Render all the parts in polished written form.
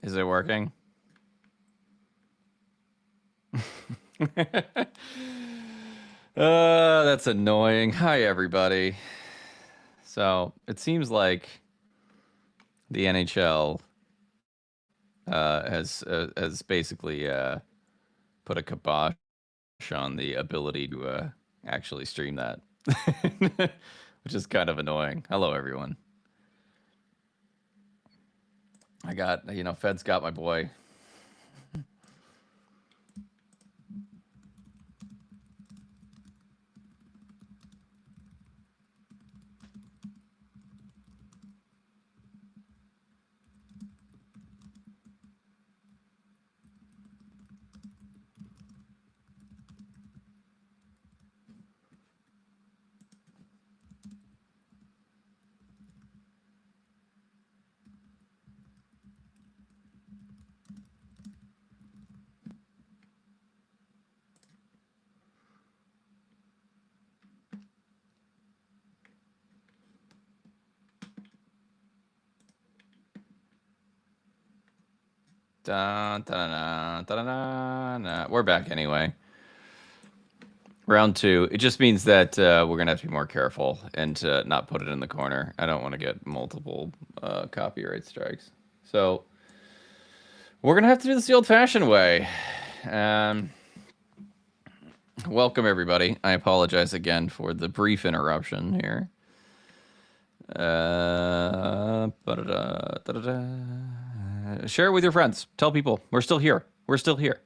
Is it working? That's annoying. Hi, everybody. So it seems like the NHL has basically put a kibosh on the ability to actually stream that, which is kind of annoying. Hello, everyone. I got, Fed's got my boy. Dun, dun, dun, dun, dun, dun. We're back anyway. Round two. It just means that we're gonna have to be more careful and not put it in the corner. I don't want to get multiple copyright strikes. So we're gonna have to do this the old-fashioned way. Um, Welcome everybody. I apologize again for the brief interruption here. Share it with your friends. Tell people we're still here. We're still here.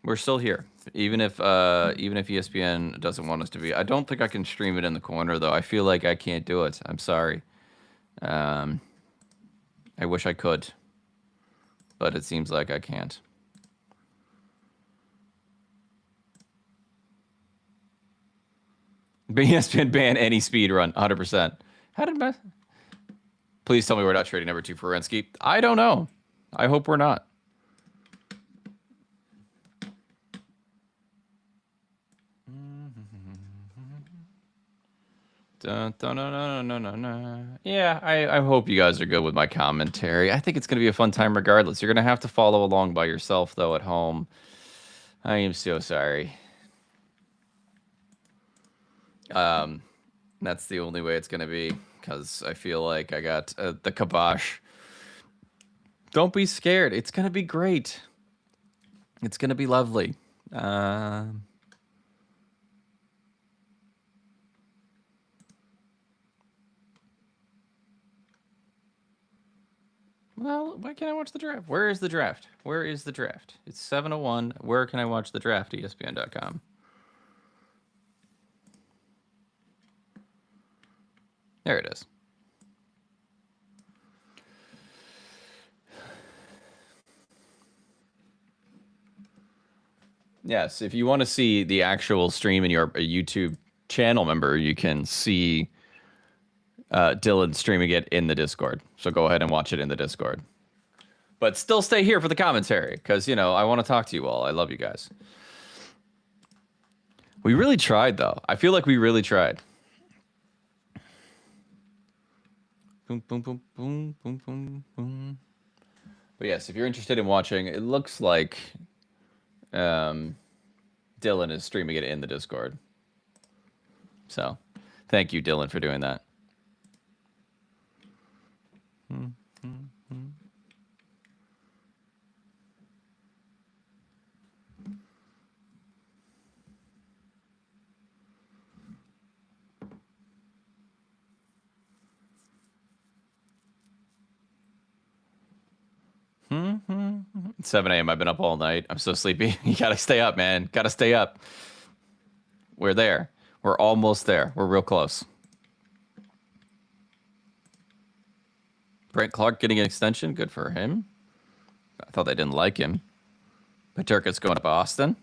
We're still here, even if ESPN doesn't want us to be. I don't think I can stream it in the corner though. I feel like I can't do it. I'm sorry. I wish I could, but it seems like I can't. ESPN ban any speed run, 100%. How did my? Please tell me we're not trading number 2 for Rensky. I don't know. I hope we're not. Dun, dun, dun, dun, dun, dun. Yeah, I hope you guys are good with my commentary. I think it's going to be a fun time regardless. You're going to have to follow along by yourself, though, at home. I am so sorry. That's the only way it's going to be, because I feel like I got the kibosh. Don't be scared. It's going to be great. It's going to be lovely. Well, why can't I watch the draft? Where is the draft? Where is the draft? It's 7:01. Where can I watch the draft? ESPN.com. There it is. Yes, if you want to see the actual stream in your YouTube channel member, you can see Dylan streaming it in the Discord. So go ahead and watch it in the Discord. But still stay here for the commentary, because, I want to talk to you all. I love you guys. We really tried, though. I feel like we really tried. Boom, boom, boom, boom, boom, boom, boom. But yes, if you're interested in watching, it looks like Dylan is streaming it in the Discord. So thank you, Dylan, for doing that. It's 7 a.m. I've been up all night. I'm so sleepy. You gotta stay up, man. Gotta stay up. We're there. We're almost there. We're real close. Brent Clark getting an extension. Good for him. I thought they didn't like him. Paterka's going to Boston.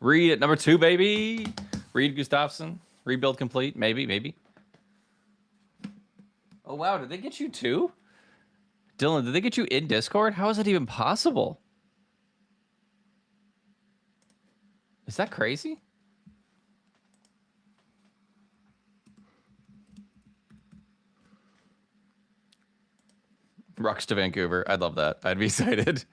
Reed at number 2, baby. Reed Gustafsson. Rebuild complete. Maybe. Oh, wow. Did they get you 2? Dylan, did they get you in Discord? How is that even possible? Is that crazy? Rocks to Vancouver. I'd love that. I'd be excited.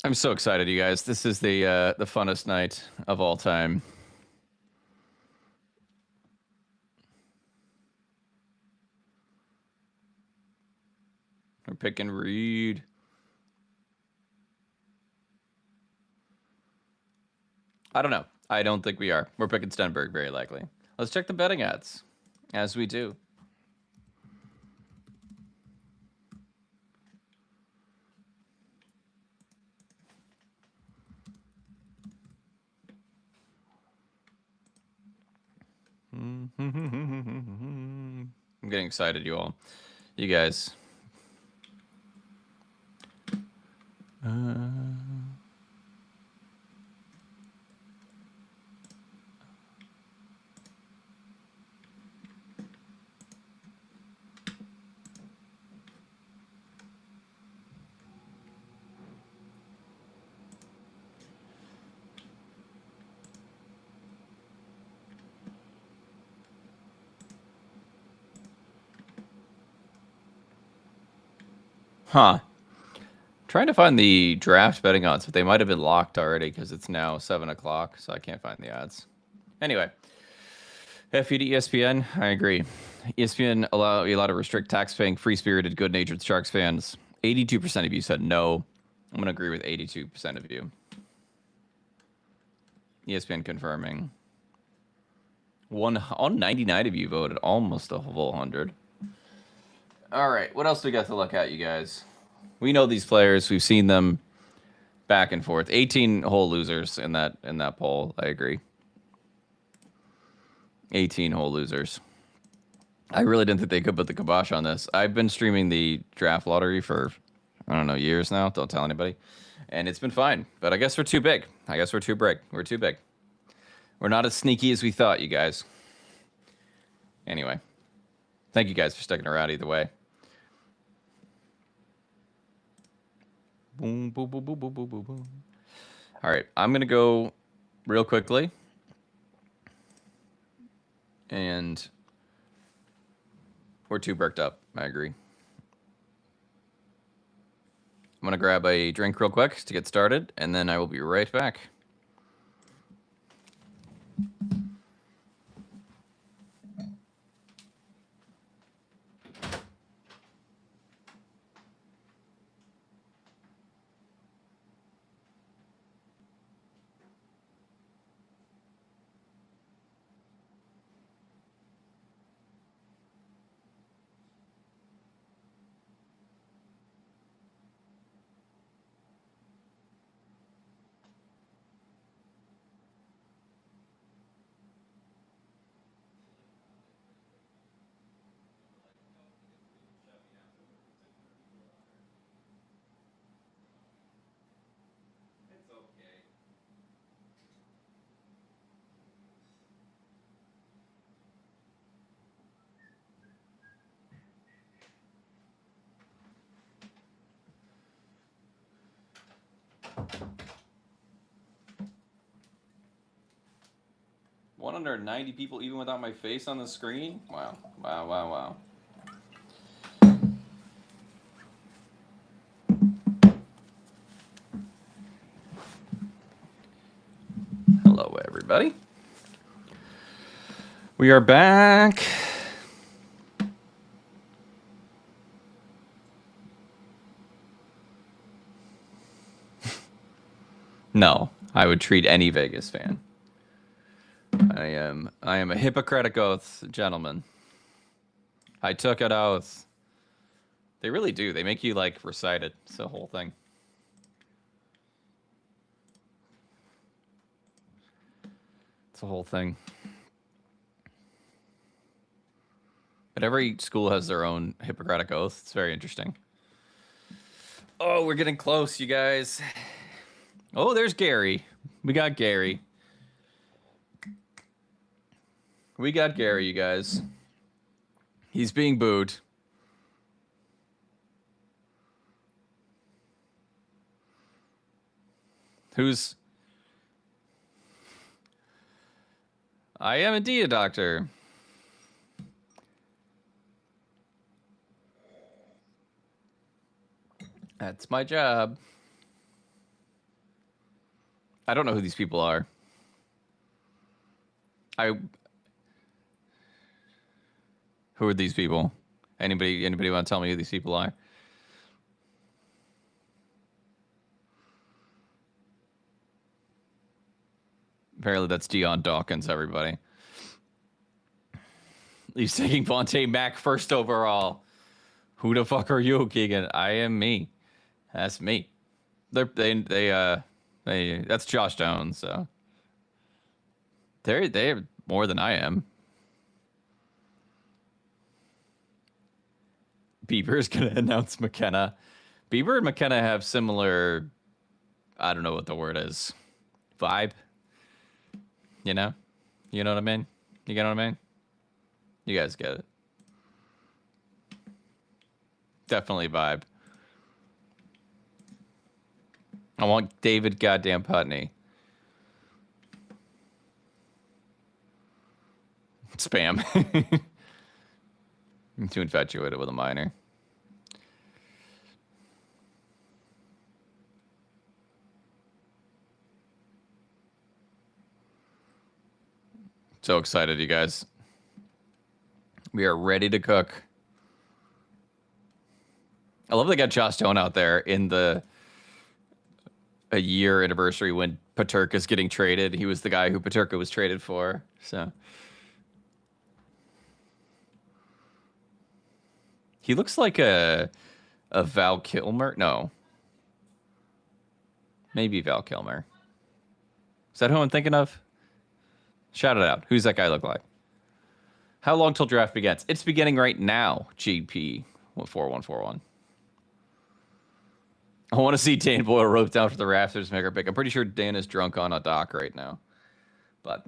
I'm so excited, you guys. This is the funnest night of all time. We're picking Reed. I don't know. I don't think we are. We're picking Stenberg, very likely. Let's check the betting ads, as we do. I'm getting excited, you all. You guys. Huh. Trying to find the draft betting odds, but they might have been locked already because it's now 7 o'clock, so I can't find the odds. Anyway, FU to ESPN, I agree. ESPN you allowed to restrict tax-paying, free-spirited, good-natured Sharks fans. 82% of you said no. I'm going to agree with 82% of you. ESPN confirming. 199 of you voted, almost a full 100. All right, what else do we got to look at, you guys? We know these players. We've seen them back and forth. 18 whole losers in that poll. I agree. 18 whole losers. I really didn't think they could put the kibosh on this. I've been streaming the draft lottery for, I don't know, years now. Don't tell anybody. And it's been fine. But I guess we're too big. I guess we're too big. We're too big. We're not as sneaky as we thought, you guys. Anyway. Thank you guys for sticking around either way. Boom, boom, boom, boom, boom, boom, boom, boom. All right, I'm gonna go real quickly, and we're too burked up. I agree. I'm gonna grab a drink real quick to get started, and then I will be right back. One under 90 people, even without my face on the screen. Wow! Wow! Wow! Wow! Hello, everybody. We are back. No, I would treat any Vegas fan. I am a Hippocratic oath, gentleman. I took an oath. They really do. They make you like recite it. It's the whole thing. It's the whole thing. But every school has their own Hippocratic oath. It's very interesting. Oh, we're getting close, you guys. Oh, there's Gary. We got Gary. We got Gary, you guys. He's being booed. Who's... I am indeed a doctor. That's my job. I don't know who these people are. Who are these people? Anybody want to tell me who these people are? Apparently that's Deion Dawkins, everybody. He's taking Vontae Mack first overall. Who the fuck are you, Keegan? I am me. That's me. That's Josh Jones, so they're more than I am. Bieber's gonna announce McKenna. Bieber and McKenna have similar, I don't know what the word is, vibe. You know what I mean? You get what I mean? You guys get it. Definitely vibe. I want David goddamn Putney. Spam. I'm too infatuated with a minor. So excited, you guys. We are ready to cook. I love they got Josh Stone out there in a year anniversary when Paterka's getting traded. He was the guy who Paterka was traded for. So he looks like a Val Kilmer. No. Maybe Val Kilmer. Is that who I'm thinking of? Shout it out. Who's that guy look like? How long till draft begins? It's beginning right now, GP 4141. I want to see Dan Boyle roped down for the rafters to make our pick. I'm pretty sure Dan is drunk on a dock right now. But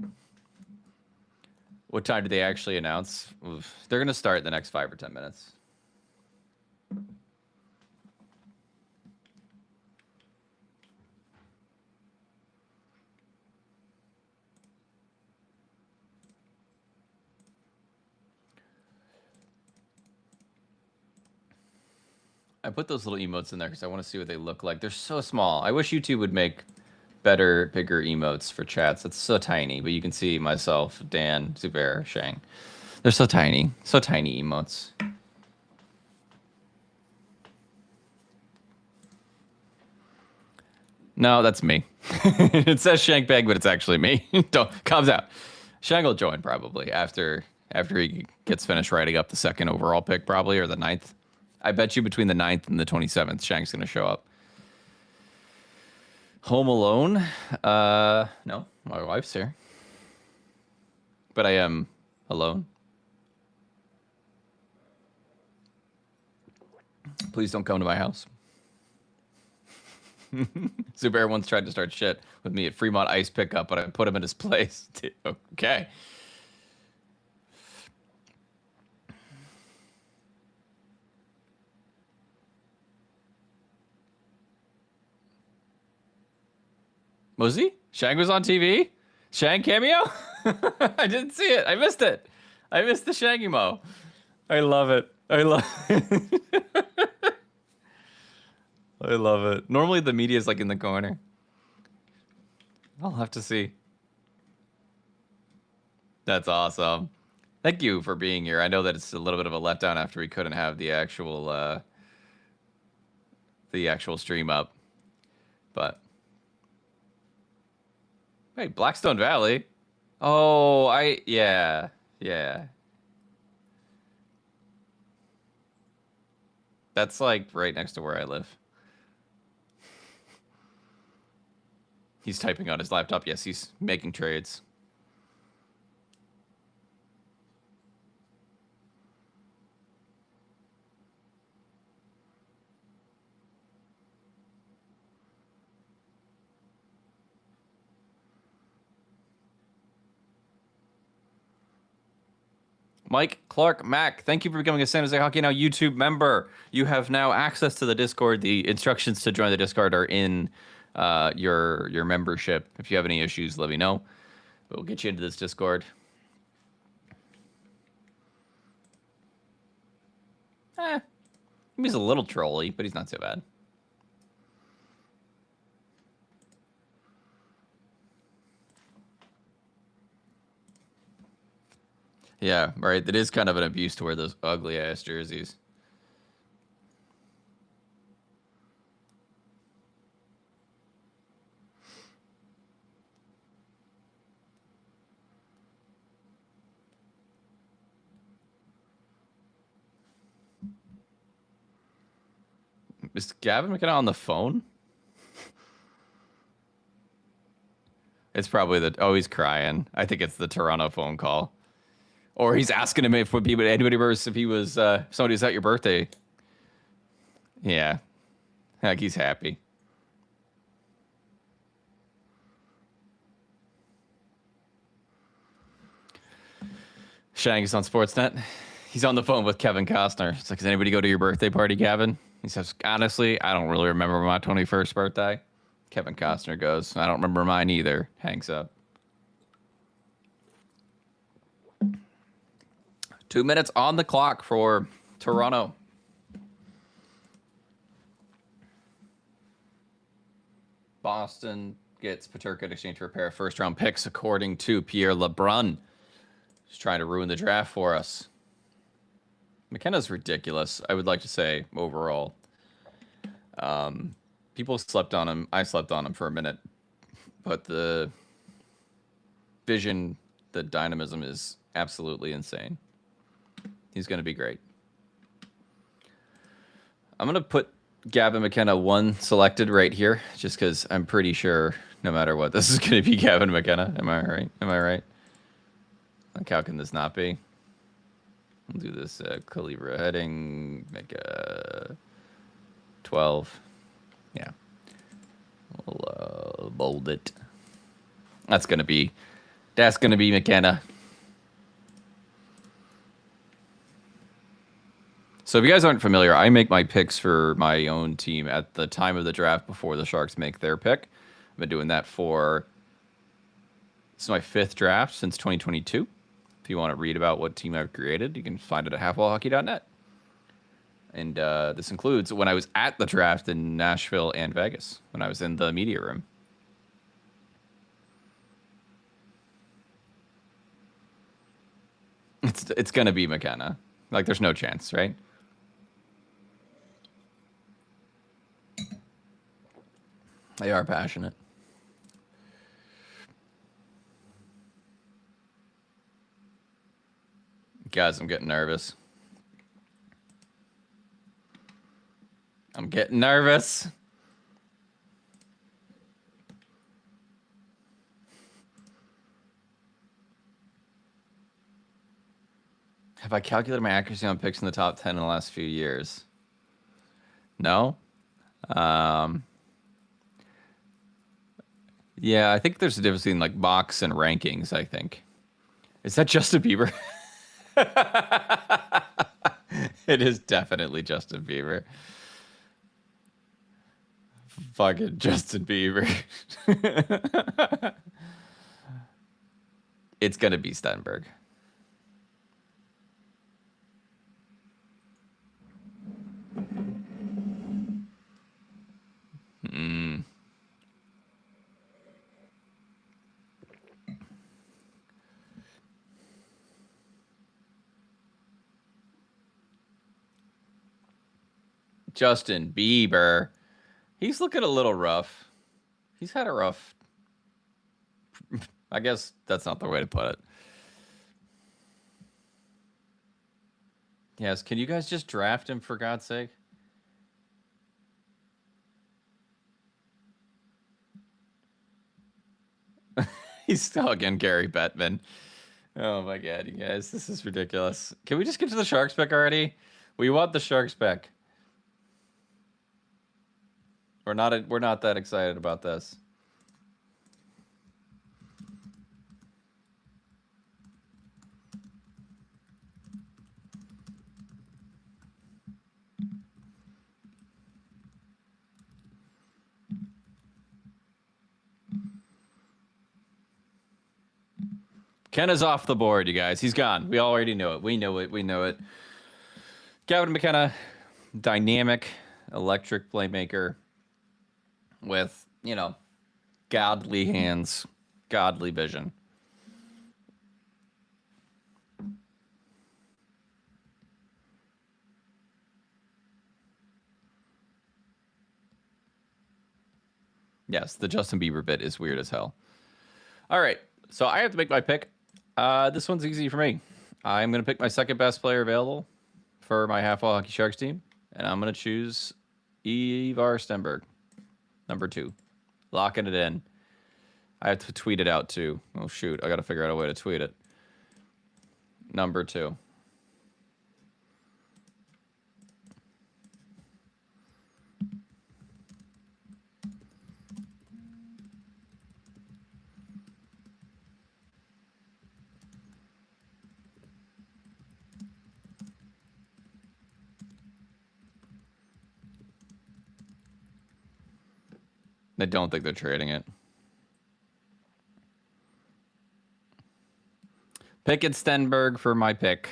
what time did they actually announce? Oof. They're going to start in the next 5 or 10 minutes. I put those little emotes in there because I want to see what they look like. They're so small. I wish YouTube would make better, bigger emotes for chats. It's so tiny, but you can see myself, Dan, Zubair, Shang. They're so tiny. So tiny emotes. No, that's me. It says Shankbag, but it's actually me. Comes out. Shang will join probably after he gets finished writing up the second overall pick, probably, or the 9th. I bet you between the 9th and the 27th, Shang's going to show up. Home Alone? No, my wife's here. But I am alone. Please don't come to my house. Zubair once tried to start shit with me at Fremont Ice Pickup, but I put him in his place. Okay. Was he? Shang was on TV? Shang cameo? I didn't see it. I missed it. I missed the Shaggy Mo. I love it. I love it. I love it. Normally the media is like in the corner. I'll have to see. That's awesome. Thank you for being here. I know that it's a little bit of a letdown after we couldn't have the actual stream up. But Wait, Blackstone Valley? Oh, yeah. Yeah. That's like right next to where I live. He's typing on his laptop. Yes, he's making trades. Mike Clark Mack, thank you for becoming a San Jose Hockey Now YouTube member. You have now access to the Discord. The instructions to join the Discord are in your membership. If you have any issues, let me know. But we'll get you into this Discord. He's a little trolly, but he's not so bad. Yeah, right. It is kind of an abuse to wear those ugly ass jerseys. Is Gavin McKenna on the phone? It's probably the. Oh, he's crying. I think it's the Toronto phone call. Or he's asking him if would be anybody remembers if he was somebody was at your birthday. Yeah, like he's happy. Shanks on Sportsnet. He's on the phone with Kevin Costner. It's like, does anybody go to your birthday party, Gavin? He says, honestly, I don't really remember my 21st birthday. Kevin Costner goes, I don't remember mine either. Hangs up. 2 minutes on the clock for Toronto. Boston gets Paterka in exchange for a pair of first-round picks, according to Pierre LeBrun. Just trying to ruin the draft for us. McKenna's ridiculous, I would like to say, overall. People slept on him. I slept on him for a minute. But the vision, the dynamism is absolutely insane. He's going to be great. I'm going to put Gavin McKenna 1 selected right here, just because I'm pretty sure no matter what, this is going to be Gavin McKenna. Am I right? Am I right? Like, how can this not be? We'll do this Calibra heading, make a 12. Yeah. We'll bold it. That's going to be McKenna. So if you guys aren't familiar, I make my picks for my own team at the time of the draft before the Sharks make their pick. I've been doing that for, this is my 5th draft since 2022. If you want to read about what team I've created, you can find it at halfwallhockey.net. And this includes when I was at the draft in Nashville and Vegas, when I was in the media room. It's going to be McKenna. Like, there's no chance, right? They are passionate. Guys, I'm getting nervous. I'm getting nervous. Have I calculated my accuracy on picks in the top 10 in the last few years? No. Yeah, I think there's a difference between like box and rankings, I think. Is that Justin Bieber? It is definitely Justin Bieber. Fucking Justin Bieber. It's gonna be Stenberg. Justin Bieber. He's looking a little rough. He's had a rough I guess that's not the way to put it. Yes, can you guys just draft him for God's sake? He's still again Gary Bettman. Oh my god, you guys, this is ridiculous. Can we just get to the Sharks pick already? We want the Sharks pick. We're not that excited about this. Ken is off the board, you guys. He's gone. We already know it. We know it. We know it. Gavin McKenna, dynamic, electric playmaker with, godly hands, godly vision. Yes, the Justin Bieber bit is weird as hell. All right, so I have to make my pick. This one's easy for me. I'm going to pick my second best player available for my half-wall hockey Sharks team, and I'm going to choose Ivar Stenberg, number 2. Locking it in. I have to tweet it out, too. Oh, shoot. I got to figure out a way to tweet it. Number 2. I don't think they're trading it. Picking Stenberg for my pick.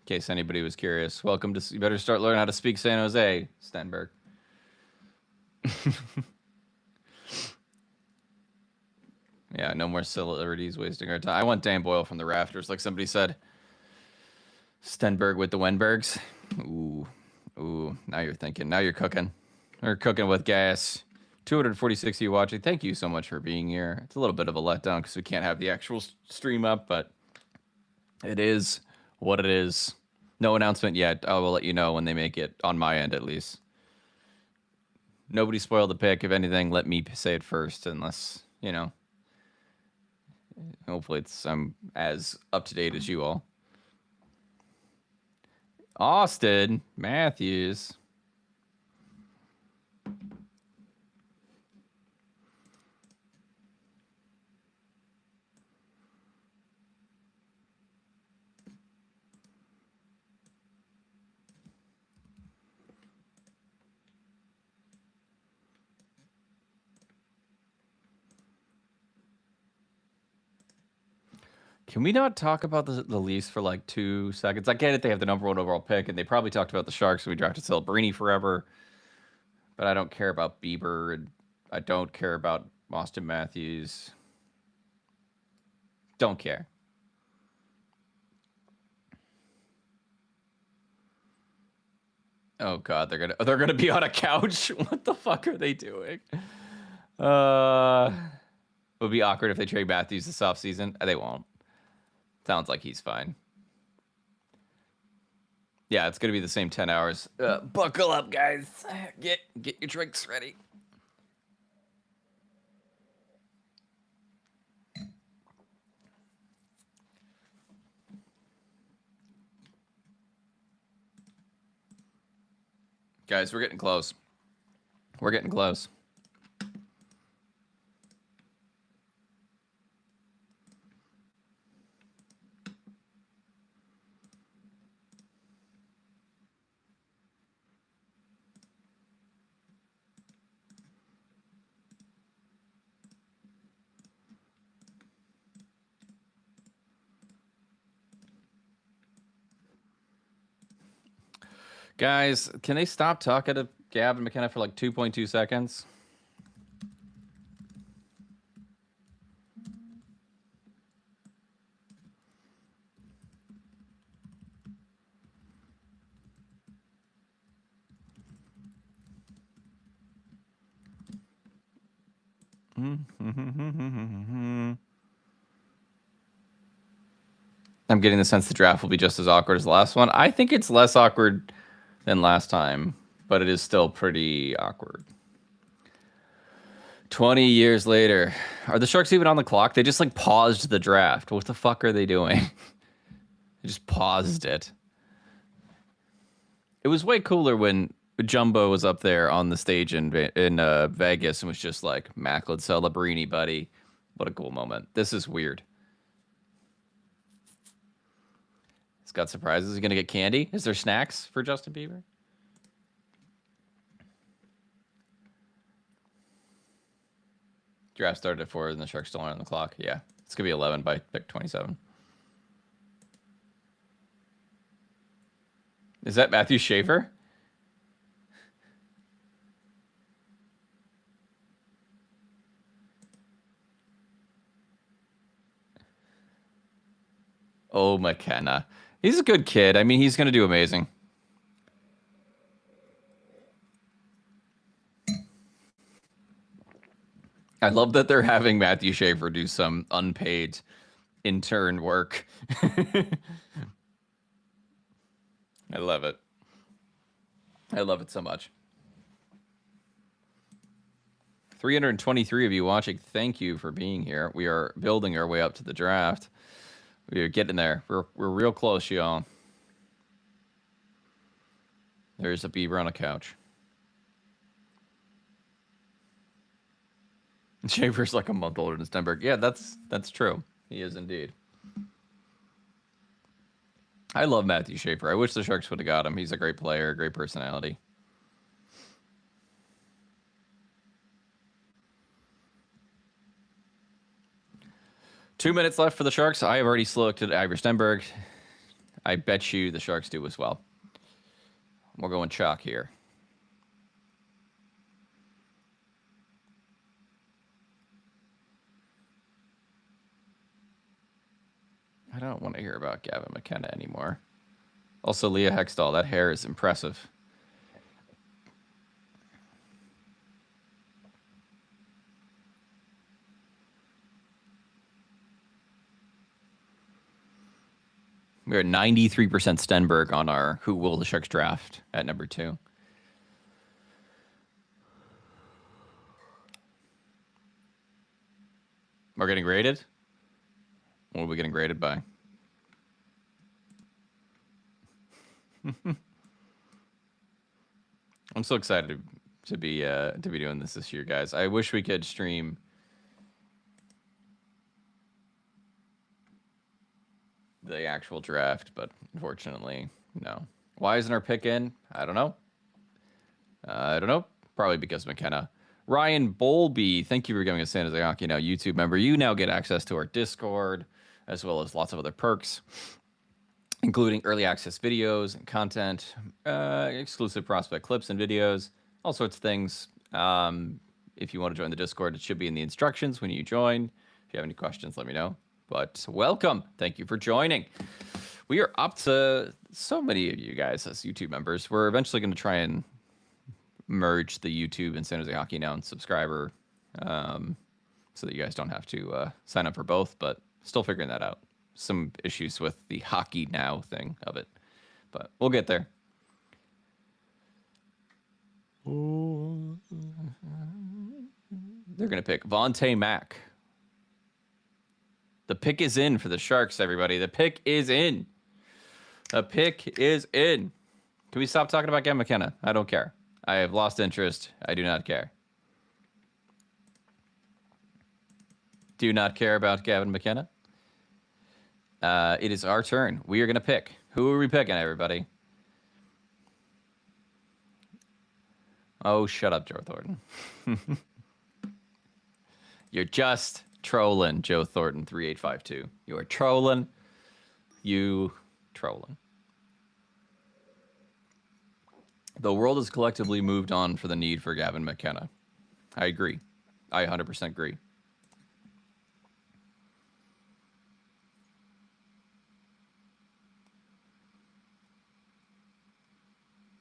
In case anybody was curious. Welcome to... You better start learning how to speak San Jose, Stenberg. Yeah, no more celebrities wasting our time. I want Dan Boyle from the rafters, like somebody said. Stenberg with the Wenbergs. Ooh. Now you're thinking. Now you're cooking. Or cooking with gas. 246 of you watching. Thank you so much for being here. It's a little bit of a letdown because we can't have the actual stream up, but it is what it is. No announcement yet. I will let you know when they make it, on my end at least. Nobody spoiled the pick. If anything, let me say it first, unless, hopefully I'm as up to date as you all. Austin Matthews. Can we not talk about the Leafs for like 2 seconds? I get it. They have the number 1 overall pick, and they probably talked about the Sharks. So we drafted Celebrini forever. But I don't care about Bieber, and I don't care about Austin Matthews. Don't care. Oh god, they're gonna be on a couch. What the fuck are they doing? It would be awkward if they trade Matthews this offseason. They won't. Sounds like he's fine. Yeah, it's gonna be the same 10 hours. Buckle up, guys. Get your drinks ready. Guys, we're getting close. We're getting close. Guys, can they stop talking to Gavin McKenna for like 2.2 seconds? I'm getting the sense the draft will be just as awkward as the last one. I think it's less awkward than last time, but it is still pretty awkward. 20 years later. Are the Sharks even on the clock? They just like paused the draft. What the fuck are they doing? They just paused it. It was way cooler when Jumbo was up there on the stage in Vegas and was just like, Macklin Celebrini, buddy. What a cool moment. This is weird. He's got surprises. Is he going to get candy? Is there snacks for Justin Bieber? Draft started at 4 and the Sharks still aren't on the clock. Yeah, it's going to be 11 by pick 27. Is that Matthew Schaefer? Oh, McKenna. He's a good kid. I mean, he's going to do amazing. I love that they're having Matthew Schaefer do some unpaid intern work. I love it. I love it so much. 323 of you watching. Thank you for being here. We are building our way up to the draft. We are getting there. We're real close, y'all. There's a Bieber on a couch. Schaefer's like a month older than Stenberg. Yeah, that's true. He is indeed. I love Matthew Schaefer. I wish the Sharks would have got him. He's a great player, great personality. Two minutes left for the Sharks. I have already selected Ivor Stenberg. I bet you the Sharks do as well. We're going chalk here. I don't want to hear about Gavin McKenna anymore. Also, Leah Hextall. That hair is impressive. We're at 93% Stenberg on our Who Will the Sharks Draft at number 2. We're getting graded? What are we getting graded by? I'm so excited to be doing this year, guys. I wish we could stream the actual draft, but unfortunately, no. Why isn't our pick in? I don't know. Probably because McKenna. Ryan Bowlby, thank you for giving us San Jose Hockey Now YouTube member. You now get access to our Discord, as well as lots of other perks, including early access videos and content, exclusive prospect clips and videos, all sorts of things. If you want to join the Discord, it should be in the instructions when you join. If you have any questions, let me know. But welcome. Thank you for joining. We are up to so many of you guys as YouTube members. We're eventually going to try and merge the YouTube and San Jose Hockey Now and subscriber so that you guys don't have to sign up for both, but still figuring that out. Some issues with the Hockey Now thing of it, but we'll get there. They're going to pick Vontae Mack. The pick is in for the Sharks, everybody. The pick is in. The pick is in. Can we stop talking about Gavin McKenna? I don't care. I have lost interest. I do not care. Do not care about Gavin McKenna. It is our turn. We are going to pick. Who are we picking, everybody? Oh, shut up, Joe Thornton. You're just trolling, Joe Thornton 3852. You are trolling. You trolling. The world has collectively moved on for the need for Gavin McKenna. I agree. I 100% agree.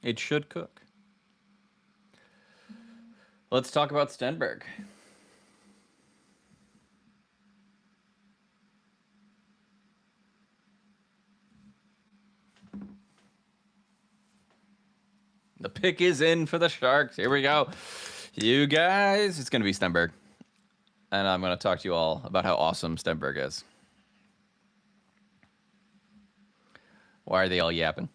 It should cook. Let's talk about Stenberg. pick is in for the Sharks. Here we go. You guys, it's going to be Stenberg. And I'm going to talk to you all about how awesome Stenberg is. Why are they all yapping?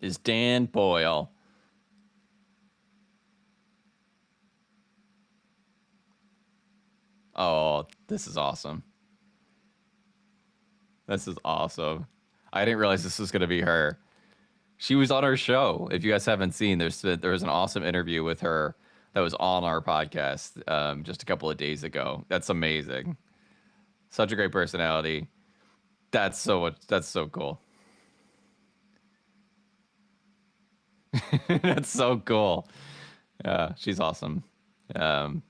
Is Dan Boyle. Oh, this is awesome. This is awesome. I didn't realize this was going to be her. She was on our show. If you guys haven't seen, there was an awesome interview with her that was on our podcast just a couple of days ago. That's amazing. Such a great personality. That's so cool. That's so cool. Yeah, she's awesome. Um,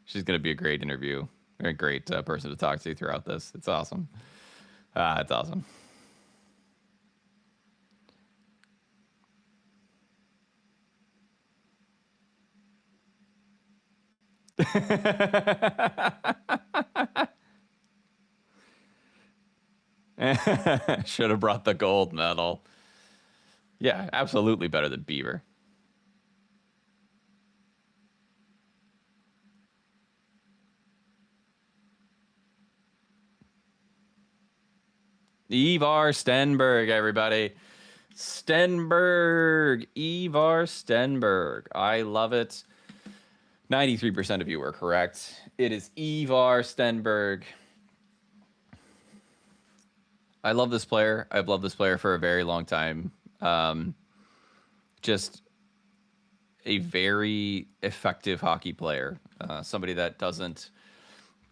she's going to be a great interview. A great person to talk to throughout this. It's awesome. It's awesome. Should have brought the gold medal. Yeah, absolutely better than Beaver. Ivar Stenberg, everybody. Stenberg. Ivar Stenberg. I love it. 93% of you were correct. It is Ivar Stenberg. I love this player. I've loved this player for a very long time. Just a very effective hockey player. Somebody that doesn't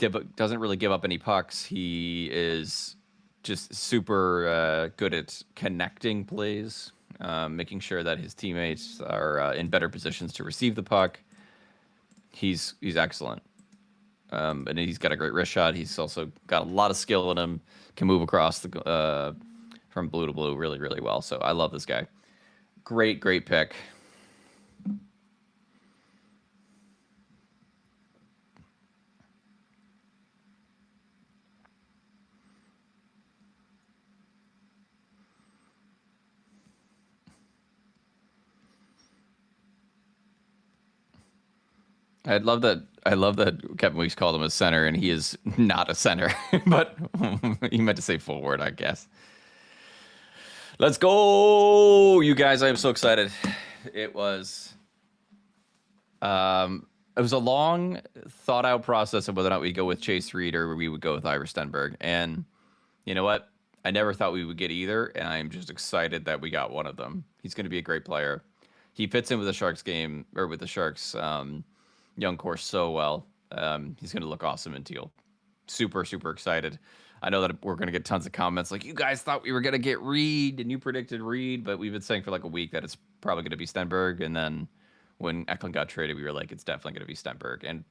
really give up any pucks. He is just super good at connecting plays, making sure that his teammates are in better positions to receive the puck. He's excellent. And he's got a great wrist shot. He's also got a lot of skill in him. Can move across the from blue to blue really, really well. So I love this guy. Great pick. I love that Kevin Weeks called him a center, and he is not a center, but he meant to say forward, I guess. Let's go, you guys! I am so excited. It was a long, thought out process of whether or not we go with Chase Reed or we would go with Ivor Stenberg, and you know what? I never thought we would get either, and I'm just excited that we got one of them. He's going to be a great player. He fits in with the Sharks game or with the Sharks. Young core so well. He's going to look awesome in teal. Super excited. I know that we're going to get tons of comments like, you guys thought we were going to get Reed and you predicted Reed, but we've been saying for like a week that it's probably going to be Stenberg. And then when Eklund got traded, we were like, it's definitely going to be Stenberg. And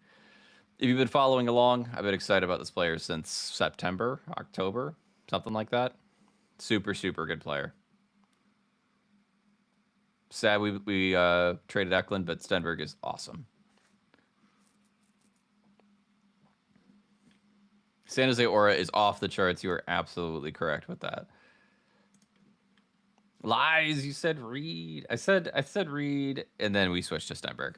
if you've been following along, I've been excited about this player since September, October, something like that. Super good player. Sad we traded Eklund, but Stenberg is awesome. San Jose Aura is off the charts. You are absolutely correct with that. Lies. You said Reed. I said Reed, and then we switched to Stenberg.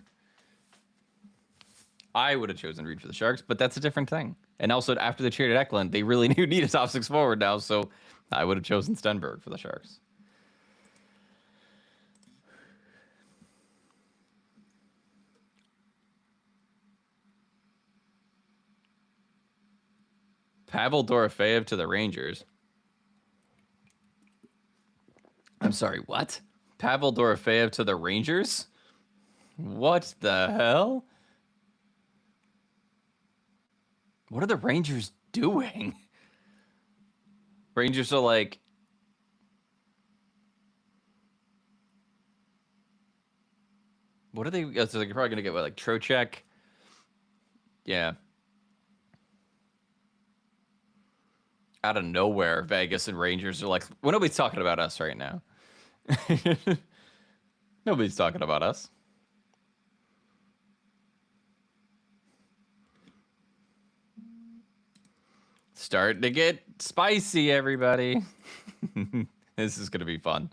I would have chosen Reed for the Sharks, but that's a different thing. And also, after they traded Eklund, they really need a top six forward now, so I would have chosen Stenberg for the Sharks. Pavel Dorofeyev to the Rangers. I'm sorry, what? Pavel Dorofeyev to the Rangers? What the hell? What are the Rangers doing? Rangers are like... What are they... So they're probably going to get, what, like Trocheck? Yeah. Out of nowhere, Vegas and Rangers are like, well, nobody's talking about us right now. Nobody's talking about us. Starting to get spicy, everybody. This is gonna be fun.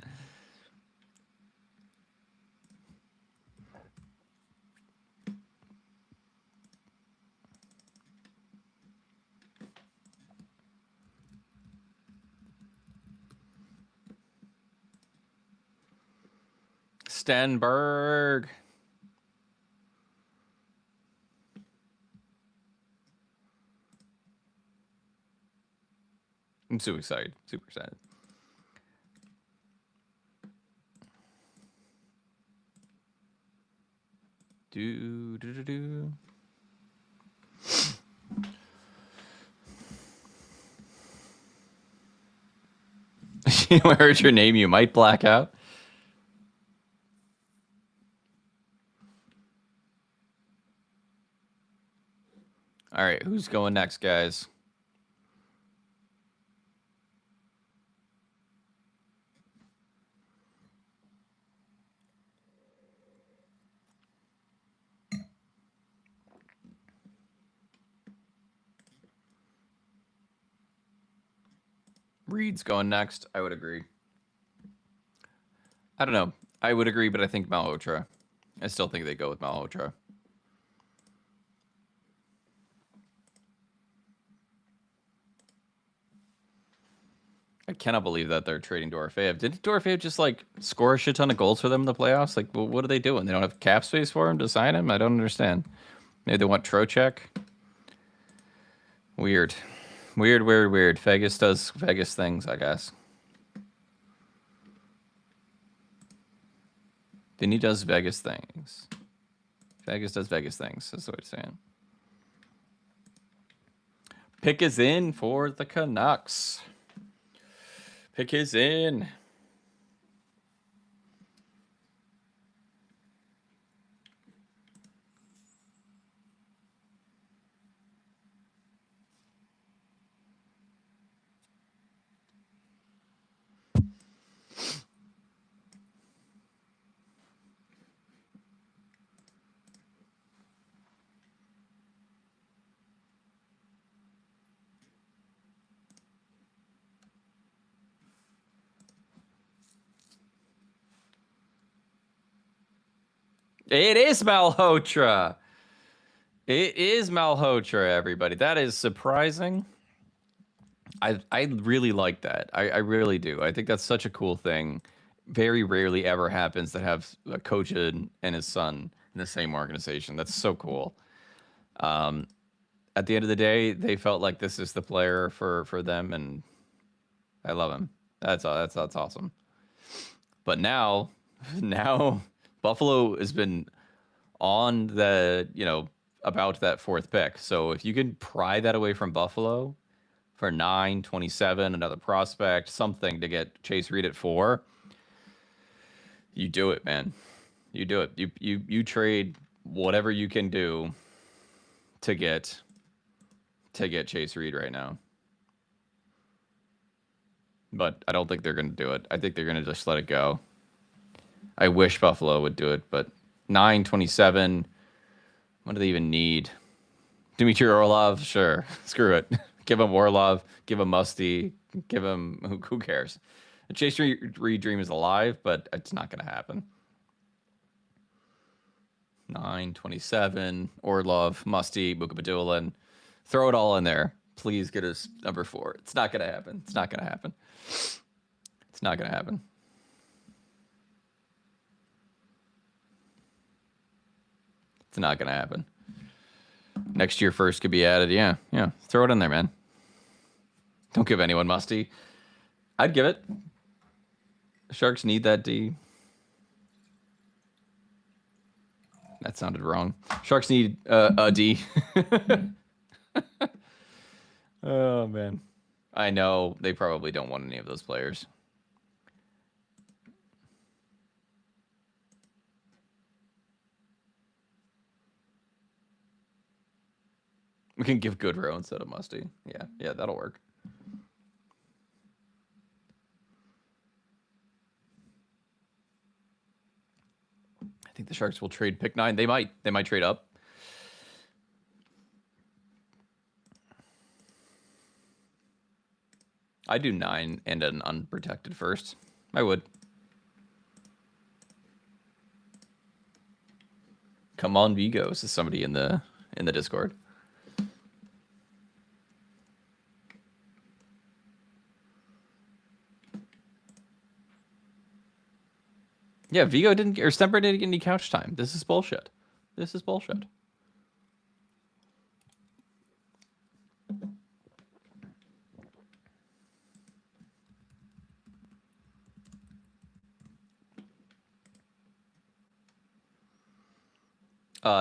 Stenberg. I'm so excited. Super excited. Do. You know, I heard your name. You might black out. All right, who's going next, guys? Reed's going next. I would agree. I don't know. I would agree, but I think Malhotra. I still think they go with Malhotra. I cannot believe that they're trading Dorofeyev. Did Dorofeyev just like score a shit ton of goals for them in the playoffs? Like, what are they doing? They don't have cap space for him to sign him? I don't understand. Maybe they want Trocheck. Weird. Vegas does Vegas things, I guess. Then he does Vegas things. Vegas does Vegas things. That's what it's saying. Pick is in for the Canucks. Pick is in. It is Malhotra. It is Malhotra, everybody. That is surprising. I really like that. I really do. I think that's such a cool thing. Very rarely ever happens that have a coach and his son in the same organization. That's so cool. At the end of the day, they felt like this is the player for them, and I love him. That's awesome. But now Buffalo has been on the about that fourth pick. So if you can pry that away from Buffalo for 9-27, another prospect, something to get Chase Reed at 4, you do it, man. You do it. You trade whatever you can do to get Chase Reed right now. But I don't think they're going to do it. I think they're going to just let it go. I wish Buffalo would do it, but 9-27. What do they even need? Dmitry Orlov? Sure. Screw it. Give him Orlov. Give him Musty. Give him... Who cares? The Chase Reed dream is alive, but it's not going to happen. 9-27. Orlov, Musty, Mukabadulin. Throw it all in there. Please get us number 4. It's not going to happen. It's not going to happen. It's not going to happen. It's not going to happen. Next year first could be added. Yeah. Throw it in there, man. Don't give anyone Musty. I'd give it. The Sharks need that D. That sounded wrong. Sharks need a D. Oh, man. I know they probably don't want any of those players. We can give Goodrow instead of Musty. Yeah, that'll work. I think the Sharks will trade pick 9. They might trade up. I do 9 and an unprotected first. I would. Come on, Vigo, says somebody in the Discord. Yeah, Vigo didn't, or Stenberg didn't get any couch time. This is bullshit. This is bullshit.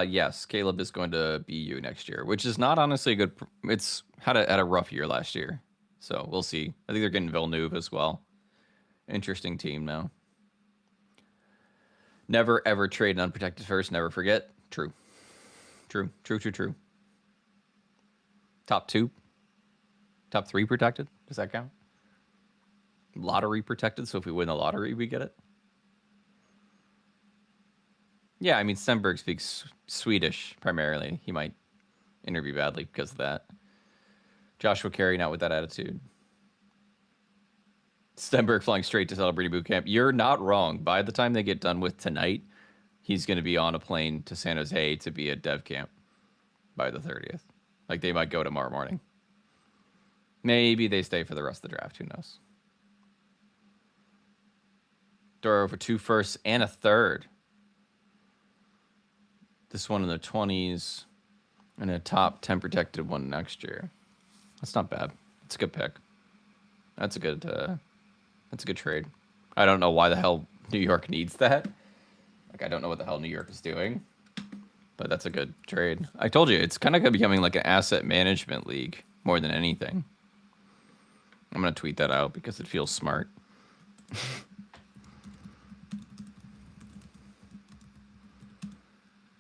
Yes, Caleb is going to BU next year, which is not honestly a good. It's had a rough year last year, so we'll see. I think they're getting Villeneuve as well. Interesting team now. Never ever trade an unprotected first. Never forget. True. True. True. True. True. Top 2, top 3 protected. Does that count? Lottery protected. So if we win the lottery, we get it. Yeah, I mean Stenberg speaks Swedish primarily. He might interview badly because of that. Joshua Carey not with that attitude. Stenberg flying straight to Celebrity Boot Camp. You're not wrong. By the time they get done with tonight, he's going to be on a plane to San Jose to be at Dev Camp by the 30th. Like, they might go tomorrow morning. Maybe they stay for the rest of the draft. Who knows? Doro for 2 firsts and a third. This one in the 20s and a top 10 protected one next year. That's not bad. It's a good pick. That's a good trade. I don't know why the hell New York needs that. Like, I don't know what the hell New York is doing, but that's a good trade. I told you, it's kind of becoming like an asset management league more than anything. I'm going to tweet that out because it feels smart.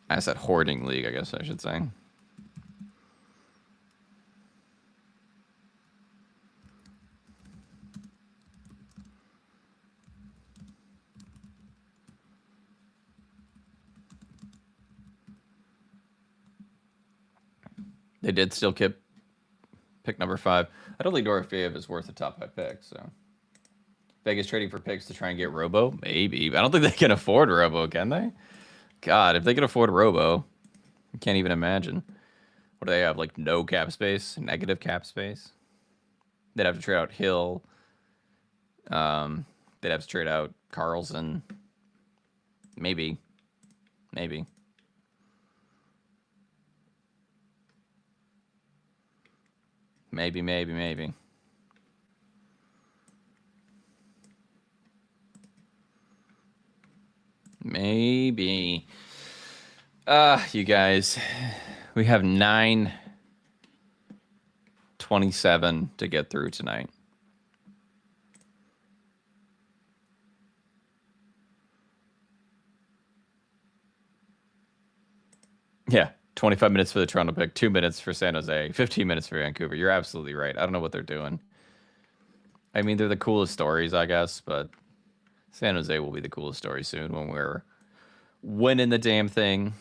Asset hoarding league, I guess I should say. They did still keep pick number 5. I don't think Dorofeyev is worth a top 5 pick, so. Vegas trading for picks to try and get Robo? Maybe. I don't think they can afford Robo, can they? God, if they can afford Robo, I can't even imagine. What do they have? Like, no cap space? Negative cap space? They'd have to trade out Hill. They'd have to trade out Carlson. Maybe. Maybe. Maybe. Maybe. You guys, we have 9:27 to get through tonight. Yeah, 25 minutes for the Toronto pick, 2 minutes for San Jose, 15 minutes for Vancouver. You're absolutely right. I don't know what they're doing. I mean, they're the coolest stories, I guess, but San Jose will be the coolest story soon when we're winning the damn thing.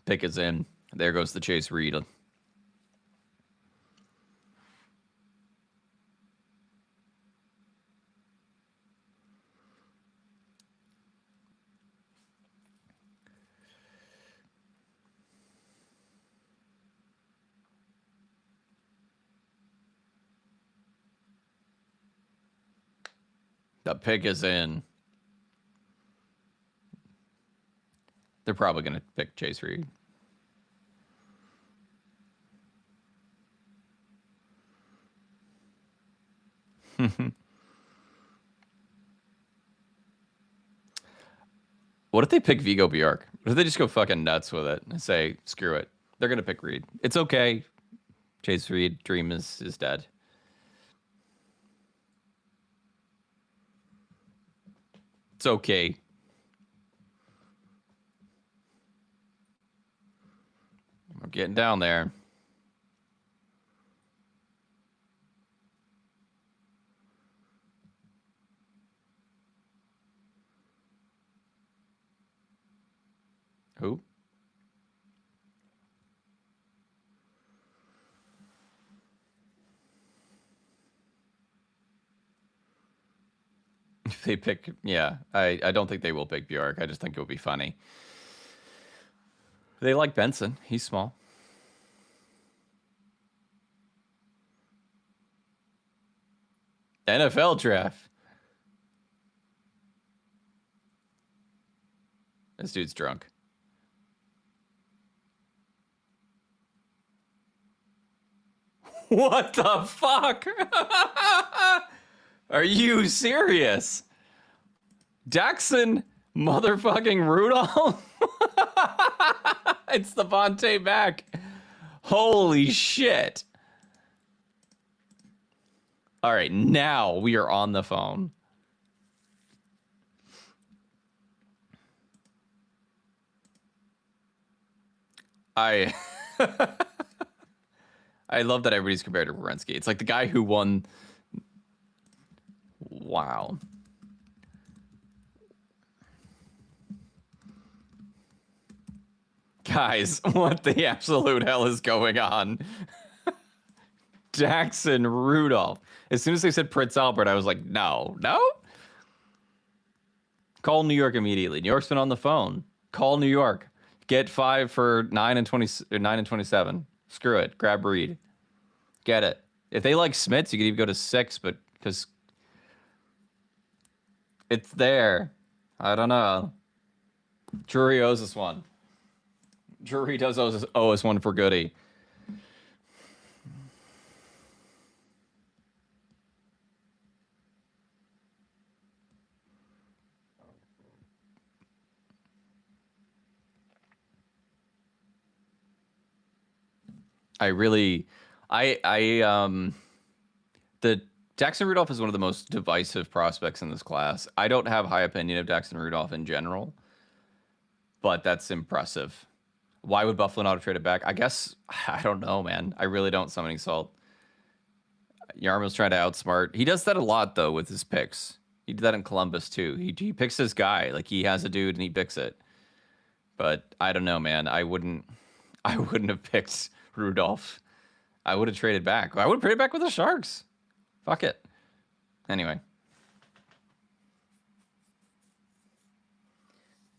Pick is in. There goes the Chase Reed. The pick is in. They're probably going to pick Chase Reed. What if they pick Vigo Bjork? What if they just go fucking nuts with it and say, screw it? They're going to pick Reed. It's okay. Chase Reed, dream is dead. It's okay. We're getting down there. Who? If they pick, yeah, I don't think they will pick Bjork. I just think it would be funny. They like Benson. He's small. NFL draft. This dude's drunk. What the fuck? Are you serious? Jackson motherfucking Rudolph? It's the Vontae back. Holy shit. All right, now we are on the phone. I I love that everybody's compared to Wierenski. It's like the guy who won. Wow. Guys, what the absolute hell is going on? Jackson Rudolph. As soon as they said Prince Albert, I was like, no. Call New York immediately. New York's been on the phone. Call New York. Get 5 for 9 and 20 or 9 and 27. Screw it. Grab Reed. Get it. If they like Smits, you could even go to 6, but because it's there. I don't know. Drury owes us one. Drury does owe us one for Goody. The Jackson Rudolph is one of the most divisive prospects in this class. I don't have high opinion of Jackson Rudolph in general, but that's impressive. Why would Buffalo not have traded back? I guess, I don't know, man. I really don't. Summoning Salt. Yarmo's trying to outsmart. He does that a lot, though, with his picks. He did that in Columbus, too. He picks his guy. Like, he has a dude and he picks it. But I don't know, man. I wouldn't have picked Rudolph. I would have traded back. I would have traded back with the Sharks. Fuck it. Anyway.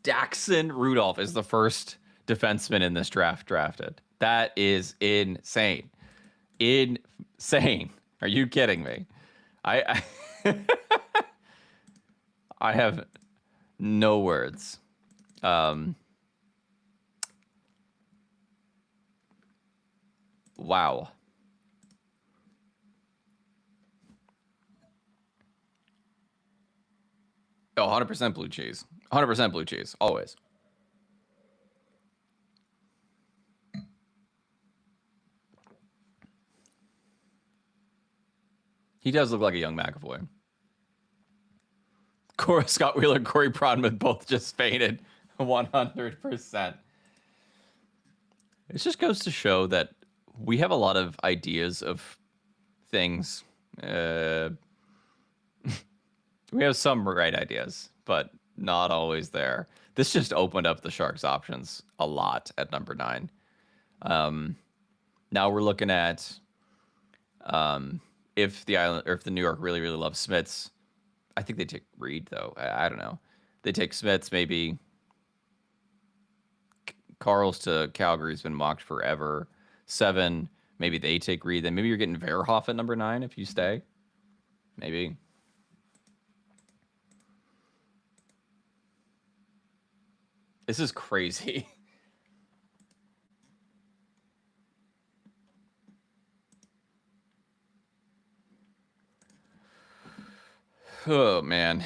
Jackson Rudolph is the first defenseman in this draft drafted. That is insane. Insane. Are you kidding me? I I have no words. Wow. Oh, 100% blue cheese. 100% blue cheese. Always. He does look like a young McAvoy. Scott Wheeler and Corey Prodman both just fainted 100%. It just goes to show that we have a lot of ideas of things. We have some right ideas, but not always there. This just opened up the Sharks' options a lot at number 9. Now we're looking at if the New York really loves Smits. I think they take Reed though. I don't know. They take Smits, maybe. Carl's to Calgary's been mocked forever. 7, maybe they take Reed. Then maybe you're getting Verhoff at number 9 if you stay. Maybe. This is crazy. Oh, man.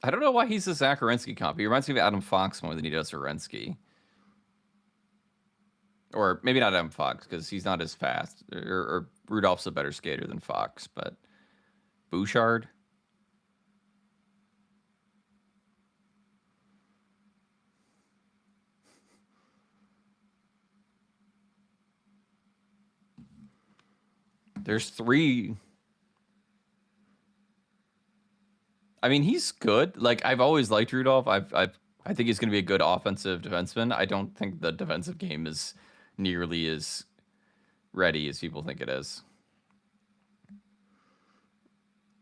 I don't know why he's a Zach Werenski comp. He reminds me of Adam Fox more than he does Werenski. Or maybe not Adam Fox, because he's not as fast. Or Rudolph's a better skater than Fox, but Bouchard? There's 3. I mean, he's good. Like, I've always liked Rudolph. I've I think he's going to be a good offensive defenseman. I don't think the defensive game is nearly as ready as people think it is.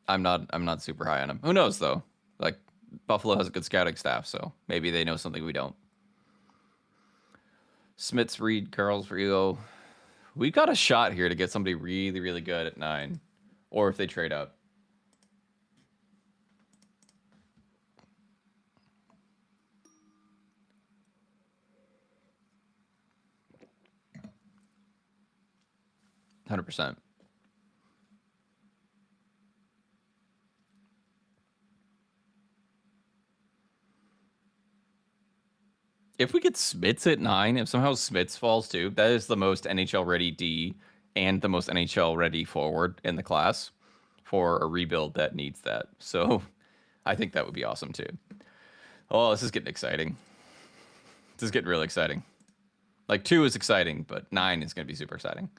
I'm not super high on him. Who knows though? Like Buffalo has a good scouting staff, so maybe they know something we don't. Smits, Reed, Carl's, Rio. We got a shot here to get somebody really, really good at 9. Or if they trade up. %. If we get Smits at 9, if somehow Smits falls too, that is the most NHL ready D and the most NHL ready forward in the class for a rebuild that needs that. So I think that would be awesome too. Oh, this is getting exciting. This is getting really exciting. Like 2 is exciting, but 9 is going to be super exciting.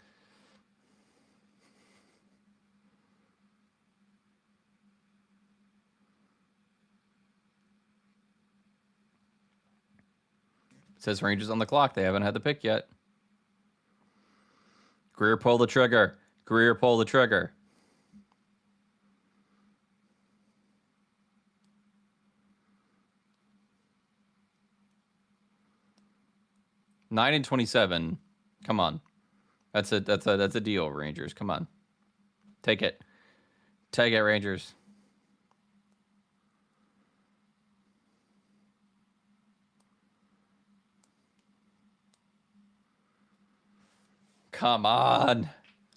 It says Rangers on the clock. They haven't had the pick yet. Greer, pull the trigger. Greer, pull the trigger. Nine and 27. Come on. That's a deal, Rangers. Come on. Take it. Take it, Rangers. Come on.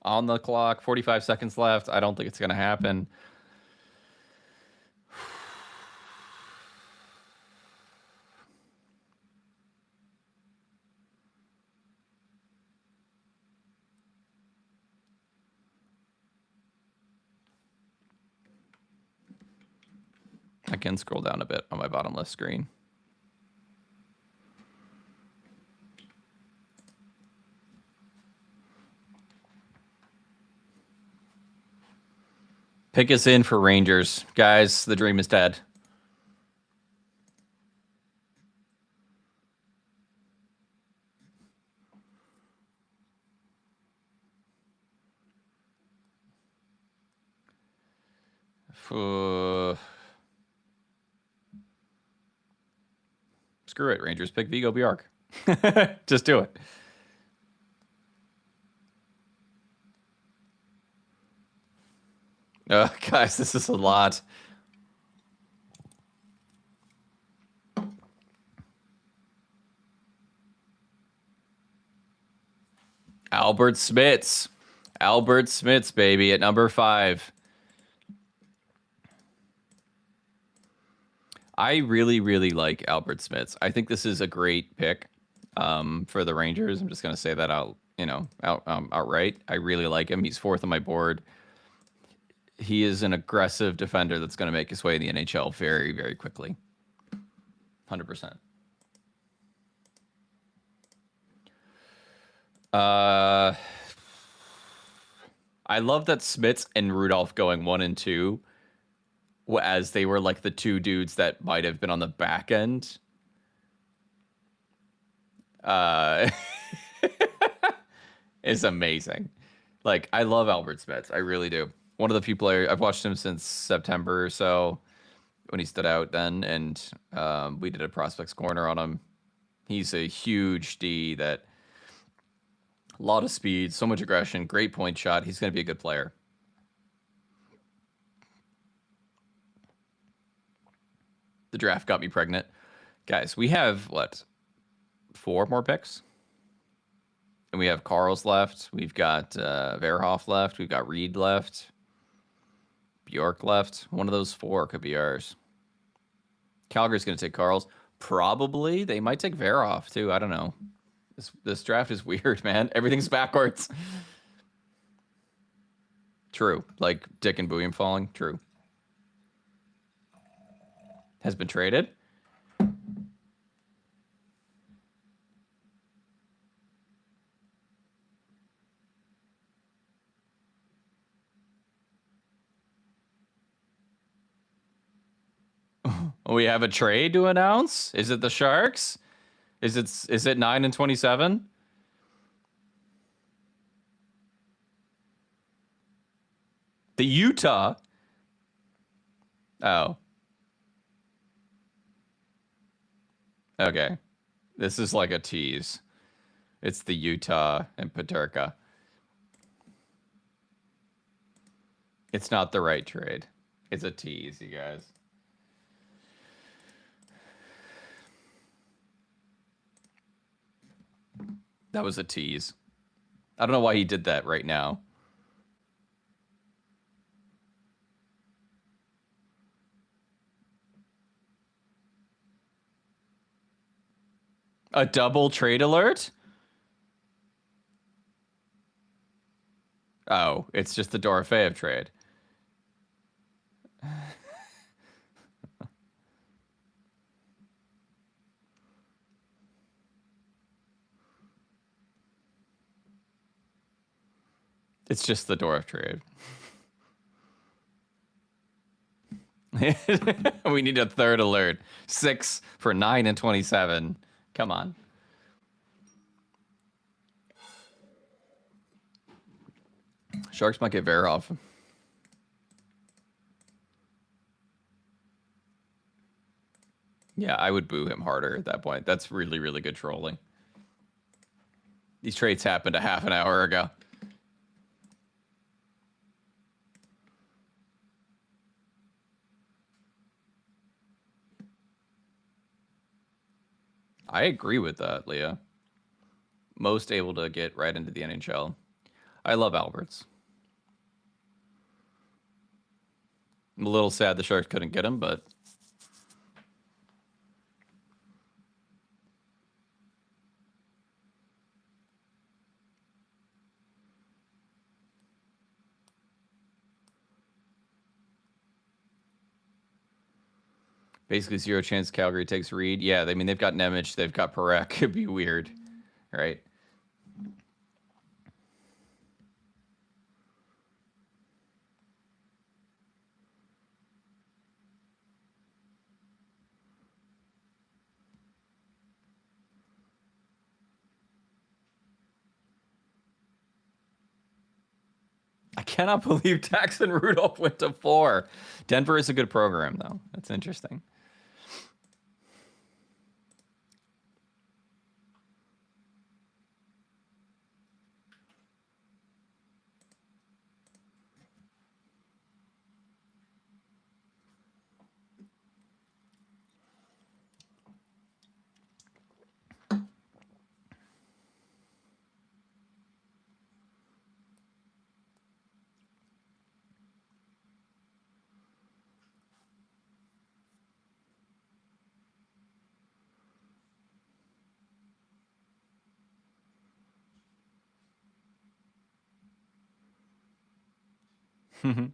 On the clock. 45 seconds left. I don't think it's going to happen. I can scroll down a bit on my bottom left screen. Pick us in for Rangers. Guys, the dream is dead. Screw it, Rangers. Pick Vigo Bjark. Just do it. Guys, this is a lot. Albert Smits. Albert Smits, baby, at number 5. I really, really like Albert Smits. I think this is a great pick for the Rangers. I'm just going to say that outright. I really like him. He's 4th on my board. He is an aggressive defender that's going to make his way in the NHL very, very quickly. 100%. I love that Smits and Rudolph going 1 and 2 as they were like the 2 dudes that might have been on the back end. Is amazing. Like, I love Albert Smits. I really do. One of the few players I've watched him since September or so when he stood out then, and we did a prospects corner on him. He's a huge D that a lot of speed, so much aggression, great point shot. He's going to be a good player. The draft got me pregnant. Guys, we have, what, 4 more picks? And we have Carl's left. We've got Verhoff left. We've got Reed left. Bjork left. One of those 4 could be ours. Calgary's going to take Carl's. Probably. They might take Verhoff, too. I don't know. This draft is weird, man. Everything's backwards. True. Like Dick and William falling. True. Has been traded. We have a trade to announce. Is it the Sharks? Is it 9 and 27? The Utah. Oh. Okay. This is like a tease. It's the Utah and Paterka. It's not the right trade. It's a tease, you guys. That was a tease. I don't know why he did that right now. A double trade alert? Oh, it's just the Dorofeyev trade. It's just the Dorf trade. We need a third alert. 6 for 9 and 27. Come on. Sharks might get Verhoff. Yeah, I would boo him harder at that point. That's really, really good trolling. These trades happened a half an hour ago. I agree with that, Leah. Most able to get right into the NHL. I love Alberts. I'm a little sad the Sharks couldn't get him, but basically 0 chance Calgary takes Reed. Yeah, I mean, they've got Nemec, they've got Parekh. It'd be weird, right? I cannot believe Dax and Rudolph went to 4. Denver is a good program, though. That's interesting. I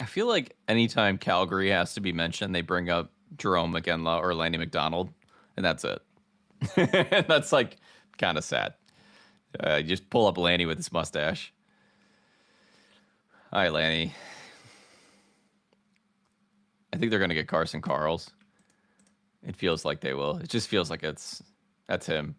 feel like anytime Calgary has to be mentioned, they bring up Jerome McGinley or Lanny McDonald, and that's it. That's like kind of sad. You just pull up Lanny with his mustache. Hi, Lanny. I think they're going to get Carson Karls. It feels like they will. It just feels like that's him.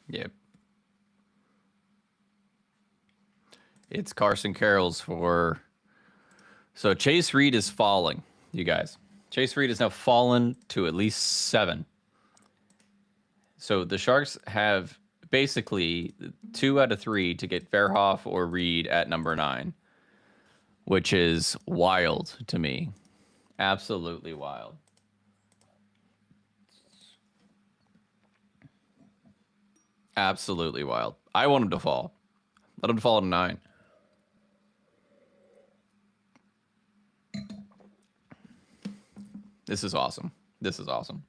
Yep. It's Carson Karls for. So Chase Reed is falling, you guys. Chase Reed has now fallen to at least 7. So the Sharks have basically 2 out of 3 to get Verhoff or Reed at number 9, which is wild to me. Absolutely wild. Absolutely wild. I want him to fall. Let him fall to 9. This is awesome. This is awesome.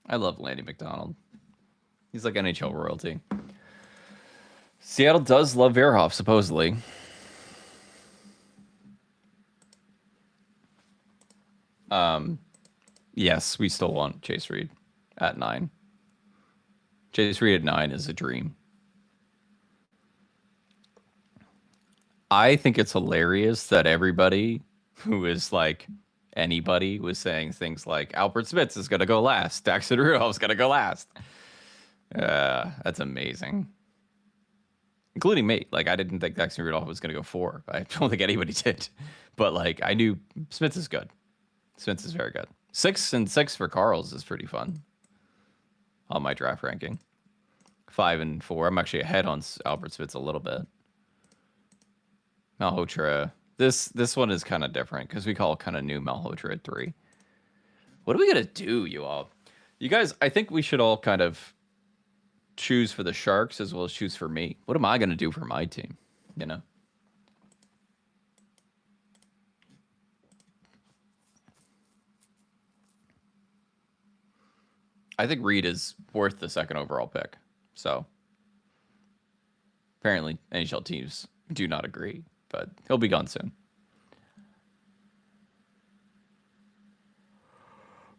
I love Landy McDonald. He's like NHL royalty. Seattle does love Verhoff, supposedly. Yes, we still want Chase Reed at 9. Chase Reed at 9 is a dream. I think it's hilarious that everybody who is like anybody was saying things like Albert Smits is going to go last. Daxton Rudolph's going to go last. That's amazing. Including me. Like, I didn't think Daxton Rudolph was going to go 4. I don't think anybody did. But, like, I knew Smits is good. Smits is very good. 6 and 6 for Carl's is pretty fun on my draft ranking. 5 and 4. I'm actually ahead on Albert Smits a little bit. Malhotra. This one is kind of different because we call kind of new Malhotra at 3. What are we going to do, you all? You guys, I think we should all kind of choose for the Sharks as well as choose for me. What am I going to do for my team? You know? I think Reed is worth the 2nd overall pick. So apparently NHL teams do not agree, but he'll be gone soon.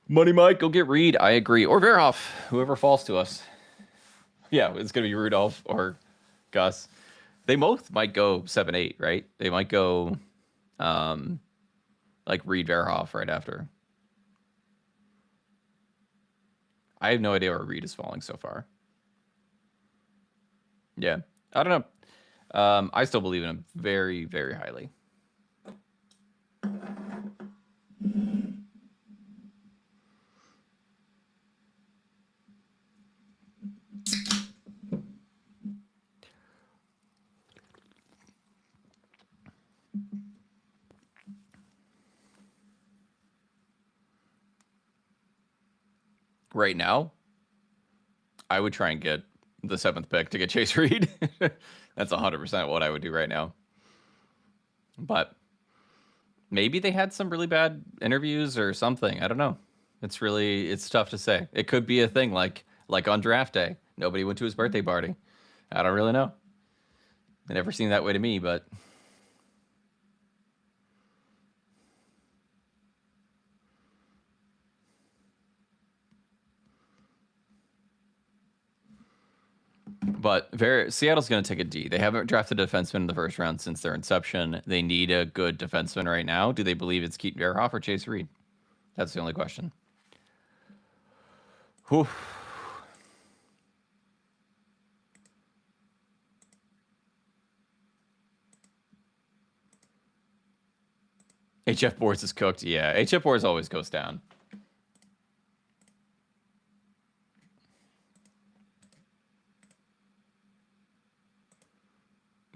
Money Mike, go get Reed. I agree. Or Verhoff, whoever falls to us. Yeah, it's going to be Rudolph or Gus. They both might go 7-8, right? They might go like Reed Verhoff right after. I have no idea where Reed is falling so far. Yeah, I don't know. I still believe in him very, very highly. Right now, I would try and get the 7th pick to get Chase Reed. That's 100% what I would do right now. But maybe they had some really bad interviews or something. I don't know. It's tough to say. It could be a thing like on draft day. Nobody went to his birthday party. I don't really know. It never seemed that way to me, but Seattle's going to take a D. They haven't drafted a defenseman in the first round since their inception. They need a good defenseman right now. Do they believe it's Keaton Verhoff or Chase Reed? That's the only question. Whew. HF Boards is cooked. Yeah, HF Boards always goes down.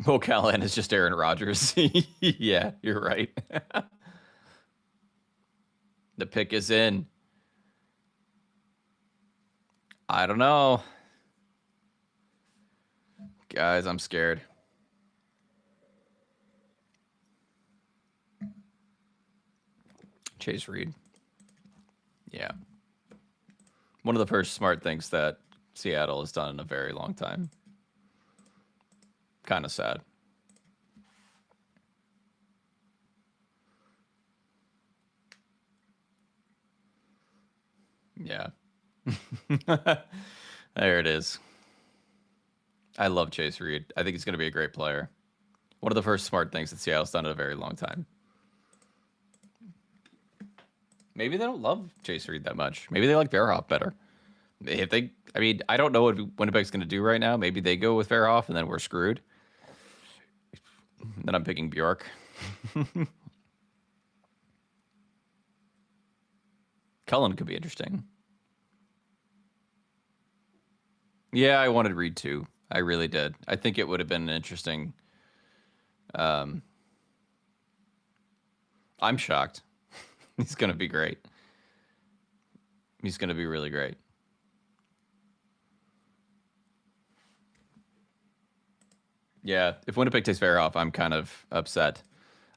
Mo Callahan is just Aaron Rodgers. Yeah, you're right. The pick is in. I don't know. Guys, I'm scared. Chase Reed. Yeah. One of the first smart things that Seattle has done in a very long time. Kind of sad. Yeah. There it is. I love Chase Reed. I think he's going to be a great player. One of the first smart things that Seattle's done in a very long time. Maybe they don't love Chase Reed that much. Maybe they like Verhoff better. If they, I mean, I don't know what Winnipeg's going to do right now. Maybe they go with Verhoff and then we're screwed. Then I'm picking Bjork. Cullen could be interesting. Yeah, I wanted Reed too. I really did. I think it would have been interesting. I'm shocked. He's going to be great. He's going to be really great. Yeah, if Winnipeg takes Verhoff, I'm kind of upset.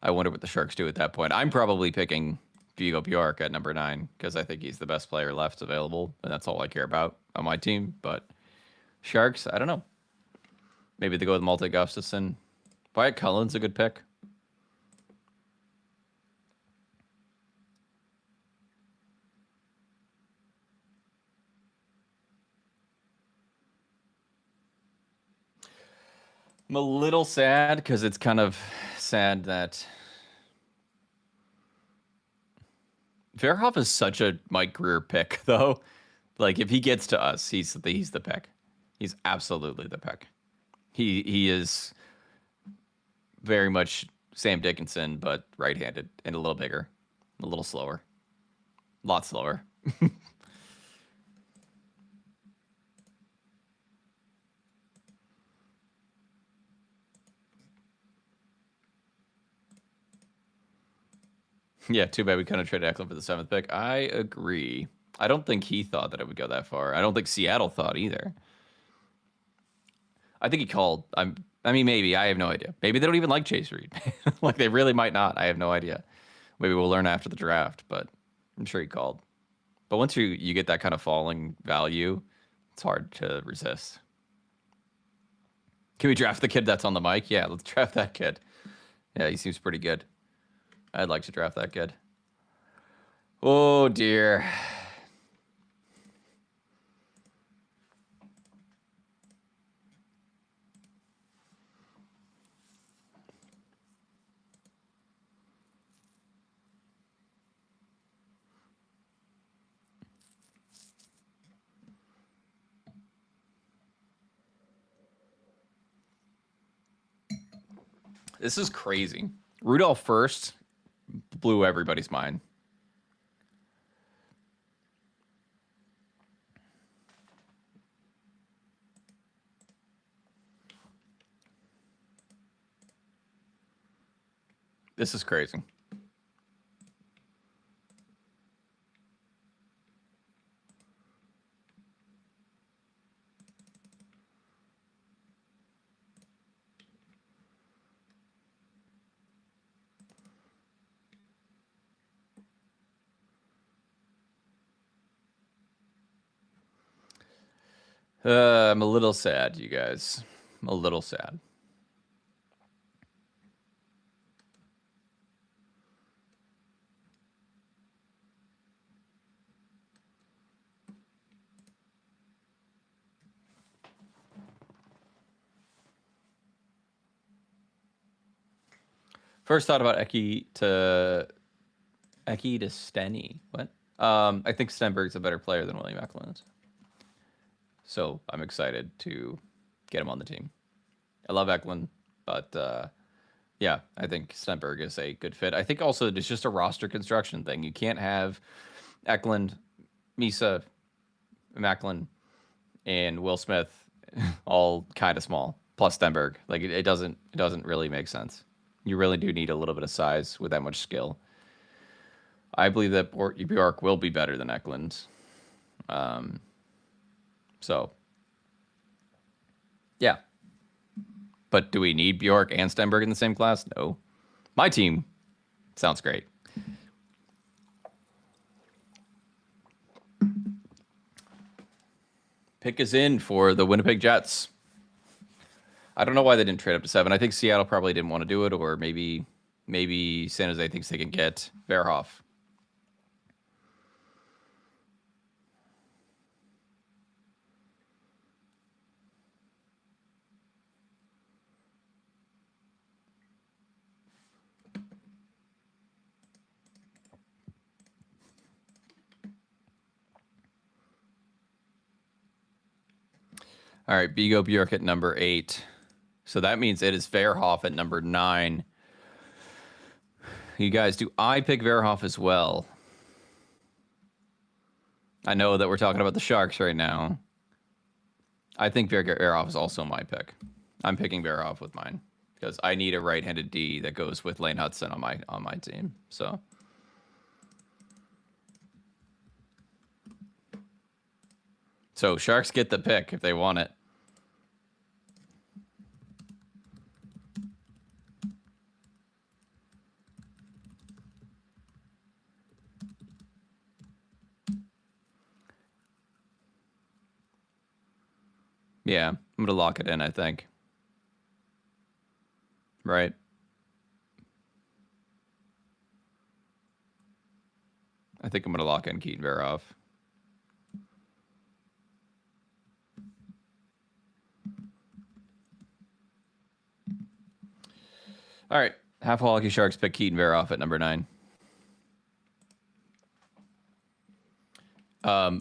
I wonder what the Sharks do at that point. I'm probably picking Vigo Bjork at number 9 because I think he's the best player left available, and that's all I care about on my team. But Sharks, I don't know. Maybe they go with Malte Gustafsson. Wyatt Cullen's a good pick. I'm a little sad because it's kind of sad that Verhoff is such a Mike Greer pick, though. Like if he gets to us, he's the pick. He's absolutely the pick. He is very much Sam Dickinson, but right-handed and a little bigger, a little slower, a lot slower. Yeah, too bad we kind of traded Eklund for the 7th pick. I agree. I don't think he thought that it would go that far. I don't think Seattle thought either. I think he called. I mean, maybe. I have no idea. Maybe they don't even like Chase Reed. Like they really might not. I have no idea. Maybe we'll learn after the draft, but I'm sure he called. But once you get that kind of falling value, it's hard to resist. Can we draft the kid that's on the mic? Yeah, let's draft that kid. Yeah, he seems pretty good. I'd like to draft that kid. Oh, dear. This is crazy. Rudolph first blew everybody's mind. This is crazy. I'm a little sad, you guys. I'm a little sad. First thought about Eki to Steny. What? I think Stenberg's a better player than William Eklund. So I'm excited to get him on the team. I love Eklund, but yeah, I think Stenberg is a good fit. I think also it's just a roster construction thing. You can't have Eklund, Misa, Macklin, and Will Smith all kind of small, plus Stenberg. Like it doesn't really make sense. You really do need a little bit of size with that much skill. I believe that Bjork will be better than Eklund. So, yeah. But do we need Bjork and Stenberg in the same class? No. My team sounds great. Pick is in for the Winnipeg Jets. I don't know why they didn't trade up to 7. I think Seattle probably didn't want to do it, or maybe San Jose thinks they can get Verhoff. All right, Bigo Bjork at number 8. So that means it is Verhoff at number 9. You guys, do I pick Verhoff as well? I know that we're talking about the Sharks right now. I think Verhoff is also my pick. I'm picking Verhoff with mine because I need a right-handed D that goes with Lane Hudson on my team. So Sharks get the pick if they want it. Yeah, I'm going to lock it in, I think. Right. I think I'm going to lock in Keaton Verhoff. All right. Half Hockey Sharks pick Keaton Verhoff at number 9.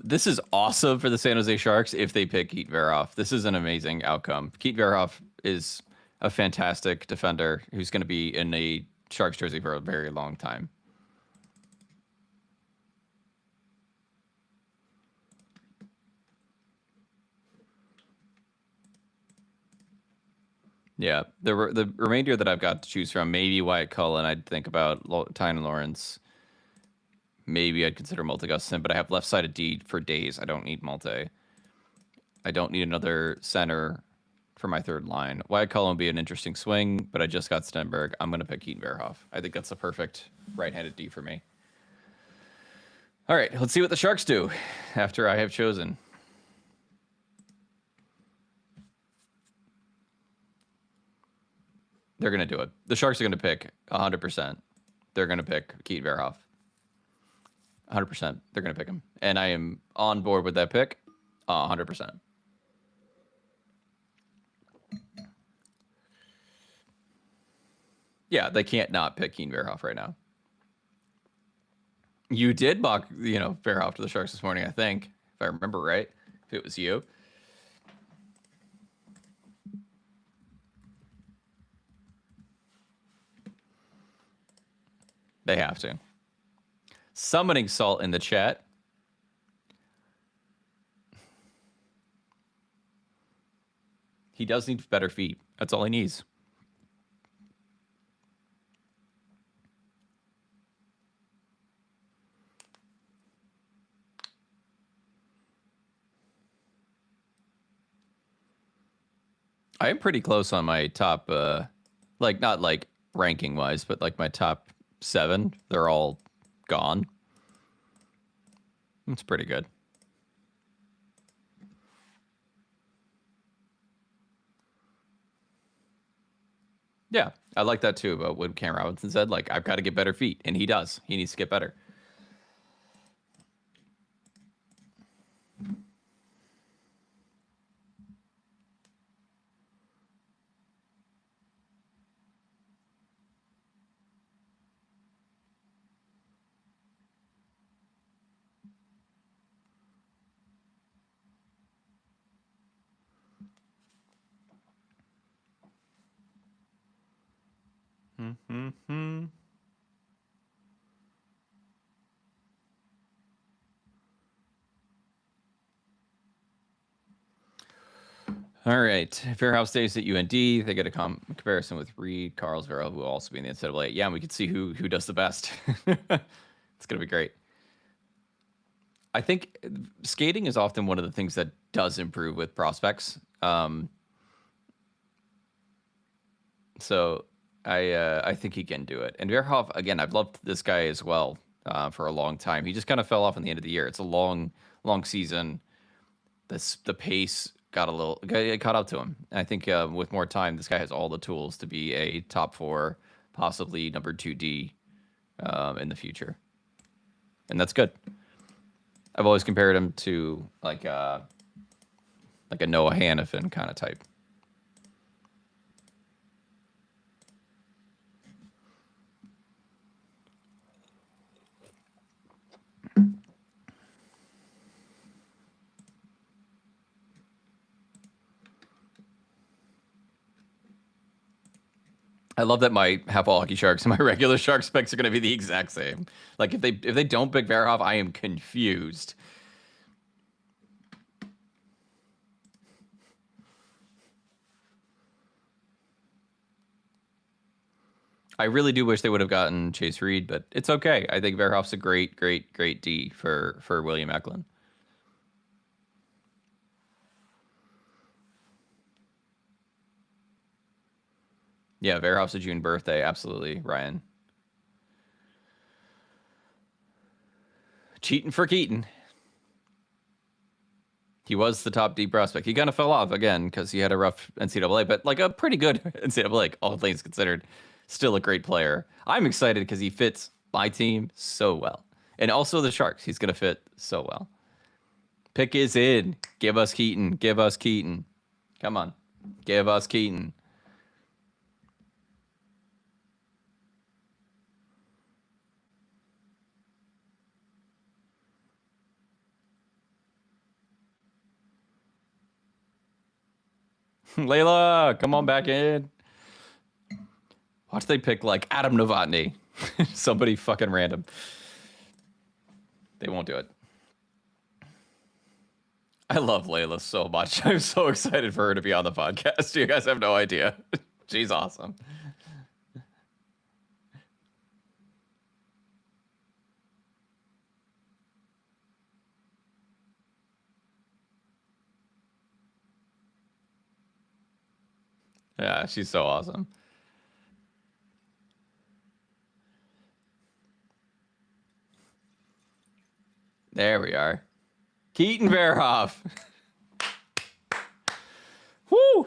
This is awesome for the San Jose Sharks if they pick Keaton Verhoff. This is an amazing outcome. Keaton Verhoff is a fantastic defender who's going to be in a Sharks jersey for a very long time. Yeah, the remainder that I've got to choose from, maybe Wyatt Cullen. I'd think about Tynan Lawrence. Maybe I'd consider Malte Gustafsson, but I have left-sided D for days. I don't need Malte. I don't need another center for my third line. Wyatt Cullen would be an interesting swing, but I just got Stenberg. I'm going to pick Keaton Verhoff. I think that's the perfect right-handed D for me. All right, let's see what the Sharks do after I have chosen. They're going to do it. The Sharks are going to pick 100%. They're going to pick Keaton Verhoff. 100%. They're going to pick him. And I am on board with that pick 100%. Yeah, they can't not pick Keaton Verhoff right now. You did mock, Verhoff to the Sharks this morning, I think, if I remember right. If it was you. They have to. Summoning Salt in the chat. He does need better feet. That's all he needs. I am pretty close on my top, not like ranking wise, but like my top 7. They're all gone. It's pretty good. Yeah, I like that too about what Cam Robinson said. Like, I've got to get better feet, and he does. He needs to get better. Mm-hmm. All right. Fairhouse stays at UND. They get a comparison with Reed, Carlsborough, who will also be in the NCAA. Yeah, and we can see who does the best. It's going to be great. I think skating is often one of the things that does improve with prospects. So I think he can do it. And Verhoff, again, I've loved this guy as well for a long time. He just kind of fell off in the end of the year. It's a long season. The pace got caught up to him. And I think with more time, this guy has all the tools to be a top 4, possibly number 2D in the future, and that's good. I've always compared him to like a Noah Hannafin kind of type. I love that my half all hockey sharks and my regular sharks picks are going to be the exact same. Like if they don't pick Verhoff, I am confused. I really do wish they would have gotten Chase Reed, but it's okay. I think Verhoff's a great, great, great D for William Eklund. Yeah, Verhoff's a June birthday. Absolutely, Ryan. Cheating for Keaton. He was the top D prospect. He kind of fell off again because he had a rough NCAA, but like a pretty good NCAA, like all things considered. Still a great player. I'm excited because he fits my team so well. And also the Sharks. He's going to fit so well. Pick is in. Give us Keaton. Give us Keaton. Come on. Give us Keaton. Layla, come on back in. Watch they pick like Adam Novotny. Somebody fucking random. They won't do it. I love Layla so much. I'm so excited for her to be on the podcast. You guys have no idea. She's awesome. Yeah, she's so awesome. There we are. Keaton Verhoff. Woo!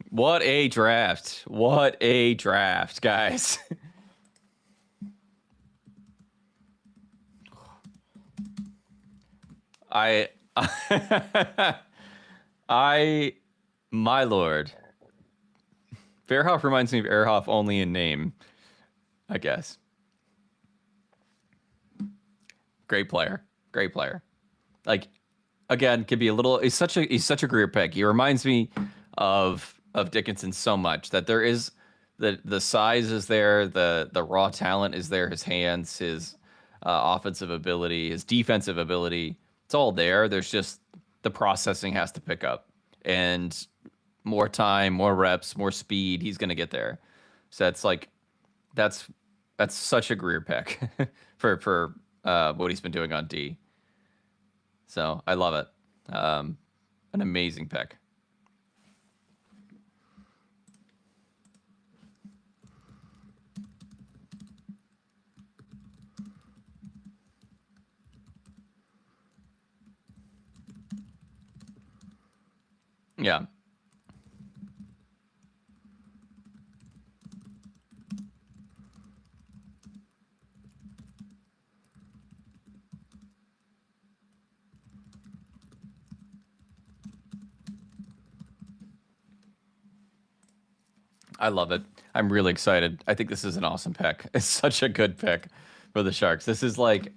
What a draft. What a draft, guys. I I my lord. Verhoff reminds me of Verhoff only in name, I guess. Great player. Great player. Like again, could be a little he's such a career pick. He reminds me of Dickinson so much that there is the size is there, the raw talent is there, his hands, his offensive ability, his defensive ability. It's all there. There's just the processing has to pick up. And more time, more reps, more speed, he's gonna get there. So it's like that's that's such a career pick for what he's been doing on D. So I love it. An amazing pick. Yeah, I love it. I'm really excited. I think this is an awesome pick. It's such a good pick for the Sharks. This is like,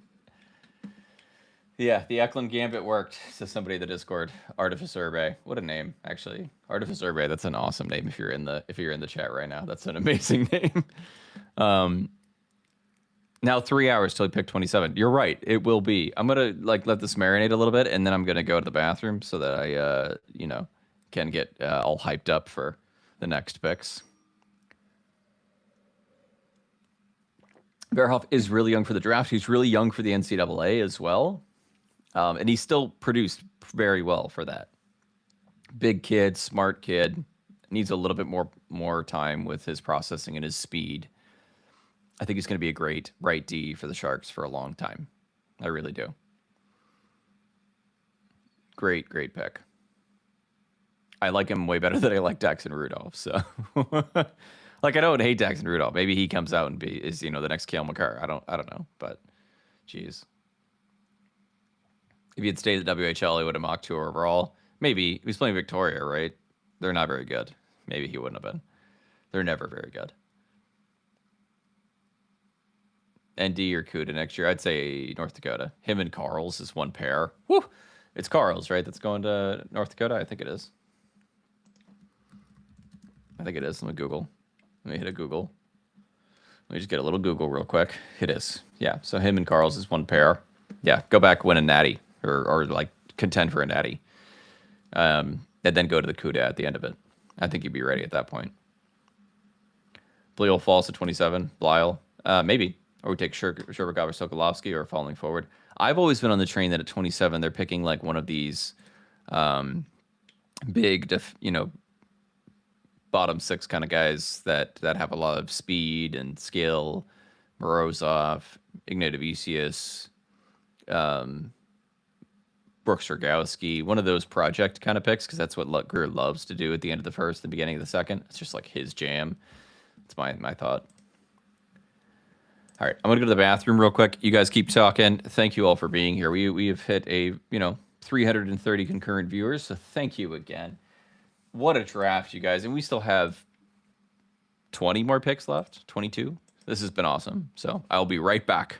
yeah, the Eklund Gambit worked, says somebody in the Discord. Artifice Urbe. What a name, actually. Artifice Urbe, that's an awesome name if you're in the chat right now. That's an amazing name. Um Now 3 hours till he picked 27. You're right. It will be. I'm gonna like let this marinate a little bit, and then I'm gonna go to the bathroom so that I, can get all hyped up for the next picks. Verhoff is really young for the draft. He's really young for the NCAA as well, and he still produced very well for that. Big kid, smart kid, needs a little bit more time with his processing and his speed. I think he's going to be a great right D for the Sharks for a long time. I really do. Great, great pick. I like him way better than I like Daxon Rudolph. So, like, I don't hate Daxon Rudolph. Maybe he comes out and is the next Kale McCarr. I don't know, but geez, if he had stayed at WHL, he would have mocked tour overall. Maybe he was playing Victoria, right? They're not very good. Maybe he wouldn't have been. They're never very good. ND or Cuda next year. I'd say North Dakota. Him and Carl's is one pair. Woo! It's Carl's, right? That's going to North Dakota? I think it is. Let me Google. Let me hit a Google. Let me just get a little Google real quick. It is. Yeah. So him and Carl's is one pair. Yeah. Go back, win a natty or like contend for a natty. And then go to the CUDA at the end of it. I think you'd be ready at that point. Bleal falls to 27. Blyle. Maybe. Or we take Sherbakov or Sokolovsky or falling forward. I've always been on the train that at 27, they're picking like one of these big, bottom six kind of guys that have a lot of speed and skill. Morozov, Ignatavicius, Brooks Rogowski, one of those project kind of picks, because that's what Greer loves to do at the end of the first, the beginning of the second. It's just like his jam. That's my thought. All right, I'm gonna go to the bathroom real quick. You guys keep talking. Thank you all for being here. We have hit a 330 concurrent viewers, so thank you again. What a draft, you guys, and we still have 20 more picks left. 22. This has been awesome. So I'll be right back.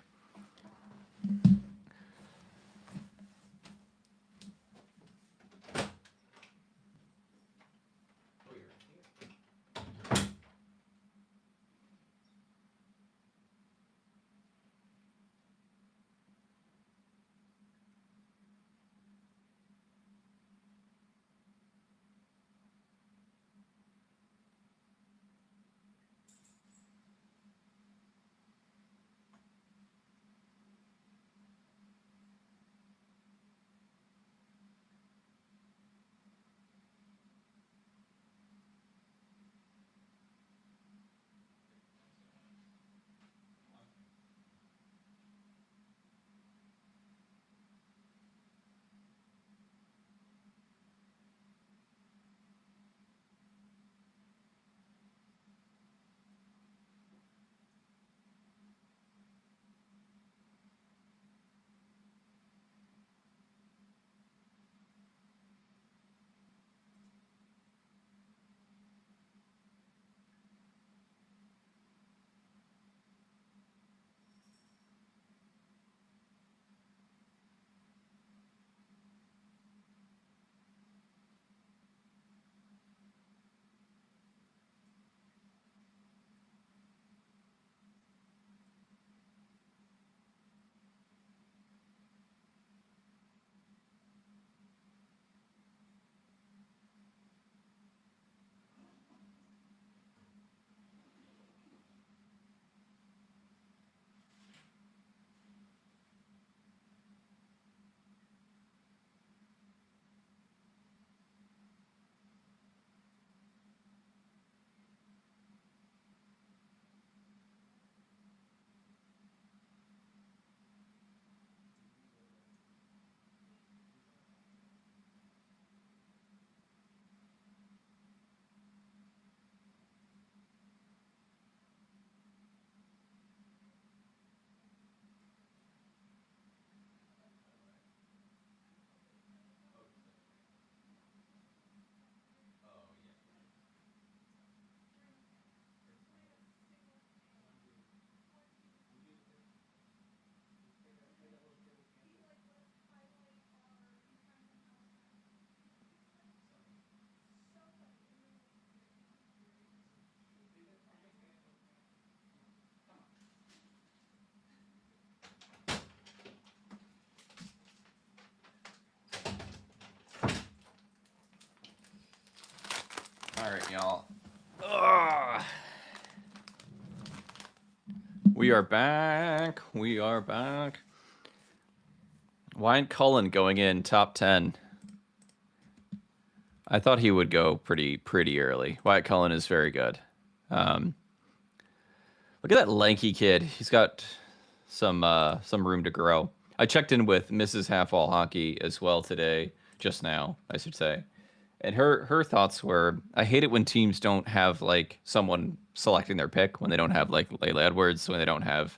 All right, y'all. We are back. We are back. Wyatt Cullen going in top 10. I thought he would go pretty early. Wyatt Cullen is very good. Look at that lanky kid. He's got some room to grow. I checked in with Mrs. Half All Hockey as well today, just now, I should say. And her thoughts were, I hate it when teams don't have like someone selecting their pick, when they don't have like Layla Edwards, when they don't have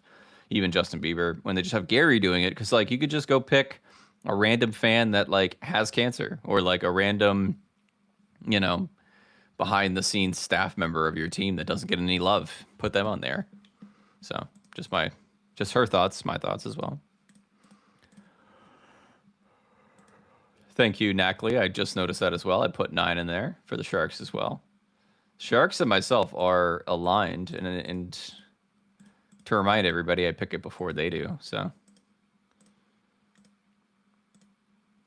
even Justin Bieber, when they just have Gary doing it, because like you could just go pick a random fan that like has cancer, or like a random, behind the scenes staff member of your team that doesn't get any love. Put them on there. So just her thoughts, my thoughts as well. Thank you, Knackley. I just noticed that as well. I put 9 in there for the Sharks as well. Sharks and myself are aligned, and to remind everybody, I pick it before they do. So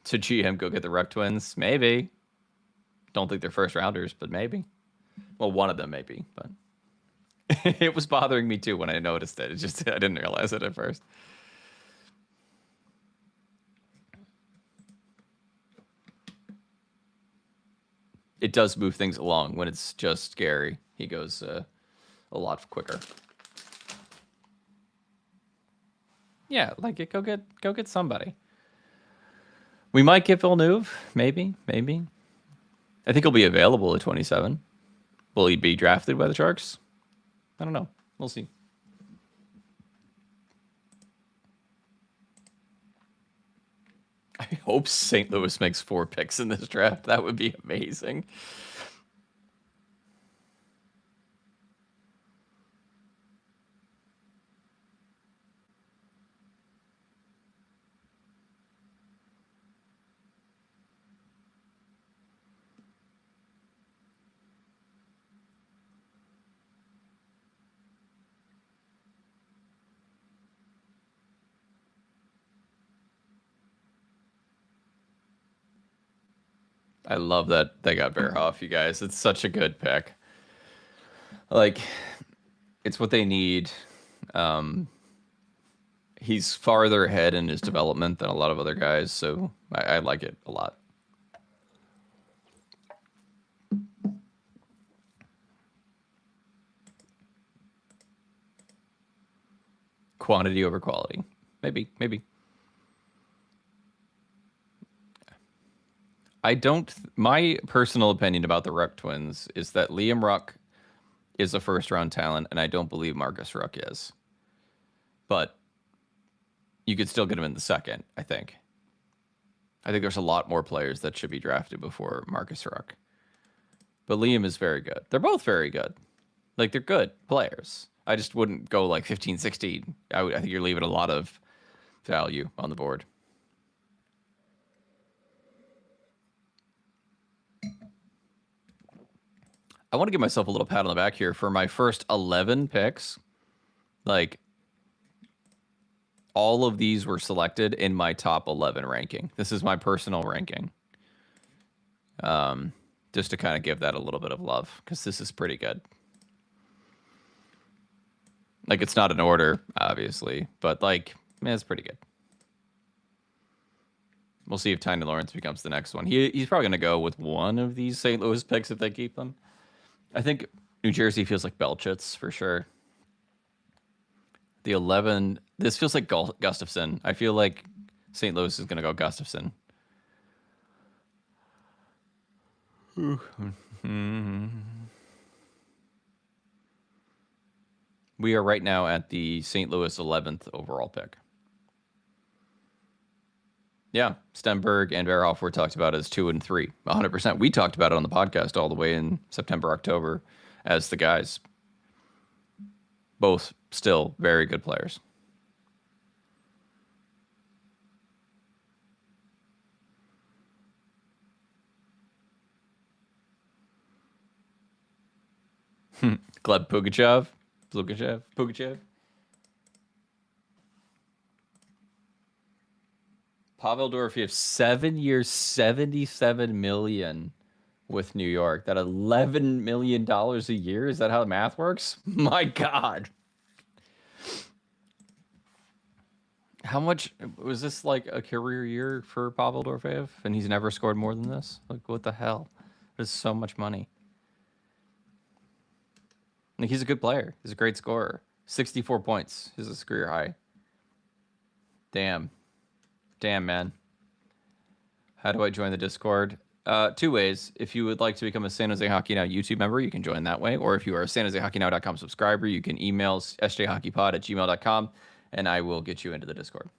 GM, go get the Ruck Twins. Maybe. Don't think they're first rounders, but maybe. Well, one of them maybe, but it was bothering me too when I noticed it. It just I didn't realize it at first. It does move things along when it's just Gary. He goes a lot quicker. Yeah, like it. Go get somebody. We might get Villeneuve, maybe. I think he'll be available at 27. Will he be drafted by the Sharks? I don't know. We'll see. I hope St. Louis makes 4 picks in this draft. That would be amazing. I love that they got Verhoff, you guys. It's such a good pick. Like, it's what they need. He's farther ahead in his development than a lot of other guys, so I like it a lot. Quantity over quality. Maybe. I don't. My personal opinion about the Ruck twins is that Liam Ruck is a first round talent, and I don't believe Marcus Ruck is. But you could still get him in the second, I think. I think there's a lot more players that should be drafted before Marcus Ruck. But Liam is very good. They're both very good. Like, they're good players. I just wouldn't go like 15, 16. I think you're leaving a lot of value on the board. I want to give myself a little pat on the back here for my first 11 picks. Like, all of these were selected in my top 11 ranking. This is my personal ranking. Just to kind of give that a little bit of love, because this is pretty good. Like, it's not an order, obviously, but like, man, it's pretty good. We'll see if Tiny Lawrence becomes the next one. He's probably going to go with one of these St. Louis picks if they keep them. I think New Jersey feels like Belchitz for sure. The 11, this feels like Gustafson. I feel like St. Louis is going to go Gustafson. We are right now at the St. Louis 11th overall pick. Yeah, Stenberg and Verhoff were talked about as 2 and 3. 100%. We talked about it on the podcast all the way in September, October as the guys. Both still very good players. Gleb Pugachev. Pavel Dorofeyev, 7 years, 77 million with New York. That $11 million a year. Is that how the math works? My God. How much was this, like a career year for Pavel Dorofeyev? And he's never scored more than this? Like, what the hell? There's so much money. Like, he's a good player. He's a great scorer. 64 points is his career high. Damn, man. How do I join the Discord? 2 ways. If you would like to become a San Jose Hockey Now YouTube member, you can join that way. Or if you are a sanjosehockeynow.com subscriber, you can email sjhockeypod@gmail.com, and I will get you into the Discord.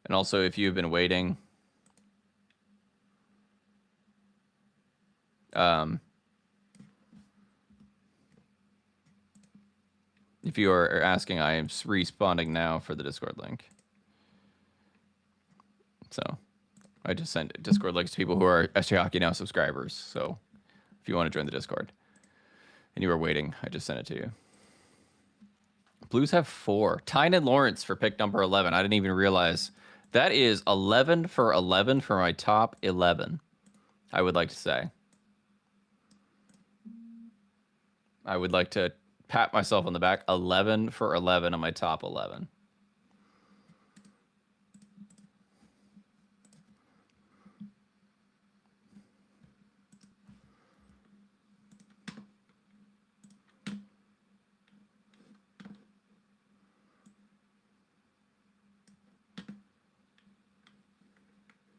And also, if you've been waiting, if If you are asking, I am responding now for the Discord link. So I just sent Discord links to people who are SJ Hockey Now subscribers. So if you want to join the Discord and you were waiting, I just sent it to you. Blues have 4. Tynan Lawrence for pick number 11. I didn't even realize. That is 11 for 11 for my top 11, I would like to say. I would like to pat myself on the back. 11 for 11 on my top 11.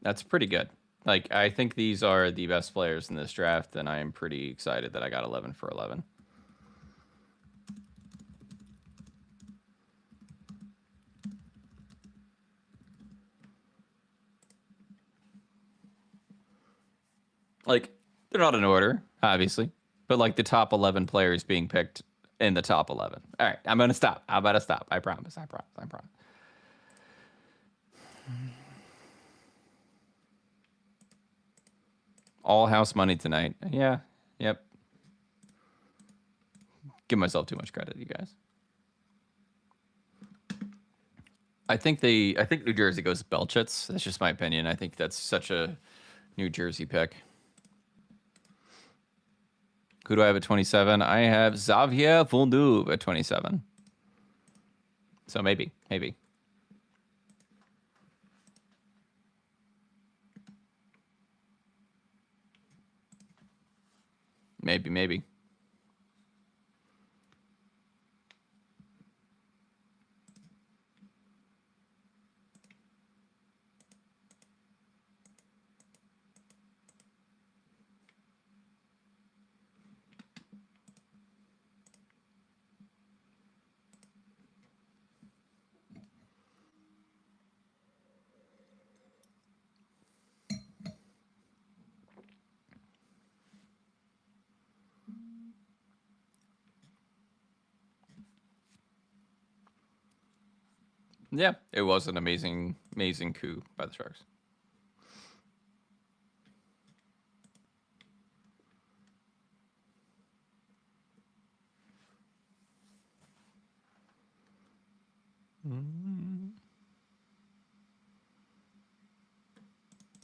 That's pretty good. Like, I think these are the best players in this draft, and I am pretty excited that I got 11 for 11. Like, they're not in order, obviously, but like the top 11 players being picked in the top 11. All right, I'm going to stop. I'm about to stop. I promise. I promise. I promise. All house money tonight. Yeah. Yep. Give myself too much credit, you guys. I think New Jersey goes Belchitz. That's just my opinion. I think that's such a New Jersey pick. Who do I have at 27? I have Xavier Villeneuve at 27. So maybe. Maybe. Yeah, it was an amazing coup by the Sharks.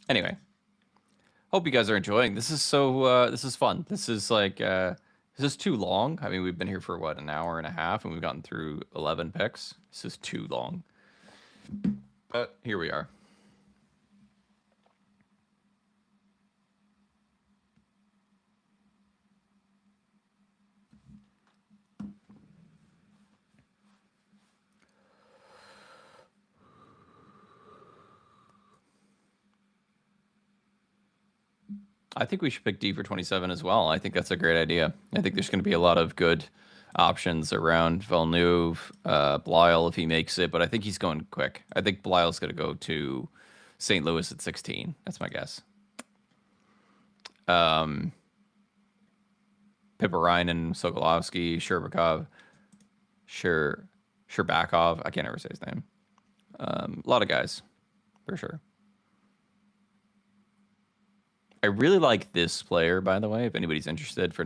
Anyway, hope you guys are enjoying. This is this is fun. This is like this is too long. I mean, we've been here for what, an hour and a half, and we've gotten through 11 picks. This is too long. But here we are. I think we should pick D for 27 as well. I think that's a great idea. I think there's going to be a lot of good options around Villeneuve, Blyle if he makes it, but I think he's going quick. I think Blyle's going to go to St. Louis at 16. That's my guess. Piparainen, Sokolovsky, Sherbakov. I can't ever say his name. A lot of guys, for sure. I really like this player, by the way, if anybody's interested for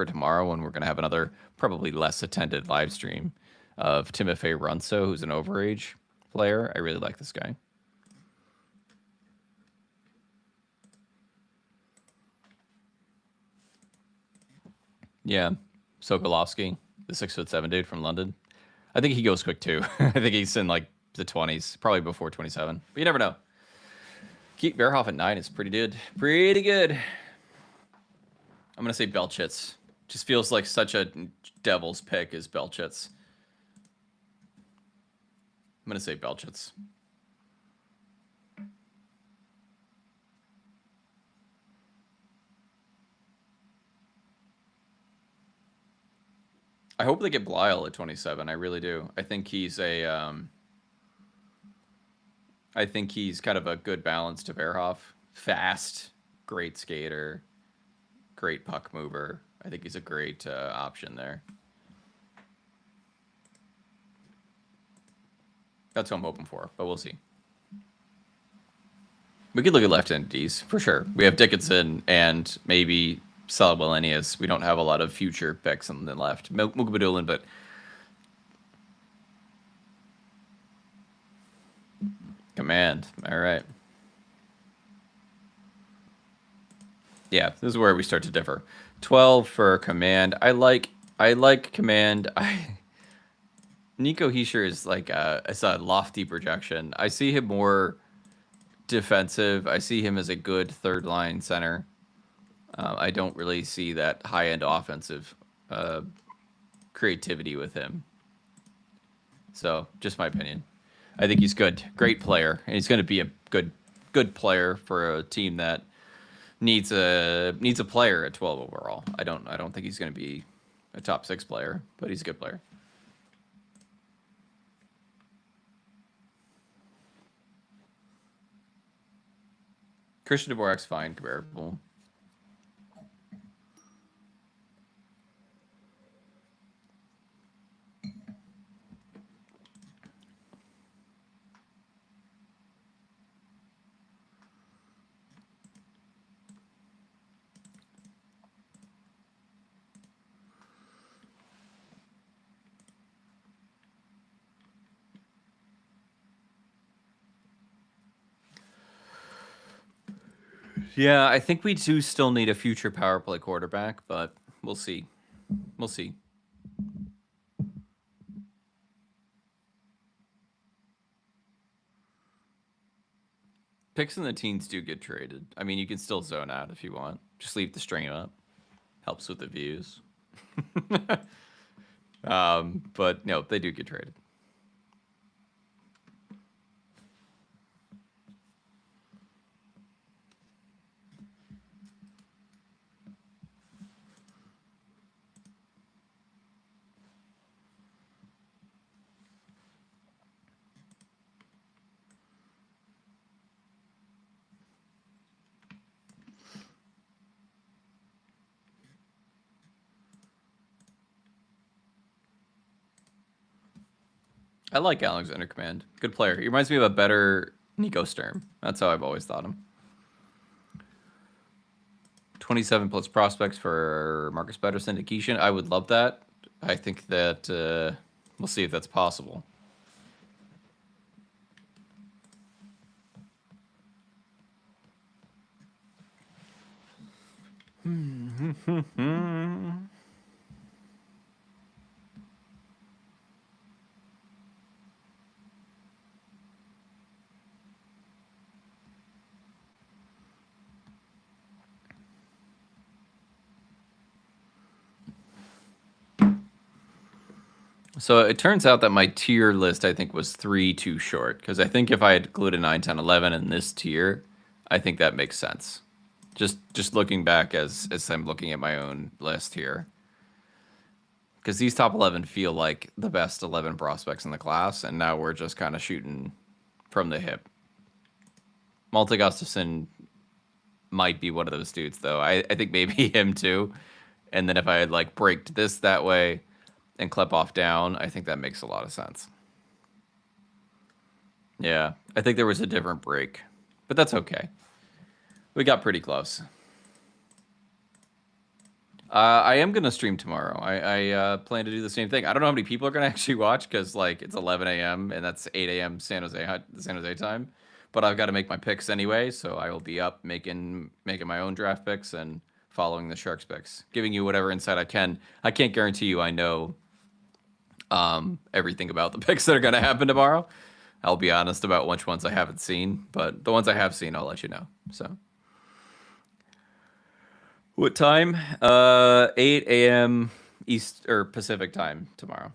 tomorrow when we're going to have another probably less attended live stream of Timofey Runso, who's an overage player. I really like this guy. Yeah, Sokolovsky, the 6'7" dude from London. I think he goes quick too. I think he's in like the 20s, probably before 27. But you never know. Keep Verhoff at 9 is pretty good. Pretty good. I'm gonna say Belchitz. Just feels like such a devil's pick is Belchitz. I'm gonna say Belchitz. I hope they get Blyle at 27. I really do. I think he's I think he's kind of a good balance to Verhoff. Fast, great skater, great puck mover. I think he's a great option there. That's what I'm hoping for, but we'll see. We could look at left-handed Ds for sure. We have Dickinson and maybe Salabellinius. We don't have a lot of future picks on the left. Mukabadulin, but command. All right. Yeah, this is where we start to differ. 12 for command. I like command. Nico Heischer is like it's a lofty projection. I see him more defensive. I see him as a good third line center. I don't really see that high end offensive creativity with him. So, just my opinion. I think he's good, great player, and he's going to be a good player for a team that needs a player at 12 overall. I don't think he's going to be a top 6 player, but he's a good player. Christian Dvorak's fine, comparable. Yeah, I think we do still need a future power play quarterback, but we'll see. We'll see. Picks in the teens do get traded. I mean, you can still zone out if you want. Just leave the stream up. Helps with the views. But no, they do get traded. I like Alexander Command. Good player. He reminds me of a better Nico Sturm. That's how I've always thought him. 27 plus prospects for Marcus Pettersson to Keaton. I would love that. I think that we'll see if that's possible. So it turns out that my tier list, I think, was 3 too short. Because I think if I had included 9, 10, 11 in this tier, I think that makes sense. Just looking back as I'm looking at my own list here. Because these top 11 feel like the best 11 prospects in the class, and now we're just kind of shooting from the hip. Malte Gustafsson might be one of those dudes, though. I think maybe him too. And then if I had like braked this that way and Klepov down, I think that makes a lot of sense. Yeah, I think there was a different break, but that's okay. We got pretty close. I am gonna stream tomorrow. I plan to do the same thing. I don't know how many people are gonna actually watch because like it's 11 a.m. and that's 8 a.m. San Jose time. But I've got to make my picks anyway, so I will be up making my own draft picks and following the Sharks picks, giving you whatever insight I can. I can't guarantee you I know everything about the picks that are gonna happen tomorrow. I'll be honest about which ones I haven't seen, but the ones I have seen, I'll let you know. So. What time? 8 a.m. East or Pacific time tomorrow.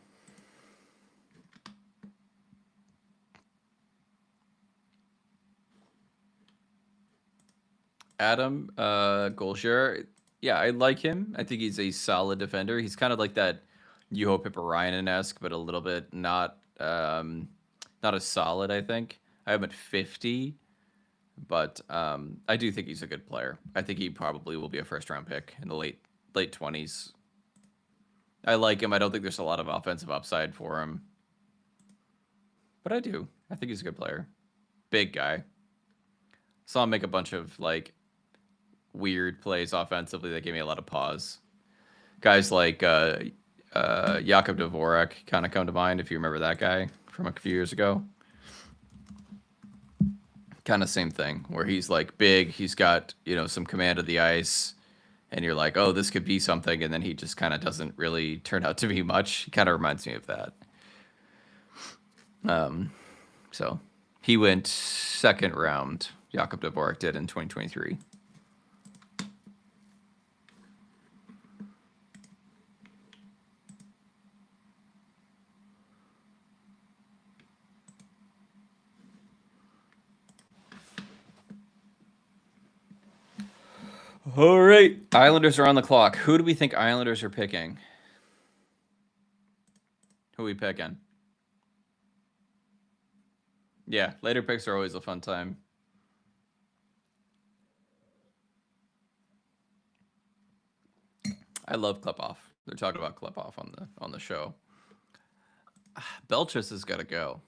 Adam Golsher. Yeah, I like him. I think he's a solid defender. He's kind of like that Juho Piparainen-esque, but a little bit not as solid, I think. I have him at 50. But I do think he's a good player. I think he probably will be a first-round pick in the late 20s. I like him. I don't think there's a lot of offensive upside for him. but I do. I think he's a good player. Big guy. Saw him make a bunch of like weird plays offensively that gave me a lot of pause. Guys like Jakub Dvorak kind of come to mind if you remember that guy from a few years ago. Kind of same thing where he's like big, he's got, some command of the ice, and you're like, oh, this could be something, and then he just kind of doesn't really turn out to be much. He kind of reminds me of that. So he went second round. Jakub Dvorak did in 2023. All right. Islanders are on the clock. Who do we think Islanders are picking? Who are we picking? Yeah, later picks are always a fun time. I love Klepoff. They're talking about Klepoff on the show. Belchus has got to go.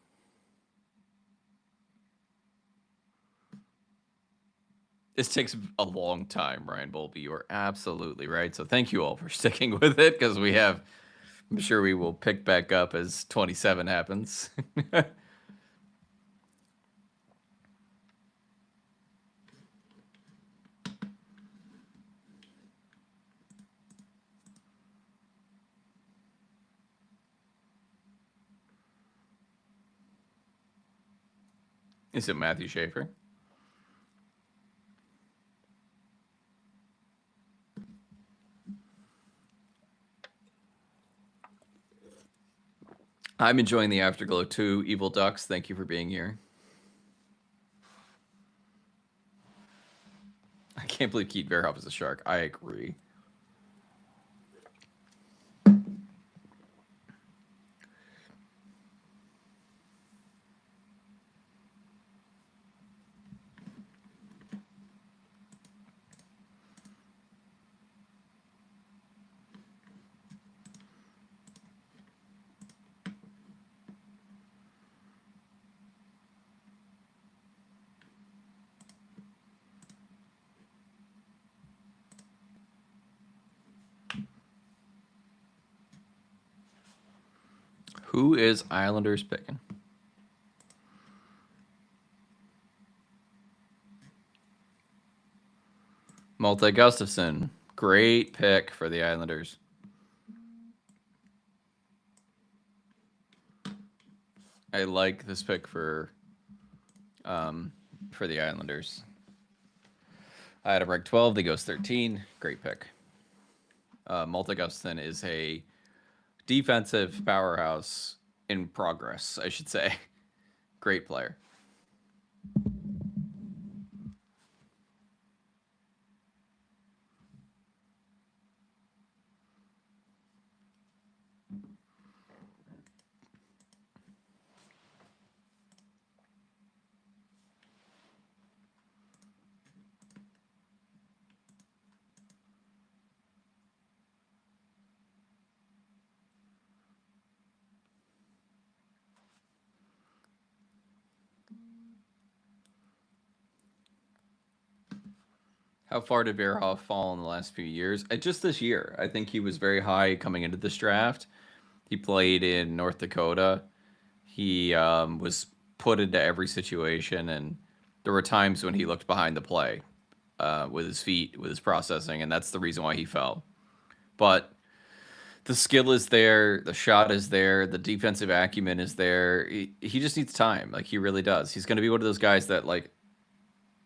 This takes a long time, Ryan Bolby. You are absolutely right. So thank you all for sticking with it because I'm sure we will pick back up as 27 happens. Is it Matthew Schaefer? I'm enjoying the afterglow too. Evil Ducks, thank you for being here. I can't believe Keaton Verhoff is a shark. I agree. Who is Islanders picking? Malte Gustafsson. Great pick for the Islanders. I like this pick for the Islanders. I had him ranked 12. He goes 13. Great pick. Malte Gustafsson is a defensive powerhouse in progress, I should say. Great player. How far did Verhoff fall in the last few years? Just this year. I think he was very high coming into this draft. He played in North Dakota. He was put into every situation, and there were times when he looked behind the play with his feet, with his processing, and that's the reason why he fell. But the skill is there, the shot is there, the defensive acumen is there. He just needs time. Like, he really does. He's going to be one of those guys that, like,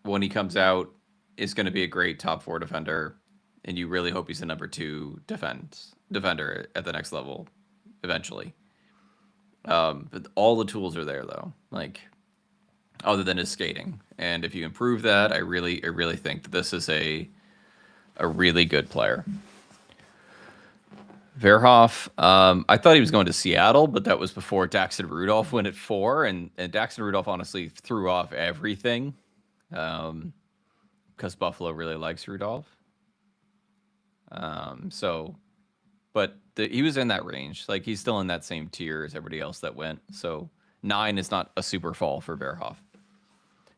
when he comes out, is going to be a great top 4 defender, and you really hope he's a number 2 defender at the next level eventually. But all the tools are there, though, like, other than his skating. And if you improve that, I really think that this is a really good player. Verhoff, I thought he was going to Seattle, but that was before Daxton Rudolph went at 4, and Daxton Rudolph honestly threw off everything. Because Buffalo really likes Rudolph. But he was in that range. Like, he's still in that same tier as everybody else that went. So 9 is not a super fall for Verhoff.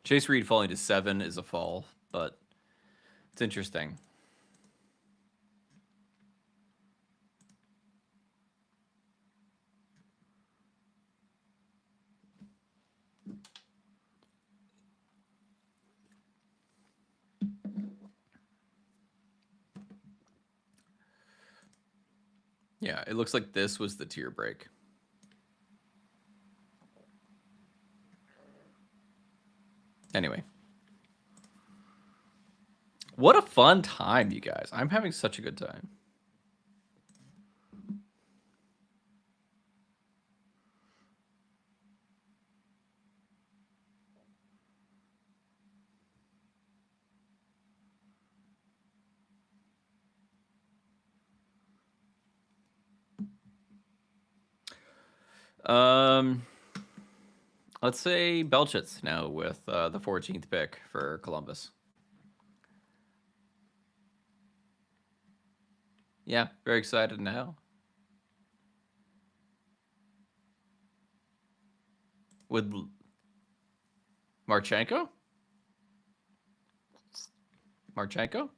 Chase Reed falling to 7 is a fall, but it's interesting. Yeah, it looks like this was the tier break. Anyway. What a fun time, you guys. I'm having such a good time. Let's say Belchitz now with the 14th pick for Columbus. Yeah, very excited now. With Marchenko? Marchenko?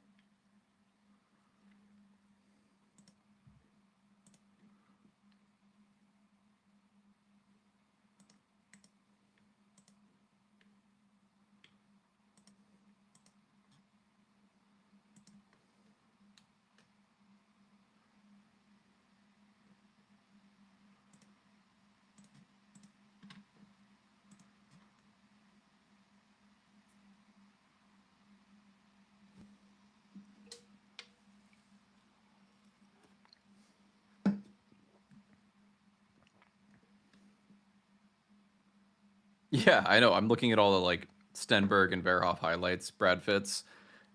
Yeah, I know. I'm looking at all the like Stenberg and Verhoff highlights, Brad Fitz,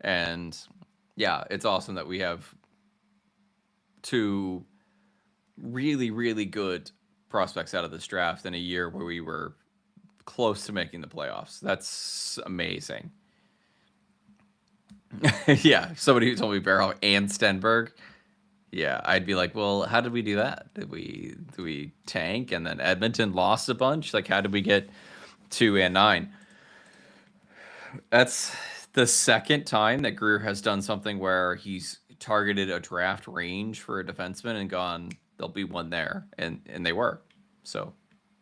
and yeah, it's awesome that we have two really, really good prospects out of this draft in a year where we were close to making the playoffs. That's amazing. Yeah, somebody who told me Verhoff and Stenberg. Yeah, I'd be like, well, how did we do that? Did we tank and then Edmonton lost a bunch? Like, how did we get 2 and 9? That's the second time that Greer has done something where he's targeted a draft range for a defenseman and gone, there'll be one there, and they were. So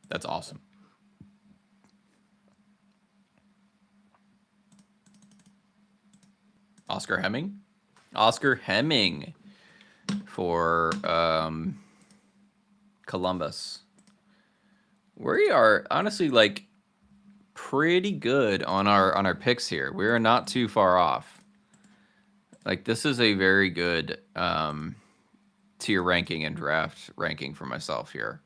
that's awesome. Oscar Hemming for Columbus. We are honestly like pretty good on our picks here. We are not too far off. Like this is a very good tier ranking and draft ranking for myself here.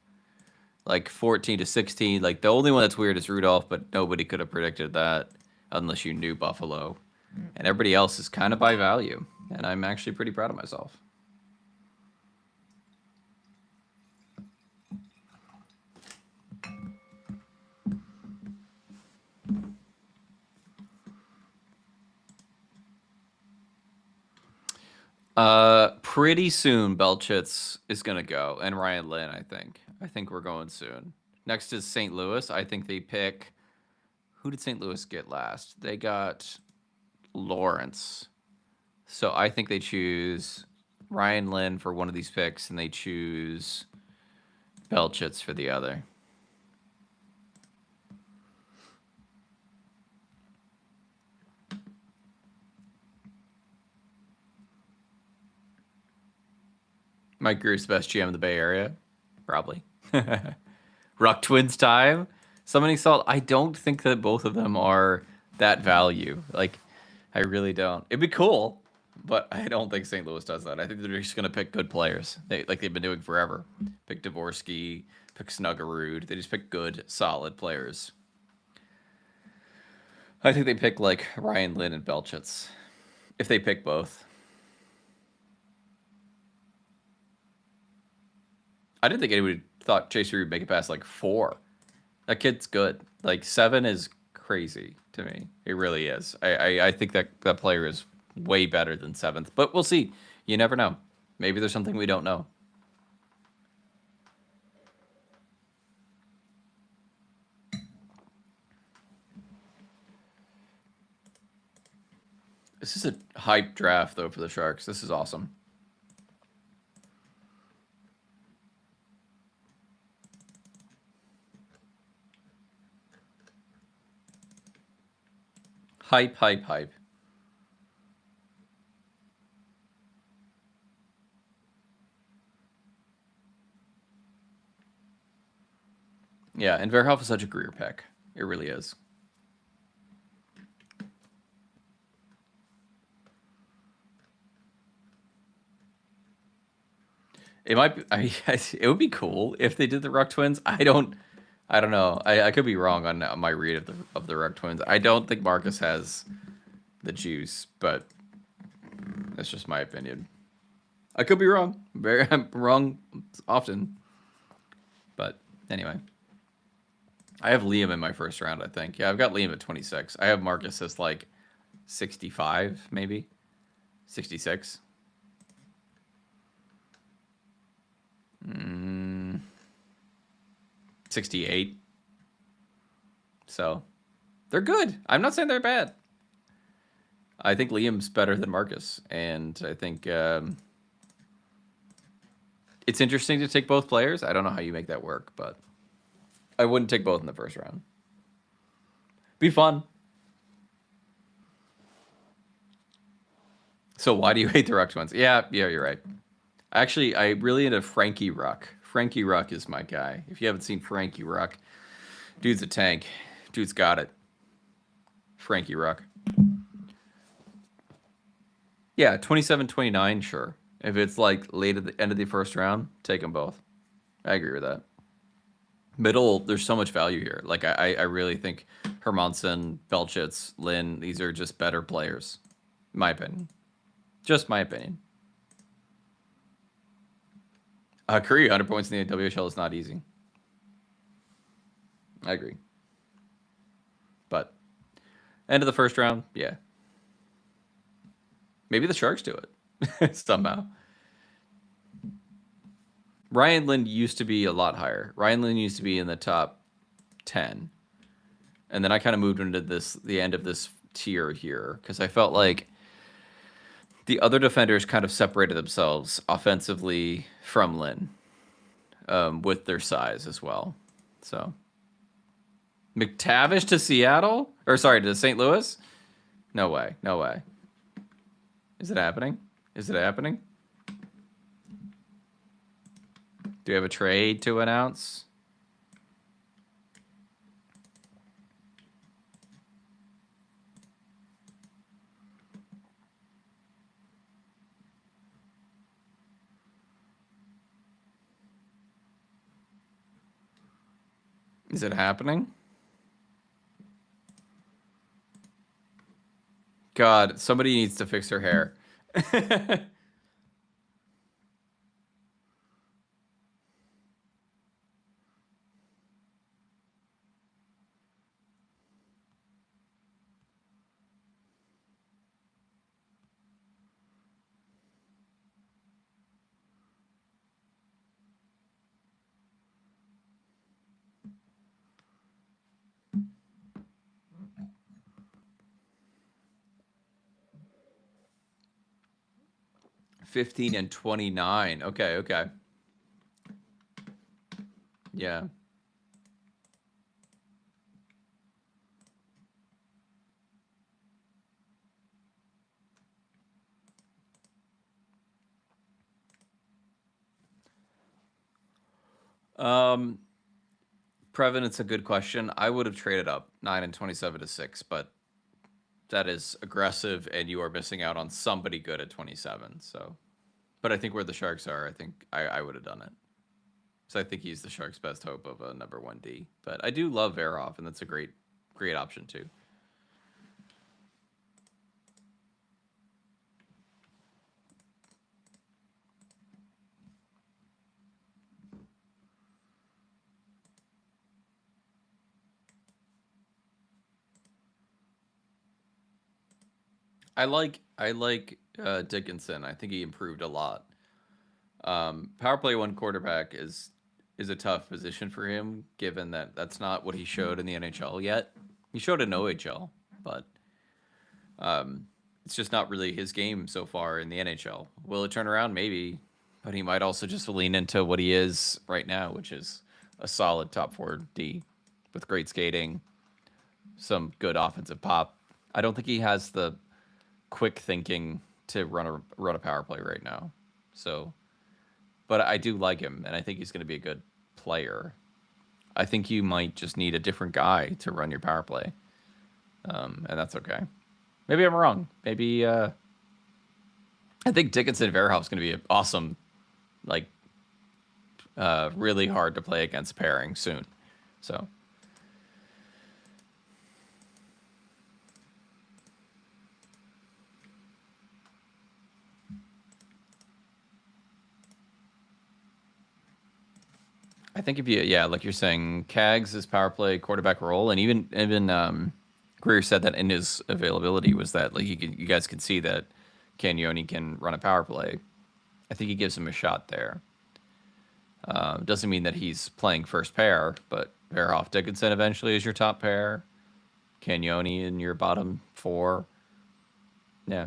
Like 14 to 16. Like the only one that's weird is Rudolph, but nobody could have predicted that unless you knew Buffalo. And everybody else is kind of by value. And I'm actually pretty proud of myself. Pretty soon Belchitz is gonna go, and Ryan Lynn, I think. I think we're going soon. Next is St. Louis. I think they pick. Who did St. Louis get last? They got Lawrence. So I think they choose Ryan Lynn for one of these picks, and they choose Belchitz for the other. Mike Grier's best GM in the Bay Area? Probably. Ruck Twins time? Somebody saw. I don't think that both of them are that value. Like, I really don't. It'd be cool, but I don't think St. Louis does that. I think they're just gonna pick good players. Like they've been doing forever. Pick Dvorsky, pick Snuggerud. They just pick good, solid players. I think they pick like Ryan Lynn and Belchitz. If they pick both. I didn't think anybody thought Chaser would make it past like 4. That kid's good. Like 7 is crazy to me. It really is. I think that player is way better than 7th, but we'll see. You never know. Maybe there's something we don't know. This is a hype draft, though, for the Sharks. This is awesome. Hype, hype, hype. Yeah, and Verhoff is such a career pick. It really is. It might be. It would be cool if they did the Ruck Twins. I don't know. I could be wrong on my read of the Ruck Twins. I don't think Marcus has the juice, but that's just my opinion. I could be wrong. I'm wrong often. But anyway, I have Liam in my first round. I think. Yeah, I've got Liam at 26. I have Marcus as like 65, maybe 66. 68. So they're good. I'm not saying they're bad. I think Liam's better than Marcus, and I think it's interesting to take both players. I don't know how you make that work, but I wouldn't take both in the first round. Be fun. So why do you hate the Ruck Twins? Yeah, you're right. Actually, I really into Frankie Ruck. Frankie Ruck is my guy. If you haven't seen Frankie Ruck, dude's a tank. Dude's got it. Frankie Ruck. Yeah, 27, 29, sure. If it's like late at the end of the first round, take them both. I agree with that. Middle, there's so much value here. Like, I really think Hermansen, Belchitz, Lynn, these are just better players. In my opinion. Just my opinion. Curry, 100 points in the WHL is not easy. I agree. But end of the first round, yeah. Maybe the Sharks do it somehow. Ryan Lind used to be a lot higher. Ryan Lind used to be in the top 10. And then I kind of moved into the end of this tier here because I felt like the other defenders kind of separated themselves offensively from Lynn with their size as well. So McTavish to Seattle? Or sorry, to St. Louis? No way. No way. Is it happening? Is it happening? Do we have a trade to announce? Is it happening? God, somebody needs to fix her hair. $15 and $29. Okay, okay. Yeah. Previn, it's a good question. I would have traded up 9 and 27 to 6, but that is aggressive, and you are missing out on somebody good at 27. So, but I think where the Sharks are, I think I would have done it. So I think he's the Sharks' best hope of a number 1D. But I do love Verhoff, and that's a great option too. I like Dickinson. I think he improved a lot. Power play one quarterback is a tough position for him, given that that's not what he showed in the NHL yet. He showed in OHL, but It's just not really his game so far in the NHL. Will it turn around? Maybe, but he might also just lean into what he is right now, which is a solid top four D with great skating, some good offensive pop. I don't think he has the quick thinking to run a power play right now. So, but I do like him, and I think he's going to be a good player. I think you might just need a different guy to run your power play, and that's okay. Maybe I'm wrong. Maybe I think Dickinson Verhoff's going to be an awesome, like, really hard to play against pairing soon. So I think if you, yeah, like you're saying, Cags' power play quarterback role, and even Greer said that in his availability was that like you guys can see that Cagnoni can run a power play. I think he gives him a shot there. Doesn't mean that he's playing first pair, but Verhoff Dickinson eventually is your top pair. Cagnoni in your bottom four. Yeah.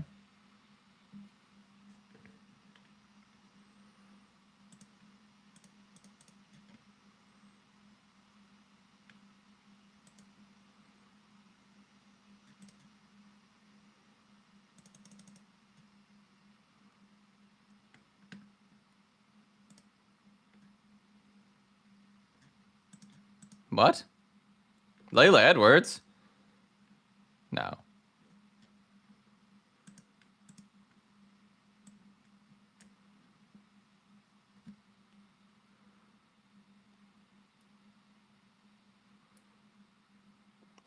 What? Layla Edwards? No.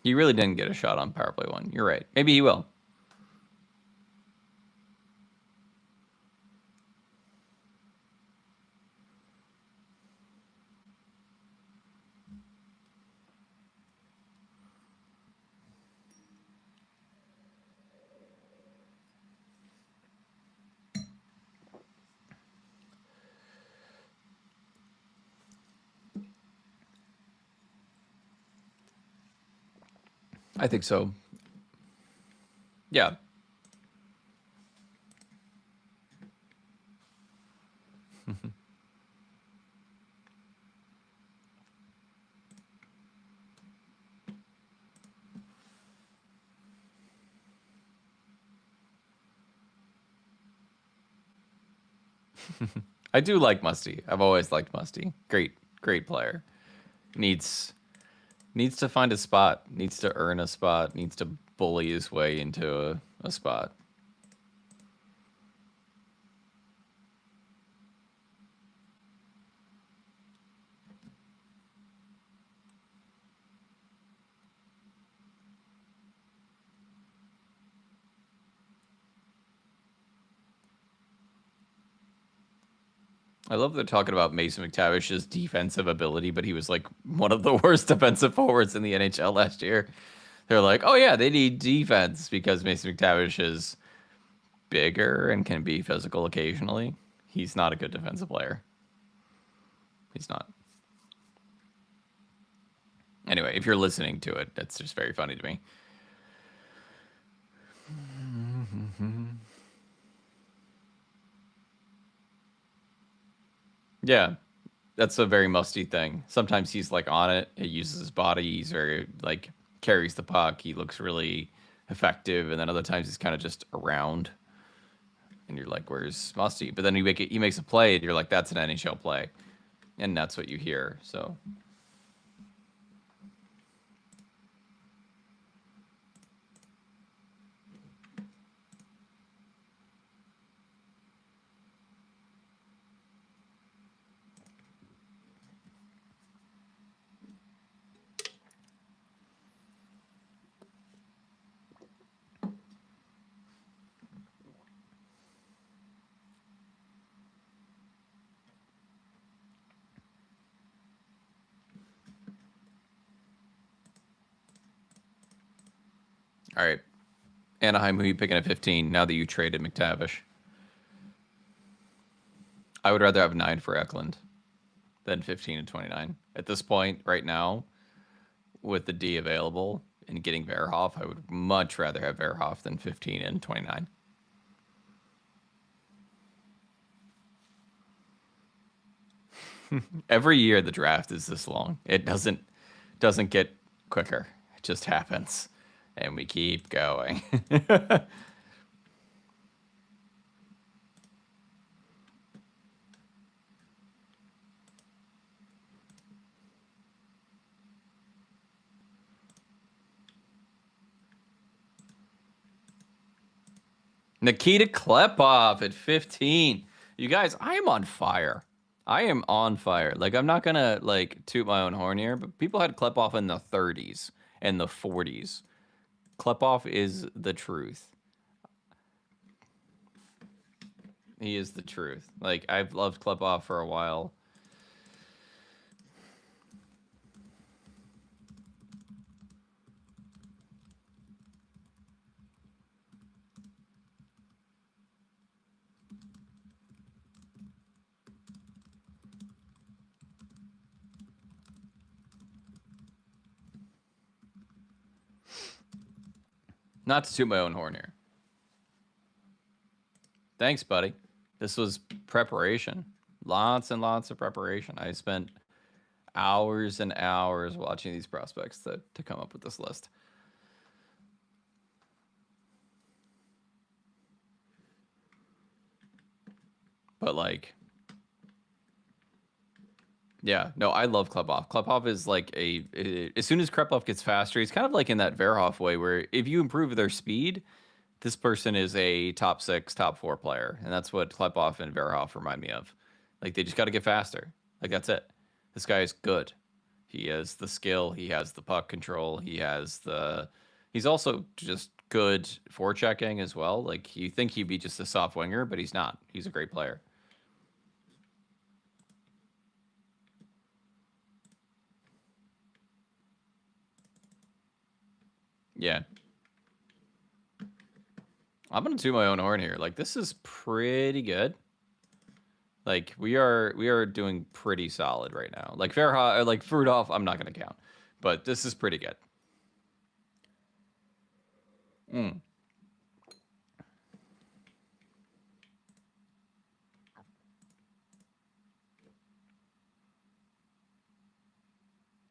He really didn't get a shot on power play one. You're right. Maybe he will. I think so. Yeah. I do like Musty. I've always liked Musty. Great player. Needs needs to find a spot. Needs to earn a spot. Needs to bully his way into a spot. I love they're talking about Mason McTavish's defensive ability, but he was like one of the worst defensive forwards in the NHL last year. They're like, oh yeah, they need defense because Mason McTavish is bigger and can be physical occasionally. He's not a good defensive player. He's not. Anyway, if you're listening to it, that's just very funny to me. Yeah, that's a very musty thing. Sometimes he's like on it. He uses his body. He's very like carries the puck. He looks really effective, and then other times he's kind of just around. And you're like, "Where's Musty?" But then he makes a play, and you're like, "That's an NHL play," and that's what you hear. So all right, Anaheim, who are you picking at 15? Now that you traded McTavish, I would rather have 9 for Eklund than 15 and 29 at this point right now with the D available. and getting Verhoff. I would much rather have Verhoff than 15 and 29. Every year the draft is this long. It doesn't get quicker. It just happens. And we keep going. Nikita Klepov at 15. You guys, I am on fire. I am on fire. Like, I'm not gonna like toot my own horn here, but people had Klepov in the 30s and the 40s. Klepov is the truth. He is the truth. Like, I've loved Klepov for a while. Not to toot my own horn here. Thanks, buddy. This was preparation. Lots and lots of preparation. I spent hours and hours watching these prospects to come up with this list. But like, yeah, no, I love Klepov. Klepov is like as soon as Klepov gets faster, he's kind of like in that Verhoff way where if you improve their speed, this person is a top 6, top 4 player. And that's what Klepov and Verhoff remind me of. Like, they just got to get faster. Like, that's it. This guy is good. He has the skill. He has the puck control. He's also just good forechecking as well. Like, you think he'd be just a soft winger, but he's not. He's a great player. Yeah. I'm gonna toot my own horn here. Like, this is pretty good. Like, we are doing pretty solid right now. Like Verhoff, or like Verhoff, I'm not gonna count, but this is pretty good. Mm.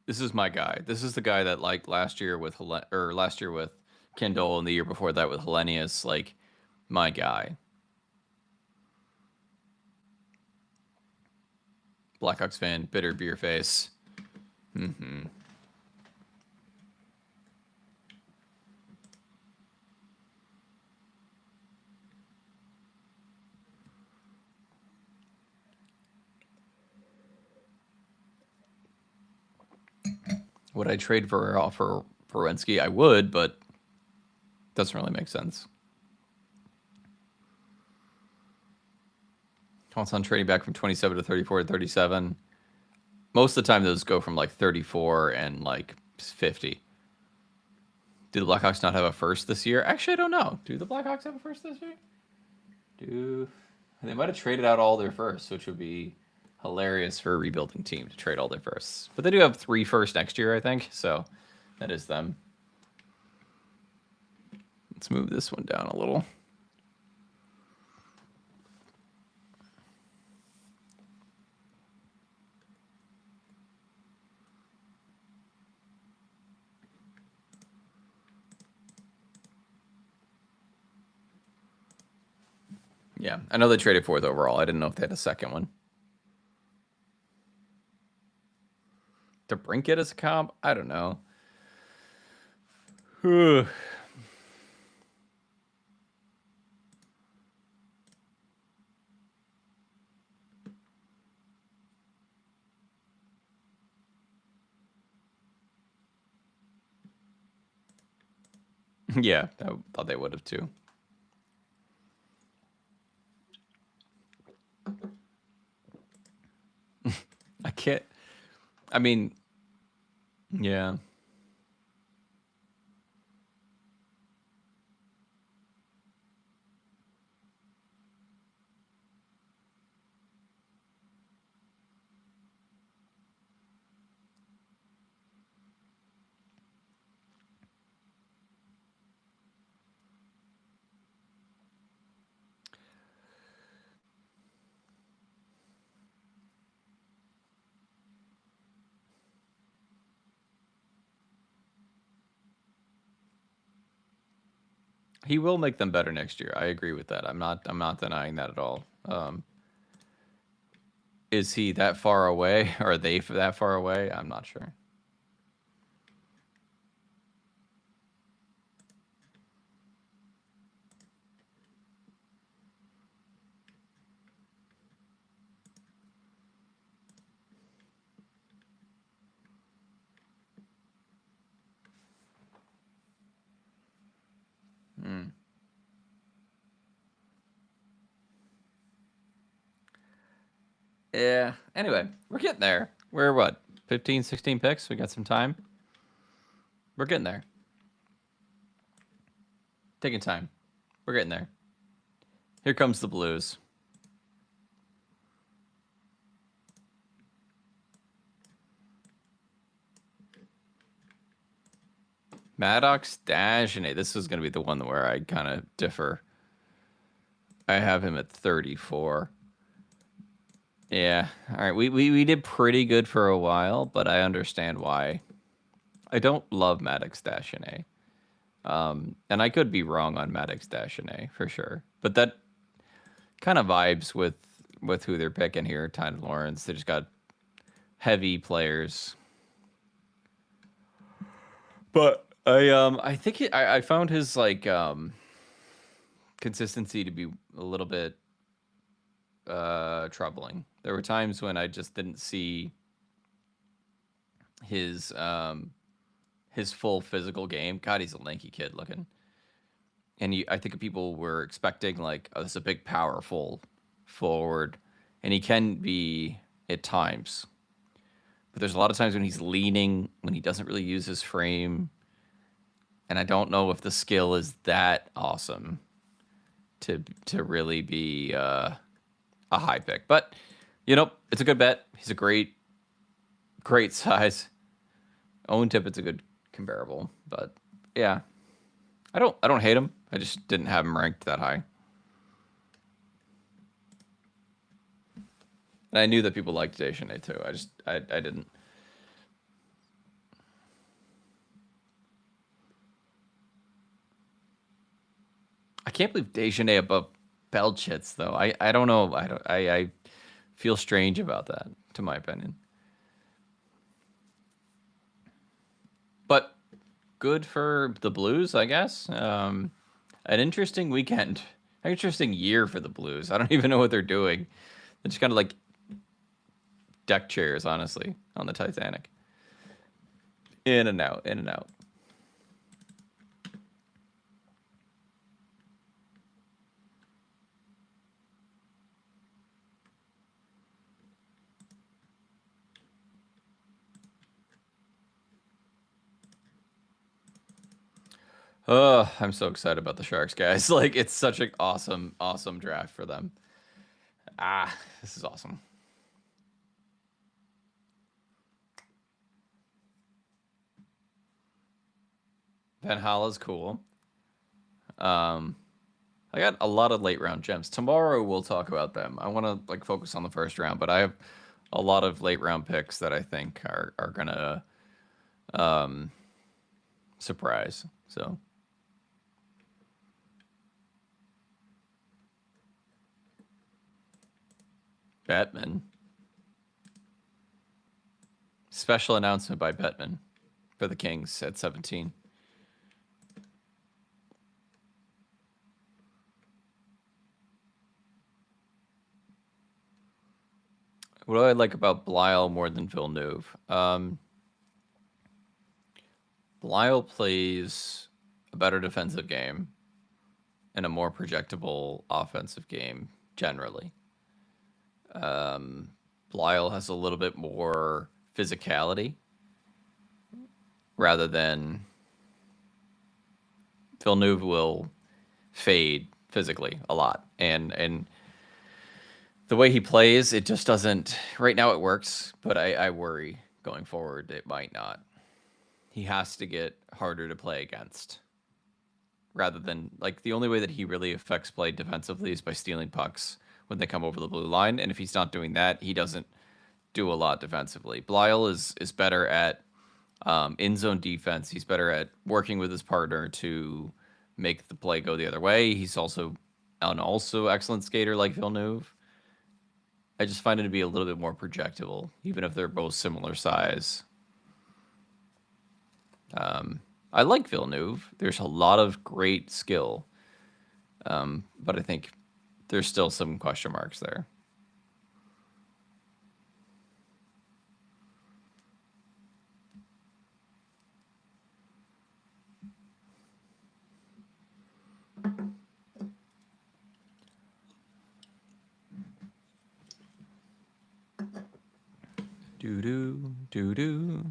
This is my guy. This is the guy that like last year with last year with Kendall and the year before that with Hellenius. Like, my guy. Blackhawks fan, bitter beer face. Mm-hmm. Would I trade Verhoff for Werenski? I would, but doesn't really make sense. Counts on trading back from 27 to 34 to 37. Most of the time, those go from like 34 and like 50. Do the Blackhawks not have a first this year? Actually, I don't know. Do the Blackhawks have a first this year? Do they might have traded out all their firsts, which would be hilarious for a rebuilding team to trade all their firsts. But they do have 3 firsts next year, I think. So that is them. Let's move this one down a little. Yeah, I know they traded 4th overall. I didn't know if they had a second one. To brink it as a comp? I don't know. Yeah, I thought they would have too. I can't. I mean, yeah. He will make them better next year. I agree with that. I'm not denying that at all. Is he that far away? Or are they that far away? I'm not sure. Hmm. Yeah. Anyway, we're getting there. We're what? 15, 16 picks? We got some time. We're getting there. Taking time. We're getting there. Here comes the Blues. Maddox Dagenais. This is going to be the one where I kind of differ. I have him at 34. Yeah. All right. We did pretty good for a while, but I understand why. I don't love Maddox Dagenais. And I could be wrong on Maddox Dagenais for sure. But that kind of vibes with who they're picking here, Tyler Lawrence. They just got heavy players. But I think I found his like consistency to be a little bit troubling. There were times when I just didn't see his full physical game. God, he's a lanky kid looking. And I think people were expecting like, oh, this is a big, powerful forward, and he can be at times. But there's a lot of times when he's leaning, when he doesn't really use his frame, and I don't know if the skill is that awesome to really be a high pick. But it's a good bet. He's a great size. Owen Tippett's a good comparable, but yeah, I don't hate him. I just didn't have him ranked that high. And I knew that people liked Deschanel too. I didn't. I can't believe Deschanel above Belchitz though. I don't know. I feel strange about that, to my opinion. But good for the Blues, I guess. An interesting weekend, an interesting year for the Blues. I don't even know what they're doing. They're just kind of like deck chairs, honestly, on the Titanic. In and out, in and out. Oh, I'm so excited about the Sharks, guys. Like, it's such an awesome, awesome draft for them. Ah, this is awesome. Van Hala's cool. Um, I got a lot of late round gems. Tomorrow we'll talk about them. I want to like focus on the first round, but I have a lot of late round picks that I think are gonna um, surprise. So Batman, special announcement by Batman for the Kings at 17. What do I like about Blyle more than Villeneuve? Blyle plays a better defensive game and a more projectable offensive game generally. Blyle has a little bit more physicality rather than Villeneuve will fade physically a lot. And the way he plays, it just doesn't. Right now, it works, but I worry going forward it might not. He has to get harder to play against, rather than like the only way that he really affects play defensively is by stealing pucks when they come over the blue line. And if he's not doing that, he doesn't do a lot defensively. Blyle is better at in zone defense. He's better at working with his partner to make the play go the other way. He's also an excellent skater like Villeneuve. I just find it to be a little bit more projectable, even if they're both similar size. I like Villeneuve. There's a lot of great skill, but I think there's still some question marks there. Doo-doo, doo-doo.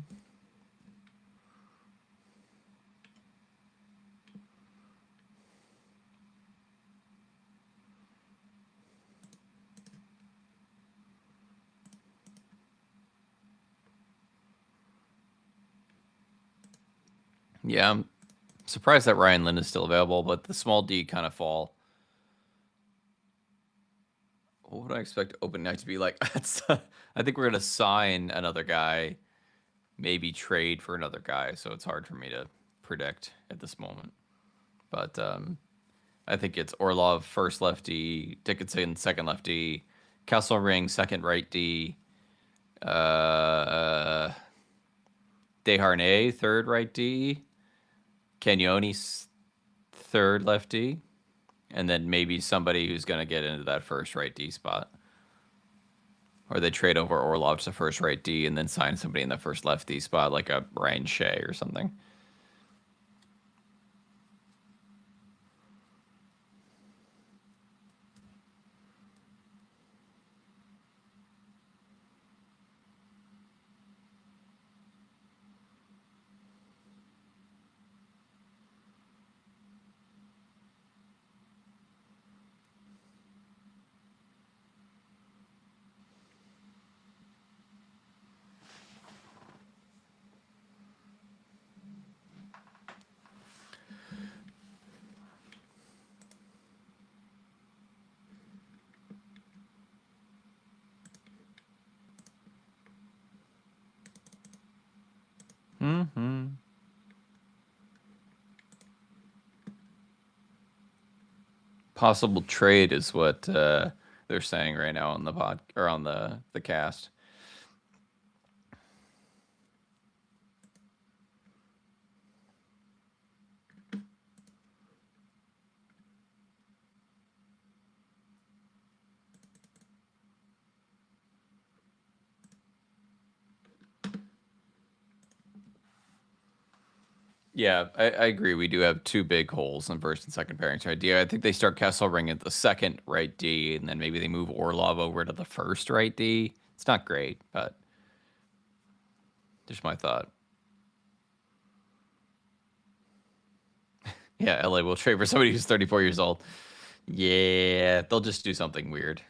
Yeah, I'm surprised that Ryan Lynn is still available, but the small D kind of fall. What would I expect open night to be like? I think we're gonna sign another guy, maybe trade for another guy, so it's hard for me to predict at this moment. But I think it's Orlov first lefty, Dickinson second lefty, Kesselring second right D, Desharnais third right D, Cagnoni third lefty, and then maybe somebody who's going to get into that first right D spot. Or they trade over Orlov to first right D and then sign somebody in the first left D spot, like a Ryan Shea or something. Mm-hmm. Possible trade is what they're saying right now on the pod or on the cast. Yeah, I agree. We do have two big holes in first and second pairings right D. I think they start Kesselring at the second right D, and then maybe they move Orlov over to the first right D. It's not great, but just my thought. Yeah, LA will trade for somebody who's 34 years old. Yeah, they'll just do something weird.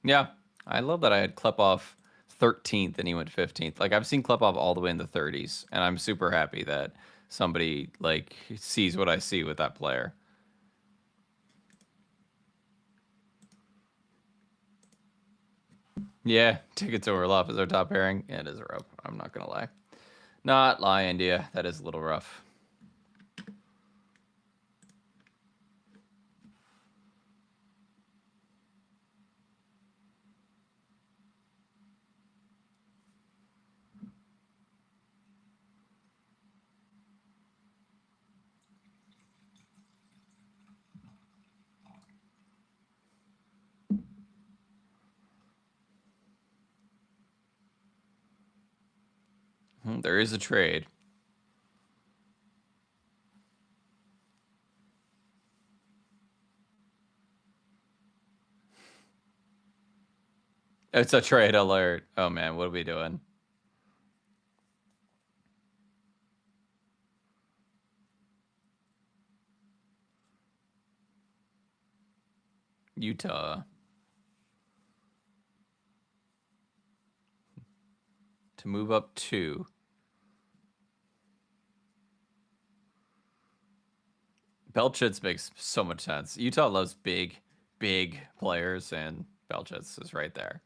Yeah, I love that I had Klepov 13th and he went 15th. Like I've seen Klepov all the way in the 30s, and I'm super happy that somebody like sees what I see with that player. Yeah, Tickets to Orlov is our top pairing. Yeah, it is rough. I'm not gonna lie. Not lie, India. That is a little rough. There is a trade. It's a trade alert. Oh man, what are we doing? Utah to move up 2. Belchitz makes so much sense. Utah loves big players, and Belchitz is right there.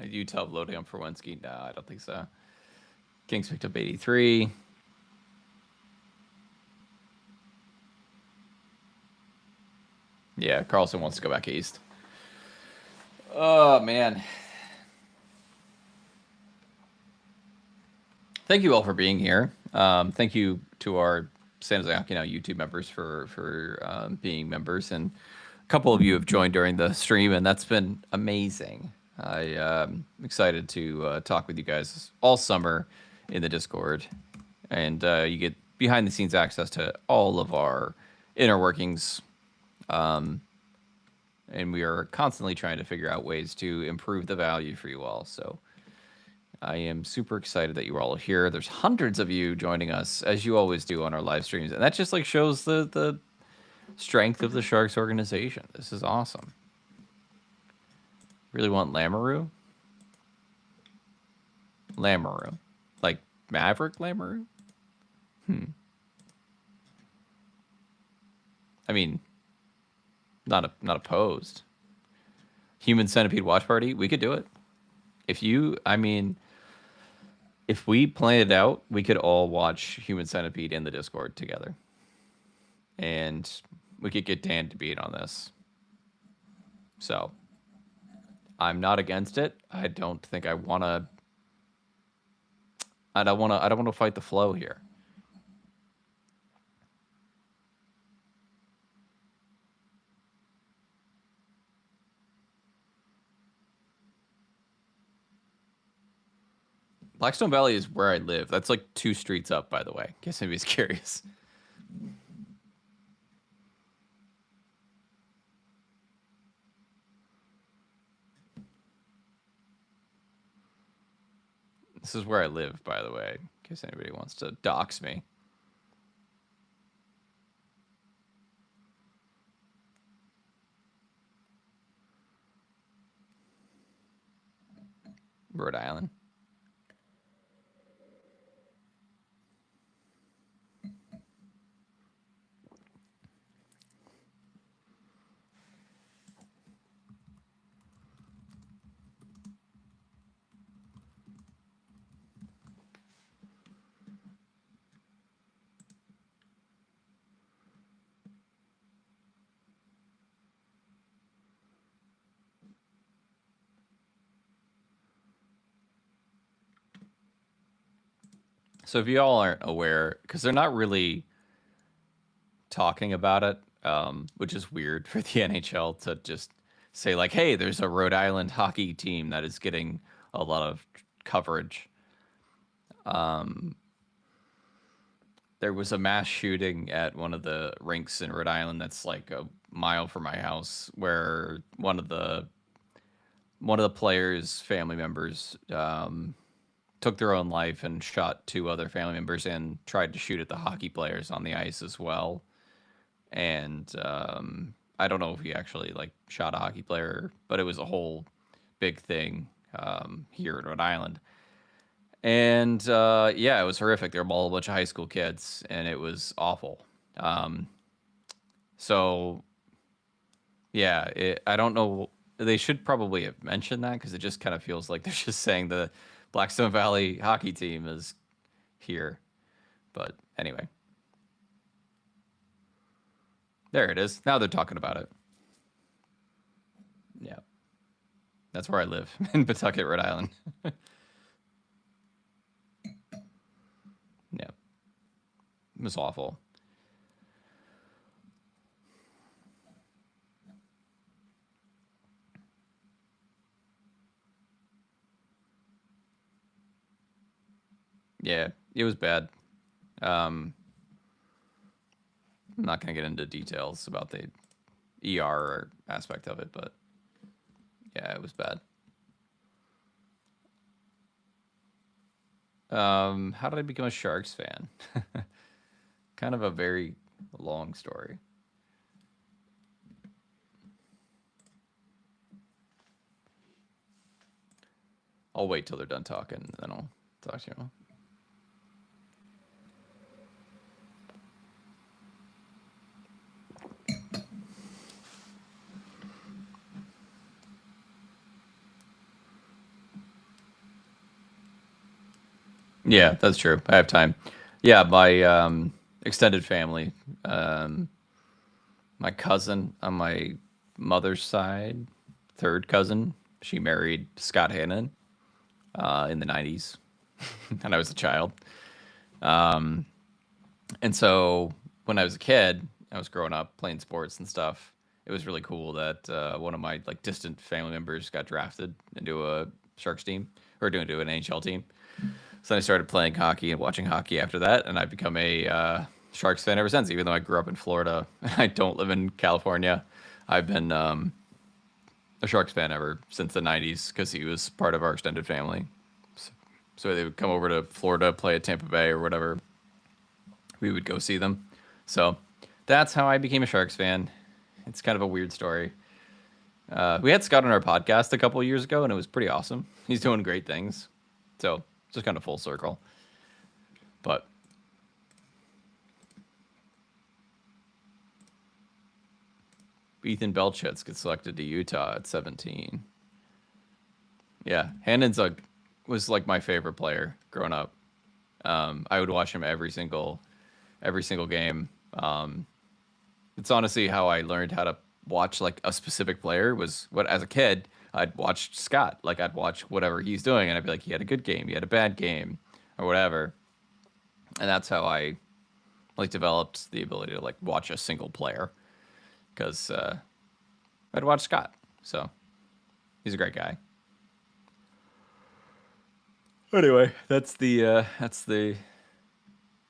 Utah loading up for Wensky? No, I don't think so. Kings picked up 83. Yeah, Carlson wants to go back east. Oh, man. Thank you all for being here. Thank you to our San Jose Hockey Now YouTube members for being members, and a couple of you have joined during the stream, and that's been amazing. I'm excited to talk with you guys all summer in the Discord, and you get behind the scenes access to all of our inner workings. And we are constantly trying to figure out ways to improve the value for you all. So I am super excited that you are all here. There's hundreds of you joining us, as you always do on our live streams, and that just like shows the strength of the Sharks organization. This is awesome. Really want Lamoureux? Lamoureux. Like Maverick Lamoureux? I mean, not opposed. Human Centipede watch party? We could do it. If we planned it out, we could all watch Human Centipede in the Discord together. And we could get Dan to beat on this. So, I'm not against it. I don't think I want to... I don't want to fight the flow here. Blackstone Valley is where I live. That's like 2 streets up, by the way, in case anybody's curious. This is where I live, by the way, in case anybody wants to dox me. Rhode Island. So if you all aren't aware, because they're not really talking about it, which is weird for the NHL to just say like, hey, there's a Rhode Island hockey team that is getting a lot of coverage. There was a mass shooting at one of the rinks in Rhode Island that's like a mile from my house, where one of the players' family members took their own life and shot 2 other family members and tried to shoot at the hockey players on the ice as well. And I don't know if he actually like shot a hockey player, but it was a whole big thing here in Rhode Island. And yeah, it was horrific. They were all a bunch of high school kids, and it was awful. Um, so yeah, I don't know. They should probably have mentioned that because it just kind of feels like they're just saying the Blackstone Valley hockey team is here. But anyway, there it is. Now they're talking about it. Yeah, that's where I live in Pawtucket, Rhode Island. Yeah, it was awful. Yeah, it was bad. Um, I'm not going to get into details about the ER aspect of it, but yeah, it was bad. How did I become a Sharks fan? Kind of a very long story. I'll wait till they're done talking, and then I'll talk to you. Yeah, that's true. I have time. Yeah, my extended family, um, my cousin on my mother's side, third cousin, she married Scott Hannon in the 90s, and I was a child. And so when I was a kid, I was growing up playing sports and stuff. It was really cool that one of my like distant family members got drafted into a Sharks team or doing to an NHL team. So then I started playing hockey and watching hockey after that, and I've become a Sharks fan ever since. Even though I grew up in Florida, I don't live in California. I've been a Sharks fan ever since the '90s because he was part of our extended family. So they would come over to Florida, play at Tampa Bay or whatever. We would go see them. So that's how I became a Sharks fan. It's kind of a weird story. We had Scott on our podcast a couple of years ago, and it was pretty awesome. He's doing great things. So just kind of full circle. But Ethan Belchitz gets selected to Utah at 17. Yeah, Hannon's was like my favorite player growing up. I would watch him every single game. It's honestly how I learned how to watch like a specific player was what as a kid I'd watch Scott. Like I'd watch whatever he's doing and I'd be like, he had a good game, he had a bad game, or whatever. And that's how I like developed the ability to like watch a single player because I'd watch Scott. So he's a great guy. Anyway, that's the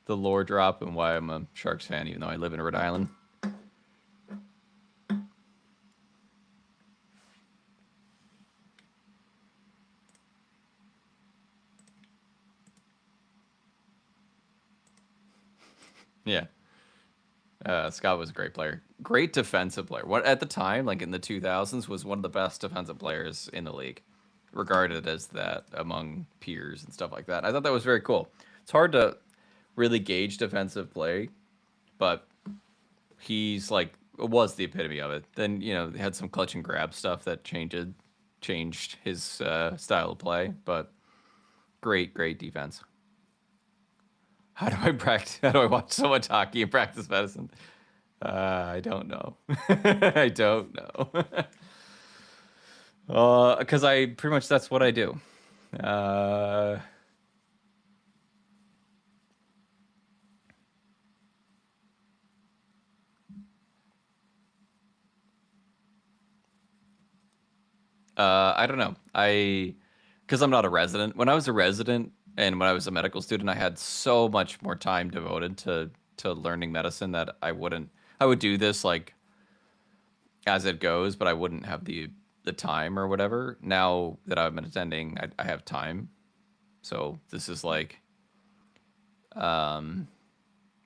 lore drop and why I'm a Sharks fan, even though I live in Rhode Island. Yeah. Scott was a great player, great defensive player. What at the time, like in the 2000s, was one of the best defensive players in the league, regarded as that among peers and stuff like that. I thought that was very cool. It's hard to really gauge defensive play, but he's like was the epitome of it. Then had some clutch and grab stuff that changed his style of play, but great defense. How do I practice? How do I watch so much hockey and practice medicine? I don't know. I don't know. Because I pretty much that's what I do. Uh, I don't know. Because I'm not a resident. When I was a resident and when I was a medical student, I had so much more time devoted to learning medicine that I wouldn't. I would do this like as it goes, but I wouldn't have the time or whatever. Now that I've been attending, I have time. So this is like um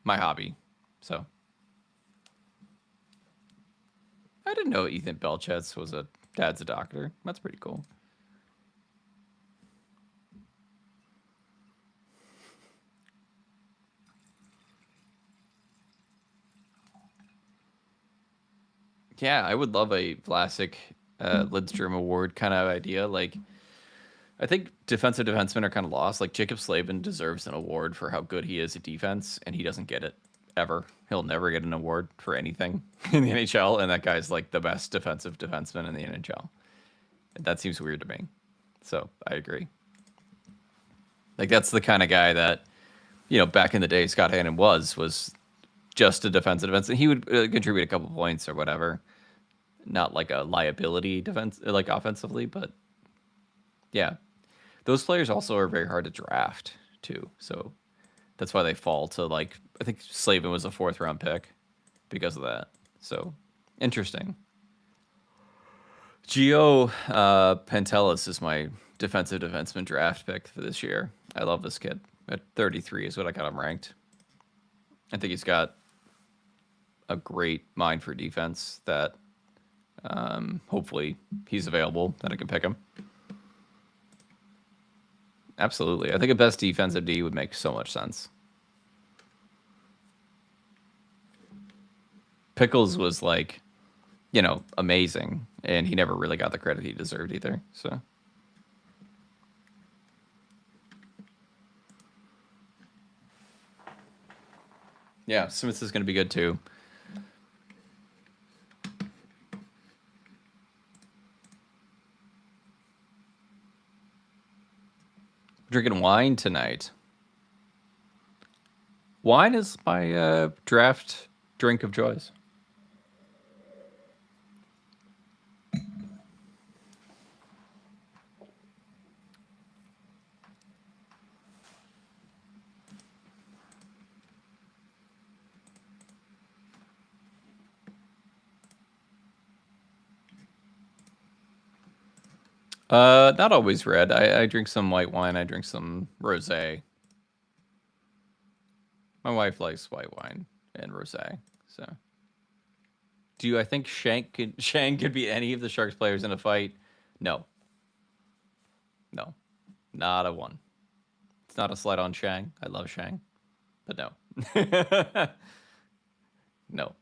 my hobby. So I didn't know Ethan Belchetz was a dad's a doctor. That's pretty cool. Yeah, I would love a Vlasic Lidstrom award kind of idea. Like, I think defensive defensemen are kind of lost. Like, Jacob Slavin deserves an award for how good he is at defense, and he doesn't get it ever. He'll never get an award for anything in the NHL, and that guy's like the best defensive defenseman in the NHL. That seems weird to me. So I agree. Like, that's the kind of guy that, back in the day, Scott Hannon was just a defensive defenseman. He would contribute a couple points or whatever, not like a liability defense, like offensively, but yeah, those players also are very hard to draft too. So that's why they fall to, like, I think Slavin was a 4th-round pick because of that. So interesting. Gio Pantelis is my defensive defenseman draft pick for this year. I love this kid. At 33 is what I got him ranked. I think he's got a great mind for defense that hopefully he's available, that I can pick him. Absolutely. I think a best defensive D would make so much sense. Pickles was like, amazing, and he never really got the credit he deserved either. So yeah, Smith is going to be good too. Drinking wine tonight. Wine is my draft drink of choice. Not always red. I drink some white wine. I drink some rosé. My wife likes white wine and rosé. So, I think Shang could be any of the Sharks players in a fight? No, no, not a one. It's not a slight on Shang. I love Shang, but no, no.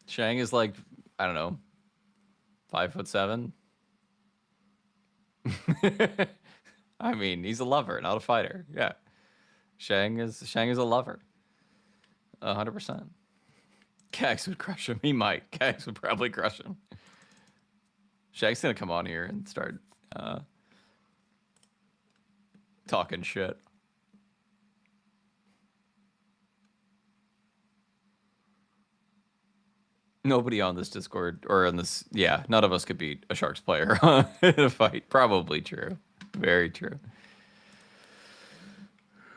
Shang is like, I don't know, 5'7". I mean, he's a lover, not a fighter. Yeah, Shang is a lover, 100%. Cax would crush him. He might. Cax would probably crush him. Shang's gonna come on here and start talking shit. Nobody on this Discord or on this, yeah, none of us could beat a Sharks player in a fight. Probably true. Very true.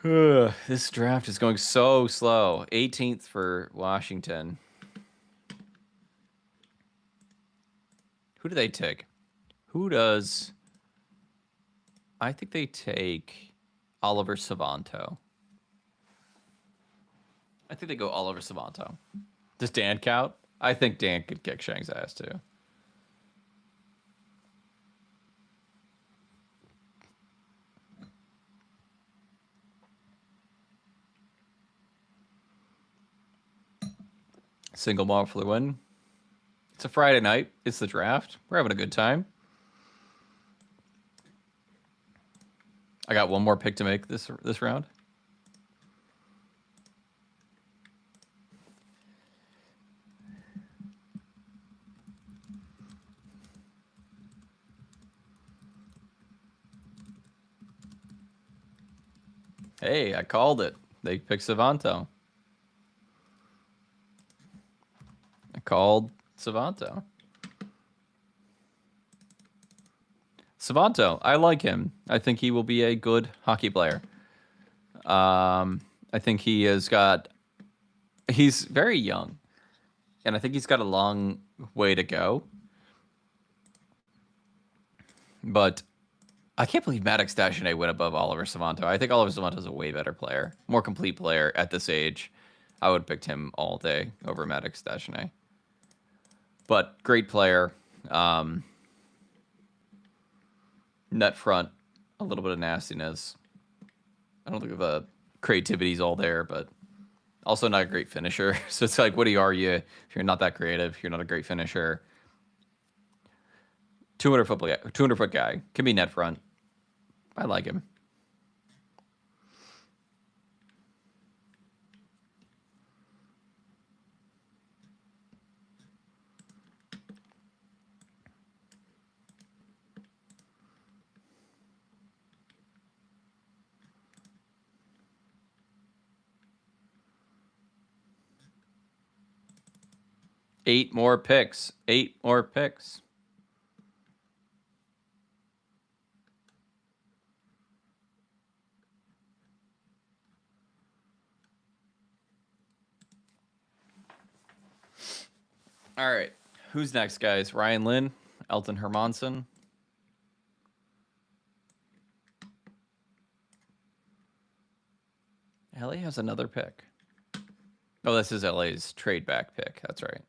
This draft is going so slow. 18th for Washington. Who do they take? Who does? I think they take Oliver Savanto. I think they go Oliver Savanto. Does Dan count? I think Dan could kick Shang's ass too. Single malt for the win. It's a Friday night. It's the draft. We're having a good time. I got one more pick to make this round. Hey, I called it. They picked Savanto. I called Savanto. Savanto, I like him. I think he will be a good hockey player. I think he's very young, and I think he's got a long way to go. But I can't believe Maddox Dagenet went above Oliver Savanto. I think Oliver Savanto is a way better player, more complete player at this age. I would have picked him all day over Maddox Dagenet. But great player. Net front, a little bit of nastiness. I don't think the creativity's all there, but Also, not a great finisher. So it's like, what are you if you're not that creative? You're not a great finisher. 200 foot guy can be net front. I like him. Eight more picks. All right. Who's next, guys? Ryan Lynn, Elton Hermanson. LA has another pick. Oh, this is LA's trade back pick. That's right.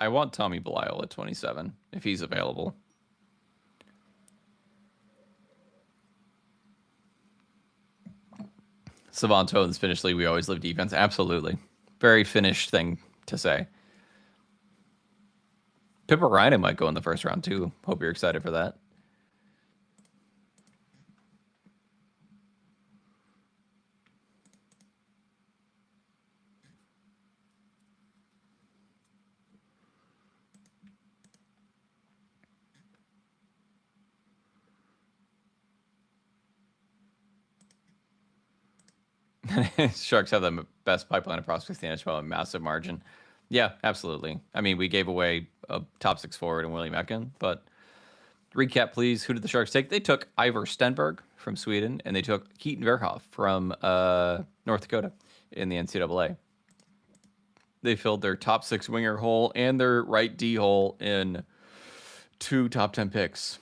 I want Tommy Belial at 27 if he's available. Savant Tones finish league. We always live defense. Absolutely. Very Finnish thing to say. Pippa Ryan might go in the first round too. Hope you're excited for that. Sharks have the best pipeline of prospects in the NHL by a massive margin. Yeah, absolutely. I mean, we gave away a top 6 forward in Willie Meckin, but recap, please. Who did the Sharks take? They took Ivar Stenberg from Sweden, and they took Keaton Verhoff from North Dakota in the NCAA. They filled their top 6 winger hole and their right D hole in 2 top 10 picks,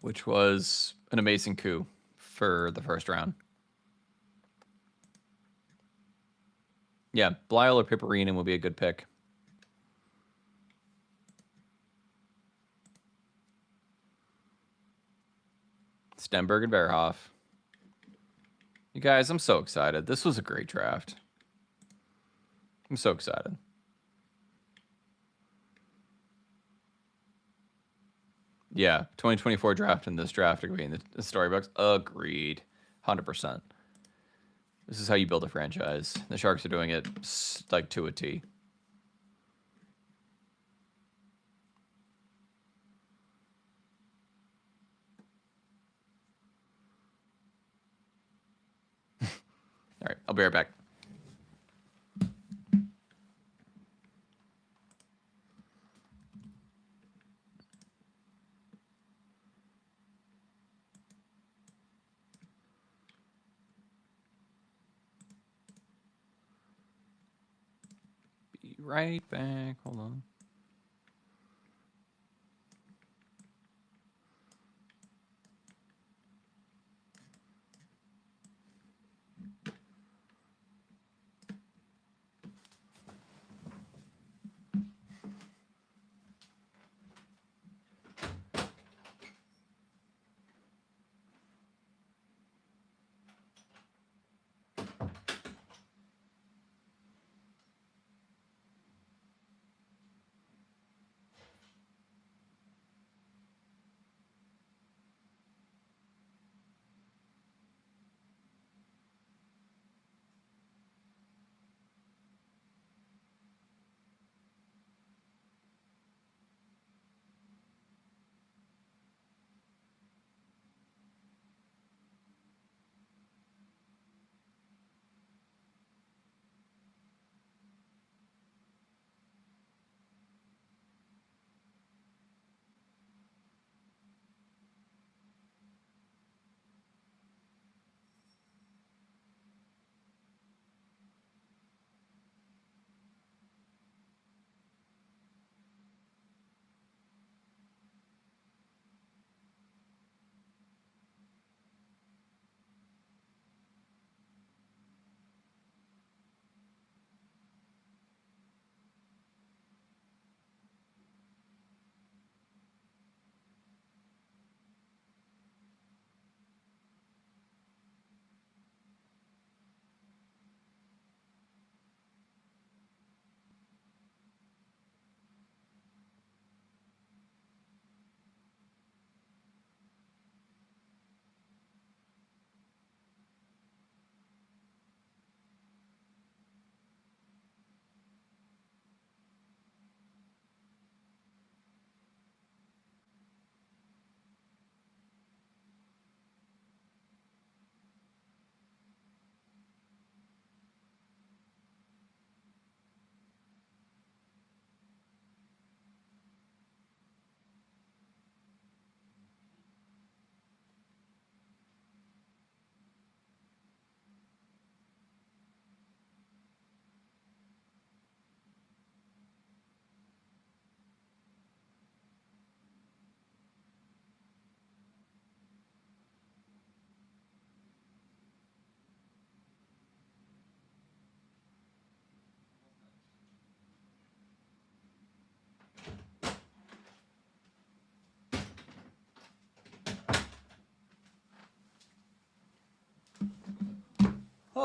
which was an amazing coup for the first round. Yeah, Blyle or Piperinen will be a good pick. Stenberg and Verhoff. You guys, I'm so excited. This was a great draft. I'm so excited. Yeah, 2024 draft and this draft are going in the storybooks. Agreed. 100%. This is how you build a franchise. The Sharks are doing it like to a T. All right, I'll be right back. Be right back. Hold on.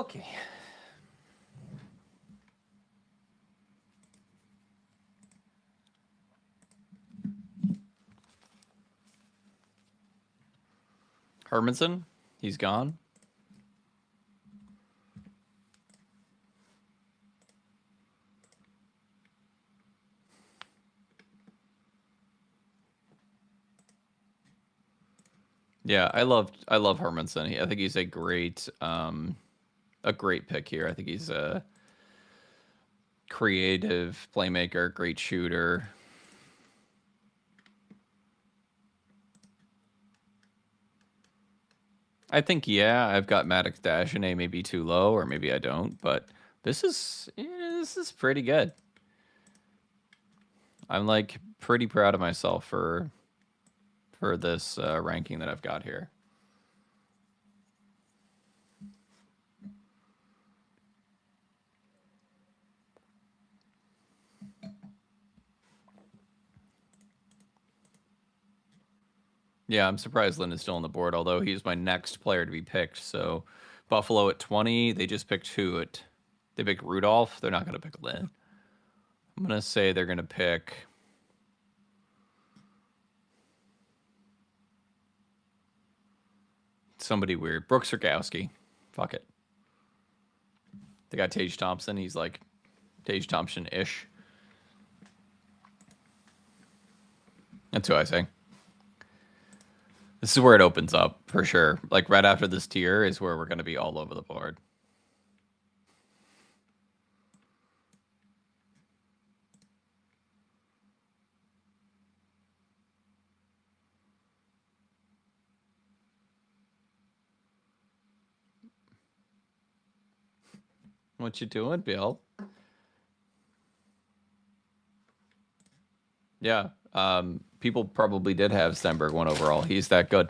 Okay. Hermanson, he's gone. Yeah, I love Hermanson. I think he's a great pick here. I think he's a creative playmaker, great shooter. I think, yeah, I've got Maddox Dashane maybe too low, or maybe I don't, but this is pretty good. I'm like pretty proud of myself for this ranking that I've got here. Yeah, I'm surprised Lynn is still on the board, although he's my next player to be picked. So Buffalo at 20, they just picked who at they picked Rudolph. They're not going to pick Lynn. I'm going to say they're going to pick somebody weird. Brooks Rogowski. Fuck it. They got Tage Thompson. He's like Tage Thompson-ish. That's who I say. This is where it opens up, for sure. Like, right after this tier is where we're going to be all over the board. What you doing, Bill? Yeah. People probably did have Stenberg 1 overall. He's that good.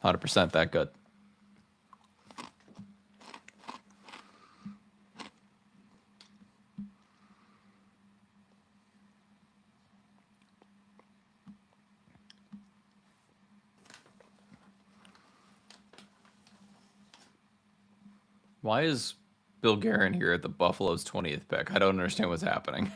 100% that good. Why is Bill Guerin here at the Buffalo's 20th pick? I don't understand what's happening.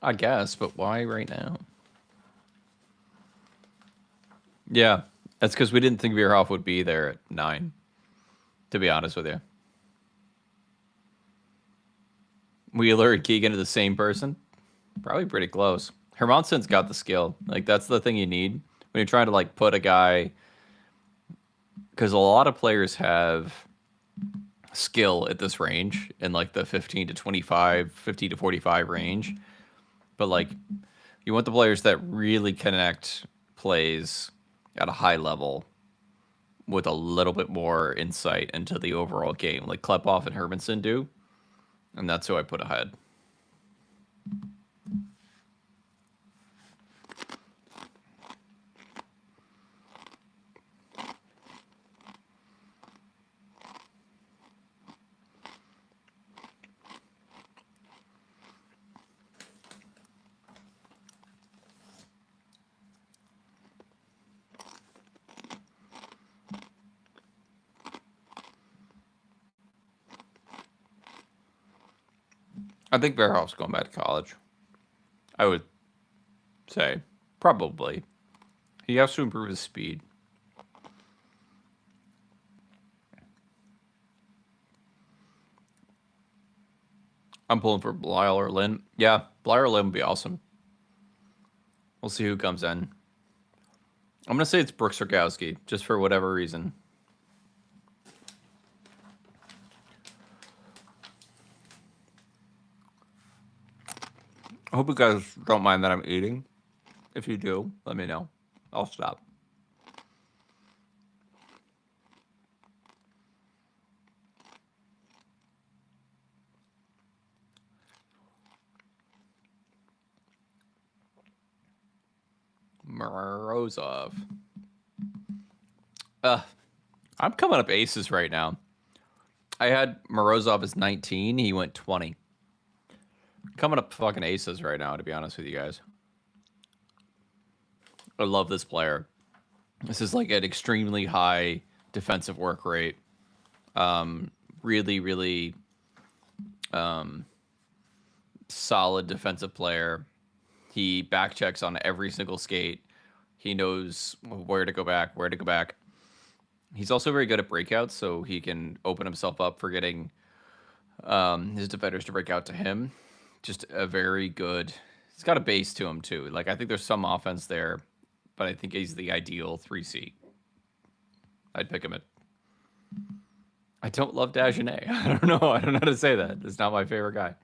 I guess, but why right now? Yeah, that's because we didn't think Verhoff would be there at 9, to be honest with you. Wheeler and Keegan are the same person? Probably pretty close. Hermanson's got the skill. Like, that's the thing you need when you're trying to, like, put a guy... Because a lot of players have skill at this range in, like, the 15 to 25, 50 to 45 range. But, like, you want the players that really connect plays at a high level with a little bit more insight into the overall game, like Klepov and Hermanson do. And that's who I put ahead. I think Verhoff's going back to college. I would say probably. He has to improve his speed. I'm pulling for Blyle or Lynn. Yeah, Blyle or Lynn would be awesome. We'll see who comes in. I'm going to say it's Brooks Rogowski, just for whatever reason. I hope you guys don't mind that I'm eating. If you do, let me know. I'll stop. Morozov. I'm coming up aces right now. I had Morozov as 19. He went 20. Coming up fucking aces right now, to be honest with you guys. I love this player. This is like an extremely high defensive work rate. Really, really solid defensive player. He back checks on every single skate. He knows where to go back, where to go back. He's also very good at breakouts, so he can open himself up for getting his defenders to break out to him. Just a very good. He's got a base to him too. Like I think there's some offense there, but I think he's the ideal 3C. I'd pick him at. I don't love Dagenet. I don't know. I don't know how to say that. It's not my favorite guy.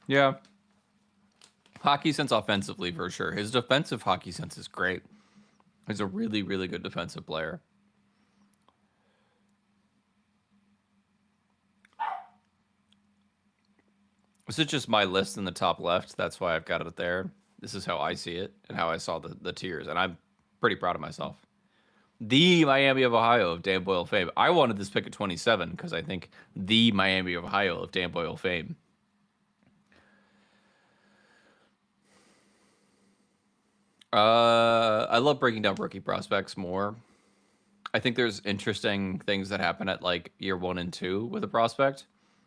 Yeah. Hockey sense offensively, for sure. His defensive hockey sense is great. He's a really, really good defensive player. This is just my list in the top left. That's why I've got it there. This is how I see it and how I saw the tiers. And I'm pretty proud of myself. The Miami of Ohio of Dan Boyle fame. I wanted this pick at 27 because I think the Miami of Ohio of Dan Boyle fame. I love breaking down rookie prospects more. I think there's interesting things that happen at like year 1 and 2 with a prospect.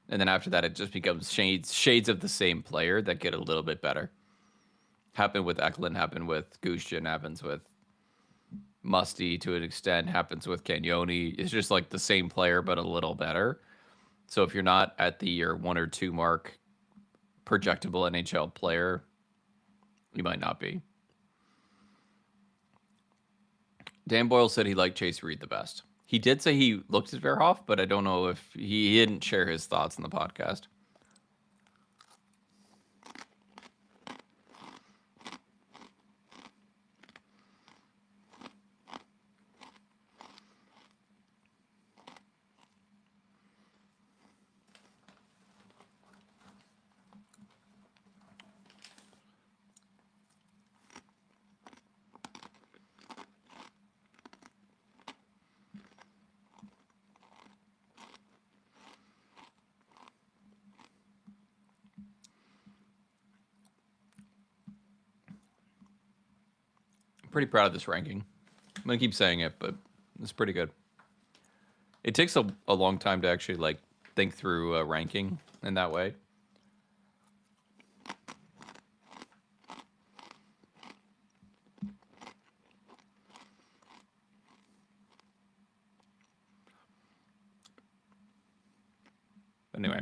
And then after that, it just becomes shades of the same player that get a little bit better. Happened with Eklund, happened with Gushchin, happens with Musty to an extent, happens with Cagnoni. It's just like the same player, but a little better. So if you're not at the year 1 or 2 mark, projectable NHL player, you might not be. Dan Boyle said he liked Chase Reed the best. He did say he looked at Verhoff, but I don't know if he didn't share his thoughts in the podcast. Pretty proud of this ranking. I'm gonna keep saying it, but it's pretty good. It takes a long time to actually like think through a ranking in that way. Anyway,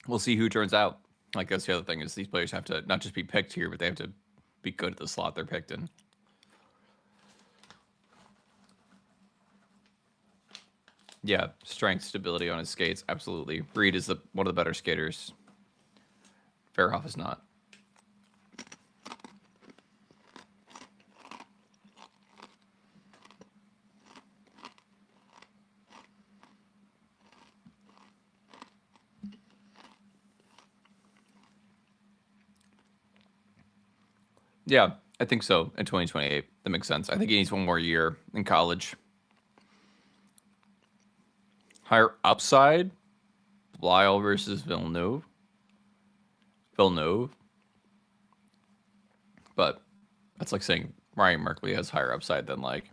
we'll see who turns out. Like that's the other thing is these players have to not just be picked here, but they have to be good at the slot they're picked in. Yeah, strength, stability on his skates, absolutely. Reed is one of the better skaters. Verhoff is not. Yeah, I think so. In 2028, that makes sense. I think he needs one more year in college. Higher upside, Lyle versus Villeneuve. But that's like saying Ryan Merkley has higher upside than like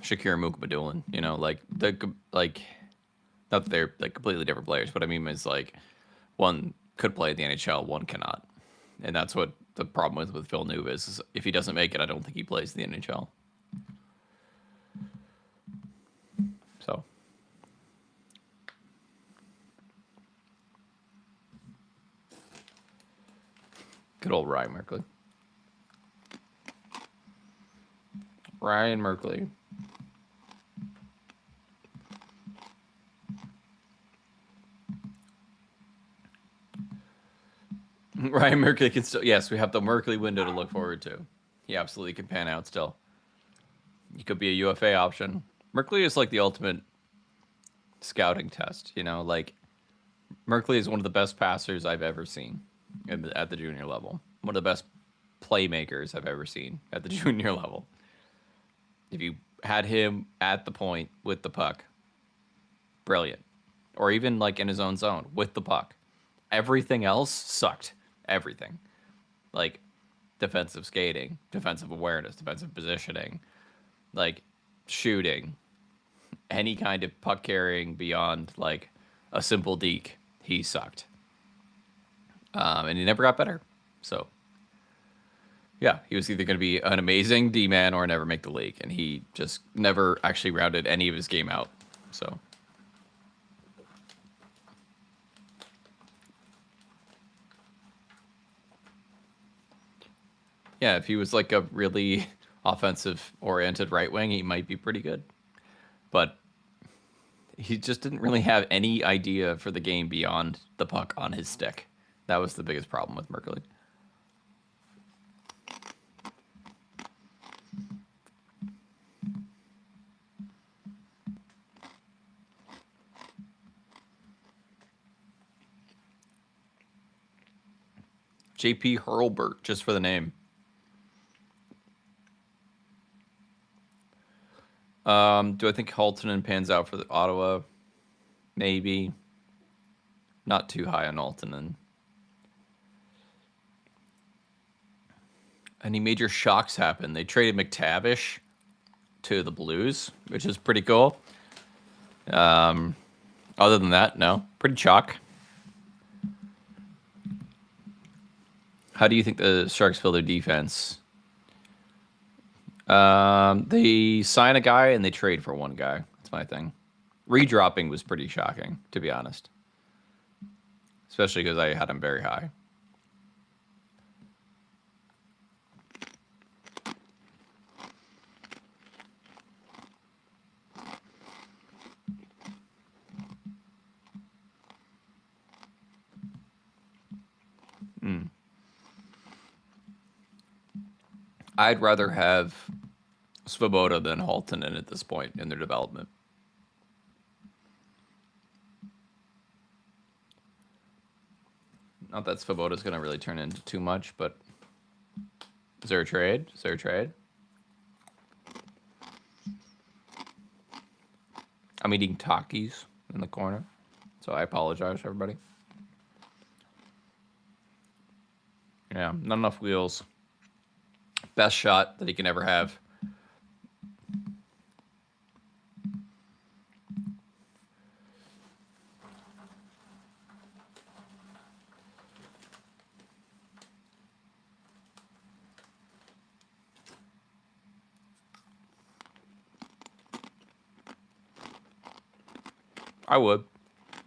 Shakir Mukmadulin. You know, like not that they're like completely different players, but I mean it's like one could play in the NHL, one cannot. And that's what the problem with Villeneuve is if he doesn't make it, I don't think he plays in the NHL. So. Good old Ryan Merkley. Ryan Merkley. Ryan Merkley can still, yes, we have the Merkley window to look forward to. He absolutely can pan out still. He could be a UFA option. Merkley is like the ultimate scouting test, you know, like Merkley is one of the best passers I've ever seen at the junior level. One of the best playmakers I've ever seen at the junior level. If you had him at the point with the puck, brilliant. Or even like in his own zone with the puck. Everything else sucked. Everything. Like defensive skating, defensive awareness, defensive positioning, like shooting, any kind of puck carrying beyond like a simple deke, he sucked. And he never got better. So, yeah, he was either going to be an amazing D-man or never make the league. And he just never actually rounded any of his game out. So, yeah, if he was like a really offensive-oriented right wing, he might be pretty good. But he just didn't really have any idea for the game beyond the puck on his stick. That was the biggest problem with Merkley. JP Hurlburt, just for the name. Do I think Haltonen pans out for the Ottawa? Maybe. Not too high on Haltonen. Any major shocks happen? They traded McTavish to the Blues, which is pretty cool. Other than that, no. Pretty chalk. How do you think the Sharks feel their defense? They sign a guy and they trade for one guy. That's my thing. Redropping was pretty shocking, to be honest. Especially because I had him very high. I'd rather have Svoboda than Haltonen at this point in their development. Not that Svoboda's going to really turn into too much, but is there a trade? Is there a trade? I'm eating Takis in the corner, so I apologize, everybody. Yeah, not enough wheels. Best shot that he can ever have. I would.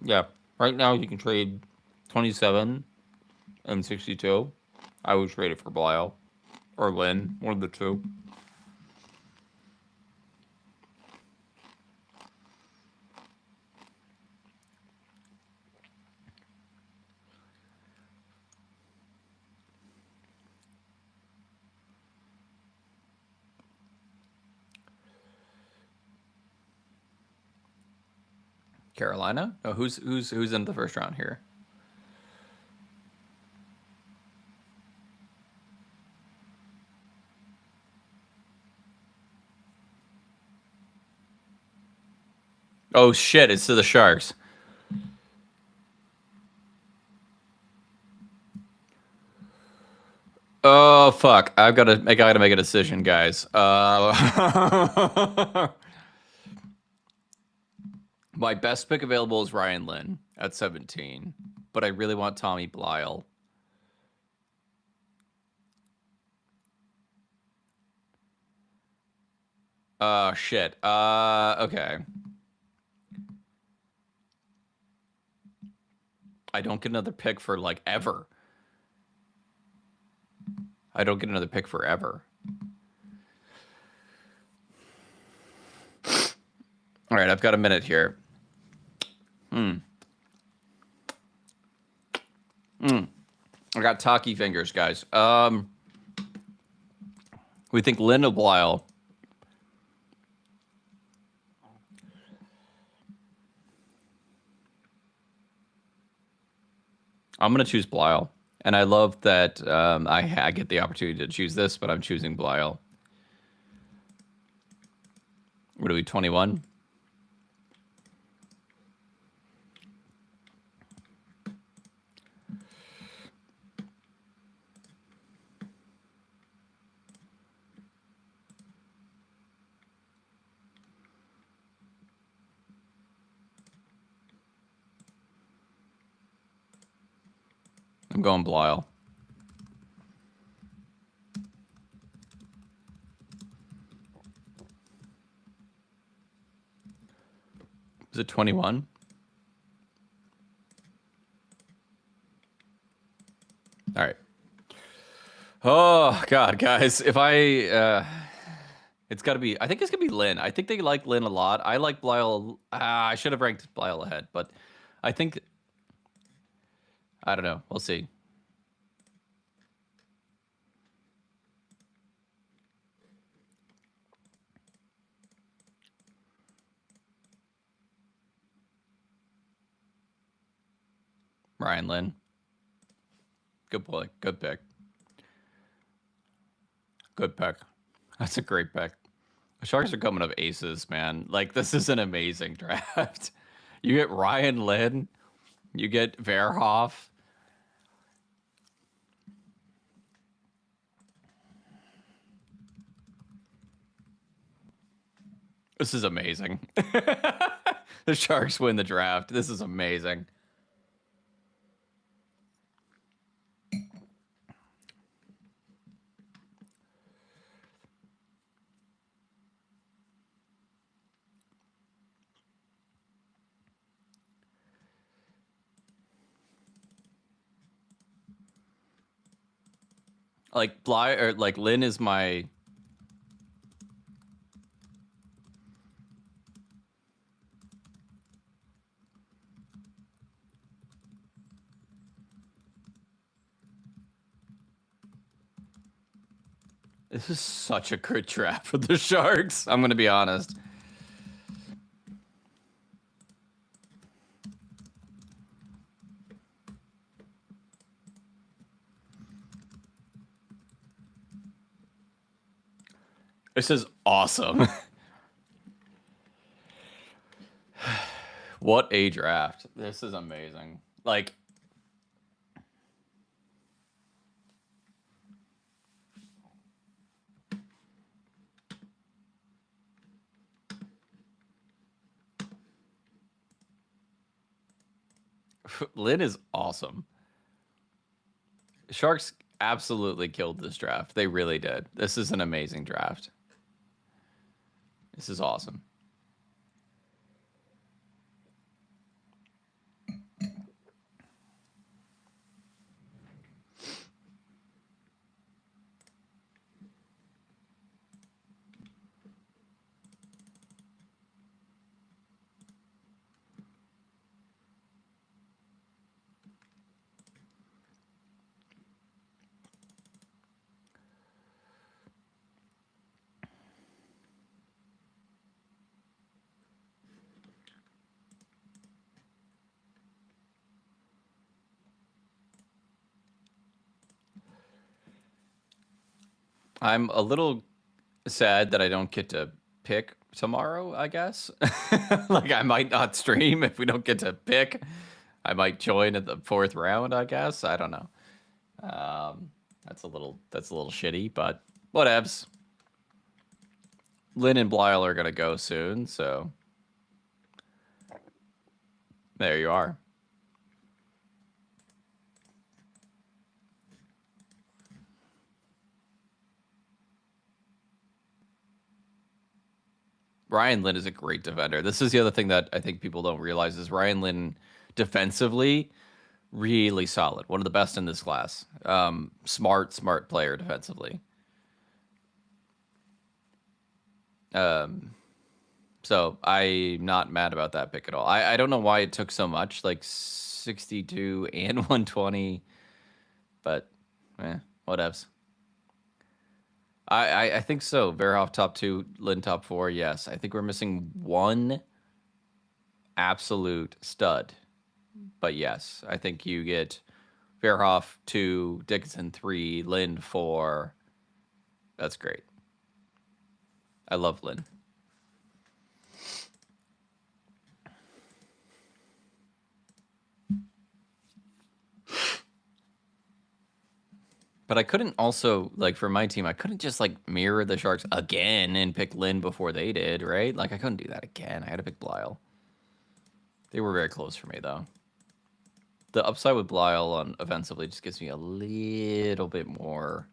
Yeah. Right now you can trade 27 and 62. I would trade it for Blyle or Lynn, one of the two. Carolina? Oh, who's in the first round here? Oh shit! It's to the Sharks. Oh fuck! I gotta make a decision, guys. My best pick available is Ryan Lynn at 17, but I really want Tommy Blyle. Shit. Okay. I don't get another pick for like ever. I don't get another pick forever. All right, I've got a minute here. I got talkie fingers, guys. We think Lynn or Blyle. I'm gonna choose Blyle, and I love that I get the opportunity to choose this, but I'm choosing Blyle. What are we? 21. I'm going Blyle. Is it 21? All right. Oh God, guys, if it's got to be. I think it's gonna be Lynn. I think they like Lynn a lot. I like Blyle. I should have ranked Blyle ahead, but I think I don't know. We'll see. Ryan Lynn. Good play. Good pick. Good pick. That's a great pick. The Sharks are coming up aces, man. Like, this is an amazing draft. You get Ryan Lynn. You get Verhoff. This is amazing. The Sharks win the draft. This is amazing. Like Bly or like Lynn is my. This is such a good draft for the Sharks. I'm gonna be honest. This is awesome. What a draft. This is amazing. Like, Lynn is awesome. Sharks absolutely killed this draft. They really did. This is an amazing draft. This is awesome. I'm a little sad that I don't get to pick tomorrow, I guess. Like, I might not stream if we don't get to pick. I might join at the fourth round, I guess. I don't know. That's a little shitty, but whatevs. Lynn and Blyle are gonna go soon, so there you are. Ryan Lynn is a great defender. This is the other thing that I think people don't realize is Ryan Lynn defensively really solid. One of the best in this class. Smart player defensively. Um, so I'm not mad about that pick at all. I don't know why it took so much, like 62 and 120, but whatevs. I think so. Verhoff top two, Lynn top four. Yes, I think we're missing one absolute stud. But yes, I think you get Verhoff 2, Dickinson 3, Lynn 4. That's great. I love Lynn. But I couldn't also, like, for my team, I couldn't just, like, mirror the Sharks again and pick Lynn before they did, right? Like, I couldn't do that again. I had to pick Blyle. They were very close for me, though. The upside with Blyle on offensively just gives me a little bit more.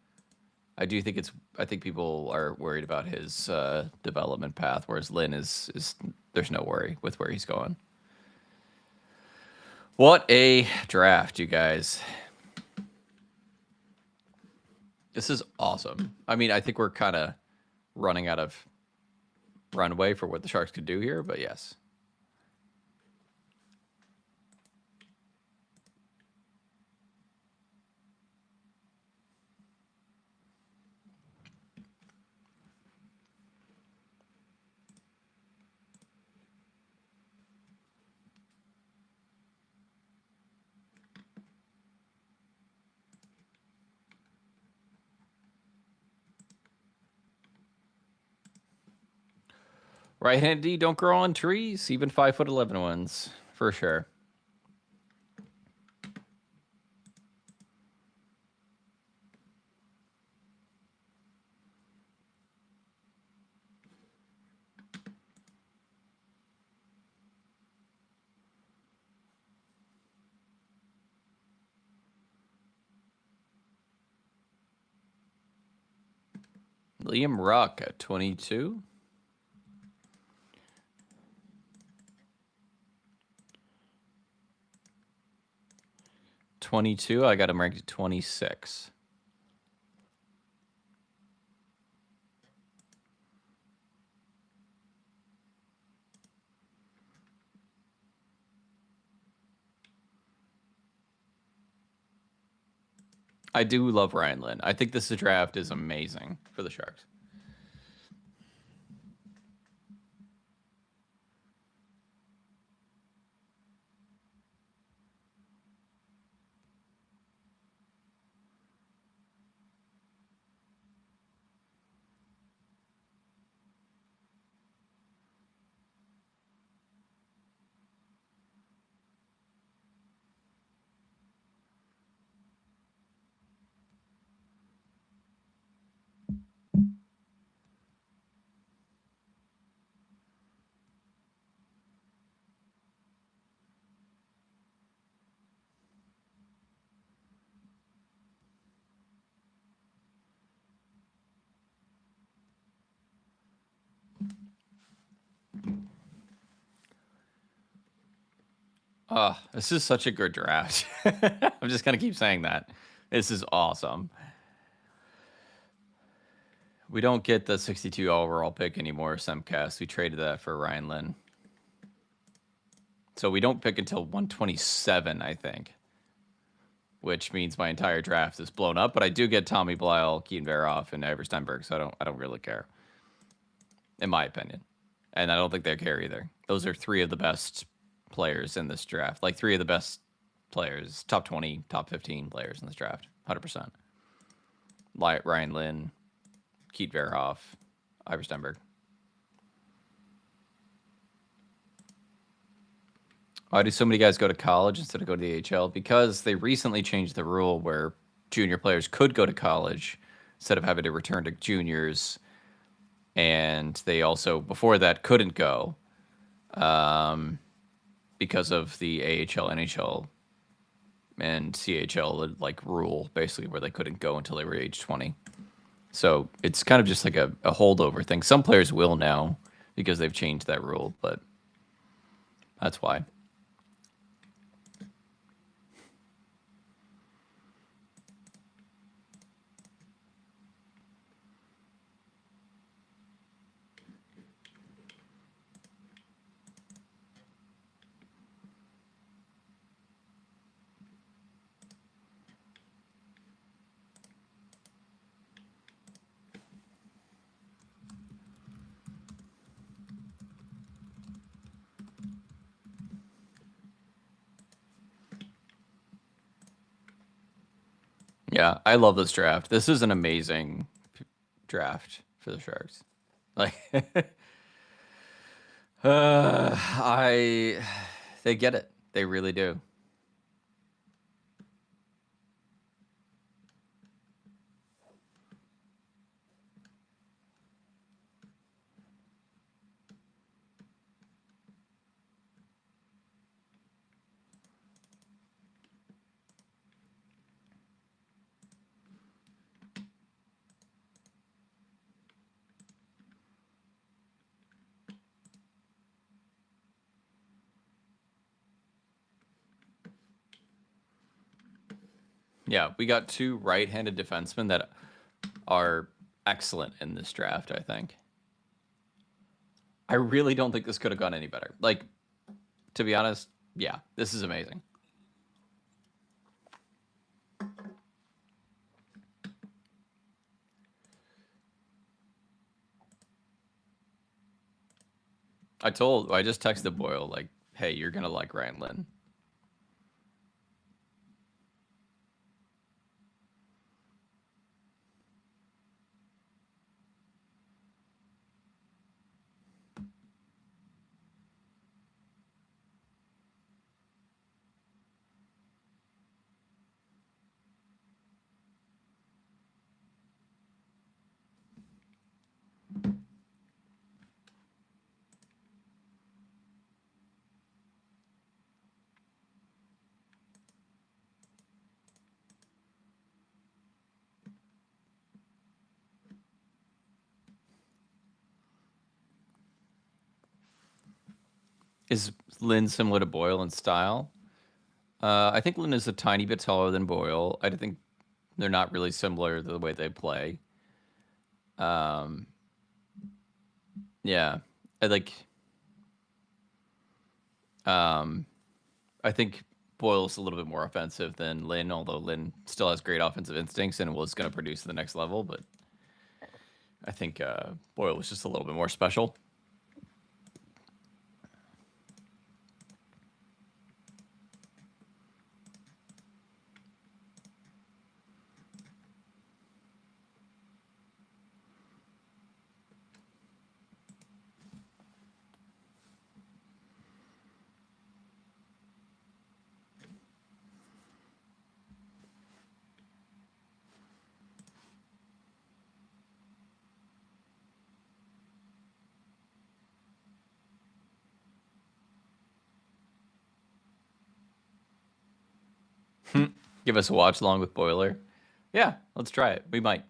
I think people are worried about his development path, whereas Lynn is there's no worry with where he's going. What a draft, you guys. This is awesome. I mean, I think we're kind of running out of runway for what the Sharks could do here, but yes. Right-handed D don't grow on trees, even 5'11" ones, for sure. Liam Ruck at 22. I got him ranked at 26. I do love Ryan Lynn. I think this draft is amazing for the Sharks. Oh, this is such a good draft. I'm just going to keep saying that. This is awesome. We don't get the 62 overall pick anymore, Semcast. We traded that for Ryan Lynn. So we don't pick until 127, I think. Which means my entire draft is blown up, but I do get Tommy Blyle, Keaton Verhoff, and Stenberg, so I don't really care. In my opinion. And I don't think they care either. Those are 3 of the best players in this draft. Like 3 of the best players, top 20, top 15 players in this draft. 100%. Ryan Lynn, Keaton Verhoff, Stenberg. Why do so many guys go to college instead of go to the AHL? Because they recently changed the rule where junior players could go to college instead of having to return to juniors. And they also, before that, couldn't go because of the AHL, NHL, and CHL like rule, basically, where they couldn't go until they were age 20. So it's kind of just like a holdover thing. Some players will now because they've changed that rule, but that's why. Yeah, I love this draft. This is an amazing draft for the Sharks. Like, I, they get it. They really do. Yeah, we got two right-handed defensemen that are excellent in this draft, I think. I really don't think this could have gone any better. Like, to be honest, yeah, this is amazing. I just texted Boyle, like, hey, you're going to like Ryan Lynn. Is Lynn similar to Boyle in style? I think Lynn is a tiny bit taller than Boyle. I think they're not really similar to the way they play. Um, yeah, I like. Um, I think Boyle's a little bit more offensive than Lynn, although Lynn still has great offensive instincts and was going to produce to the next level. But I think Boyle was just a little bit more special. Give us a watch along with Boiler. Yeah, let's try it. We might.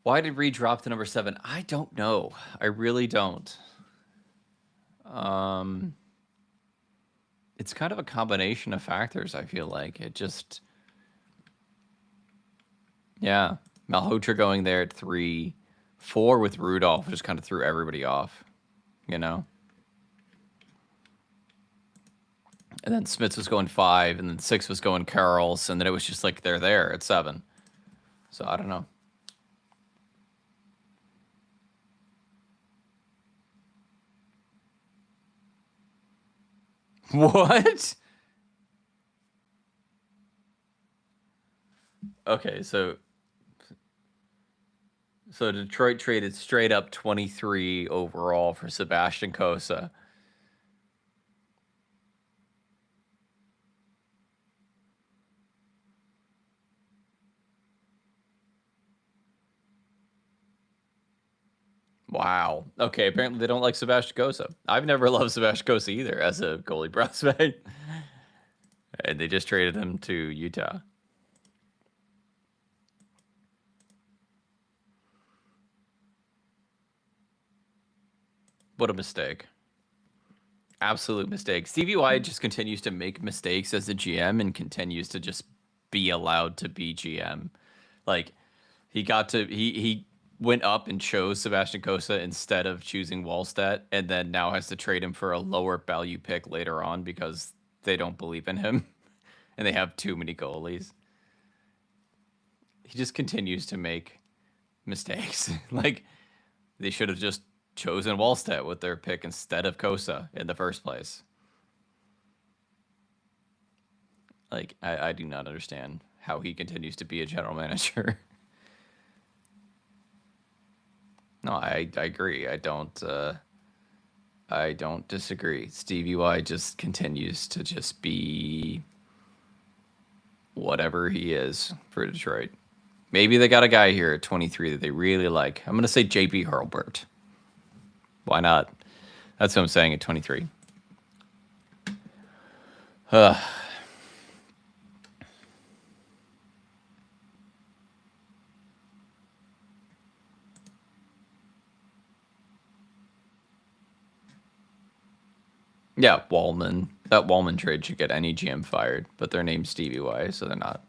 Why did Reed drop to number 7? I don't know. I really don't. Um, it's kind of a combination of factors. I feel like it just, yeah, Malhotra going there at 3, 4 with Rudolph just kind of threw everybody off, you know. And then Smith was going 5, and then 6 was going Carroll's, and then it was just like they're there at 7. So I don't know. What? Okay, so Detroit traded straight up 23 overall for Sebastian Kosa. Wow. Okay, apparently they don't like Sebastian Kosa. I've never loved Sebastian Kosa either as a goalie prospect. And they just traded him to Utah. What a mistake. Absolute mistake. Stevie Y just continues to make mistakes as a GM and continues to just be allowed to be GM. Like he went up and chose Sebastian Kosa instead of choosing Wallstat, and then now has to trade him for a lower value pick later on because they don't believe in him and they have too many goalies. He just continues to make mistakes. Like they should have just chosen Wallstat with their pick instead of Kosa in the first place. Like, I do not understand how he continues to be a general manager. No, I agree. I don't disagree. Stevie Y just continues to just be whatever he is for Detroit. Maybe they got a guy here at 23 that they really like. I'm going to say JP Hurlburt. Why not? That's what I'm saying at 23. Yeah, Wallman. That Wallman trade should get any GM fired, but their name's Stevie Y, so they're not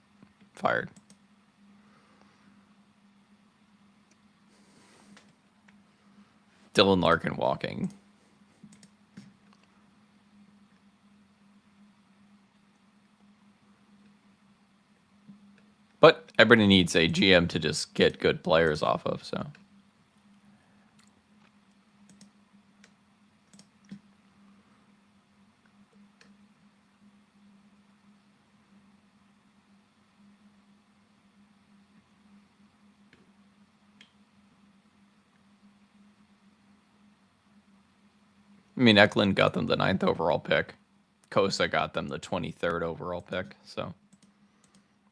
fired. Dylan Larkin walking. But everybody needs a GM to just get good players off of, so. I mean, Eklund got them the 9th overall pick. Kosa got them the 23rd overall pick, so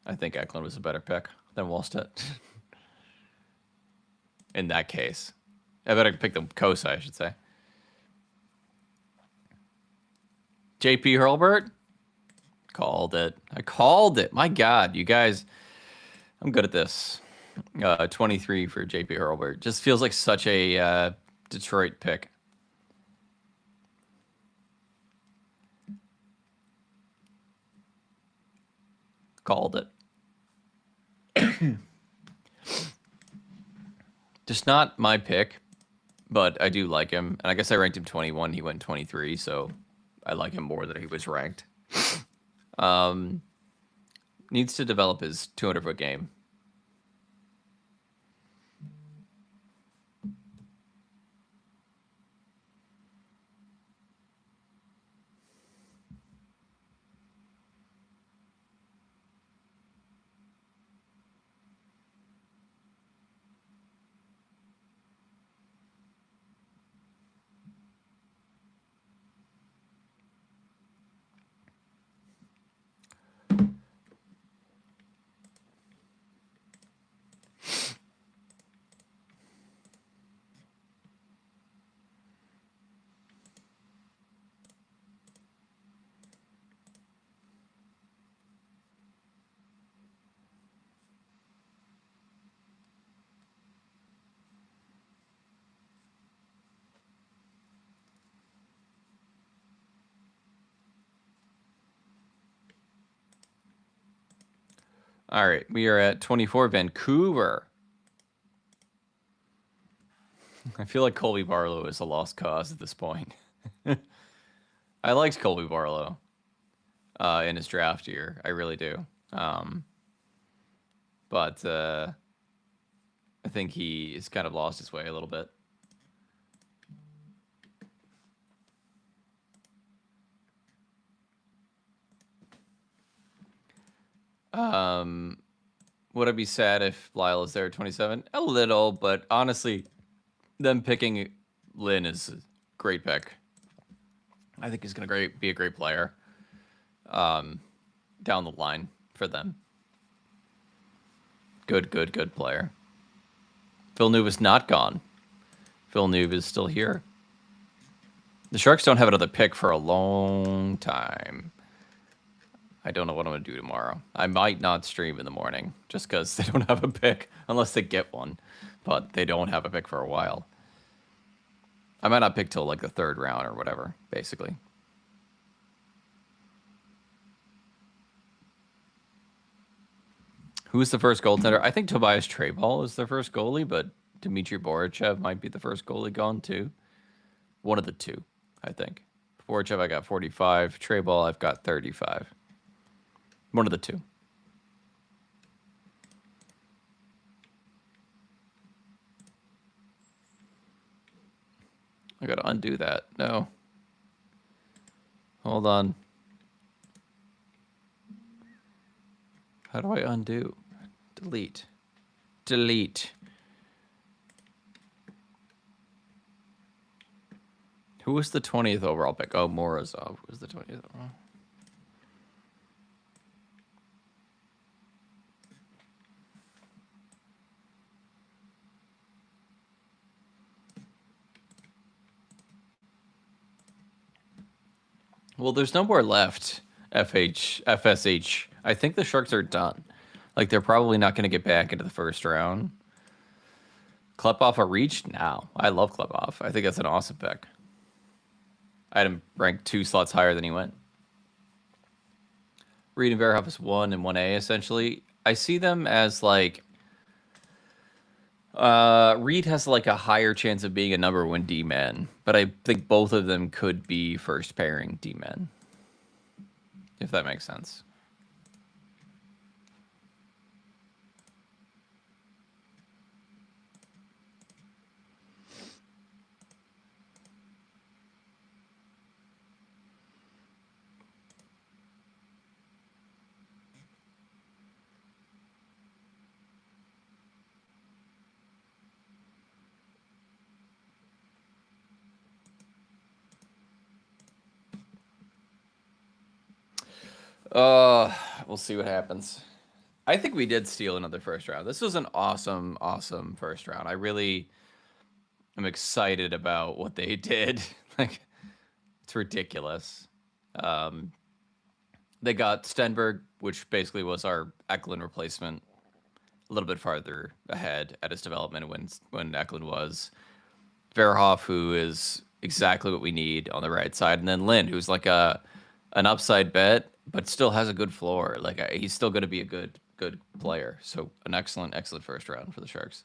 I think Eklund was a better pick than Wallstedt. In that case. I better pick them Kosa, I should say. JP Hurlburt? Called it. I called it. My God, you guys, I'm good at this. 23 for JP Hurlburt. Just feels like such a Detroit pick. Called it. Just not my pick, but I do like him. And I guess I ranked him 21. He went 23, so I like him more than he was ranked. Needs to develop his 200-foot game. All right, we are at 24, Vancouver. I feel like Colby Barlow is a lost cause at this point. I liked Colby Barlow in his draft year. I really do. But I think he has kind of lost his way a little bit. Would I be sad if Lyle is there at 27? A little, but honestly, them picking Lynn is a great pick. I think he's going to be a great player down the line for them. Good player. Villeneuve is not gone. Villeneuve is still here. The Sharks don't have another pick for a long time. I don't know what I'm going to do tomorrow. I might not stream in the morning just because they don't have a pick unless they get one. But they don't have a pick for a while. I might not pick till like the 3rd round or whatever, basically. Who's the first goaltender? I think Tobias Trayball is the first goalie, but Dmitry Borichev might be the first goalie gone too. One of the two, I think. Borichev, I got 45. Trayball, I've got 35. One of the two. I gotta undo that. No. Hold on. How do I undo? Delete. Delete. Who was the 20th overall pick? Oh, Morozov was the 20th overall. Well, there's no more left. FSH. I think the Sharks are done. Like, they're probably not going to get back into the first round. Klepov a reach? No. I love Klepov. I think that's an awesome pick. I had him ranked 2 slots higher than he went. Reed and Verhoff is 1 and 1A, essentially. I see them as, like... Reed has, like, a higher chance of being a number 1 D-man. But I think both of them could be first pairing D-men. If that makes sense. We'll see what happens. I think we did steal another first round. This was an awesome, awesome first round. I really am excited about what they did. Like, it's ridiculous. They got Stenberg, which basically was our Eklund replacement, a little bit farther ahead at his development when Eklund was. Verhoff, who is exactly what we need on the right side, and then Lind, who's like an upside bet, but still has a good floor. Like, he's still going to be a good player. So an excellent first round for the Sharks.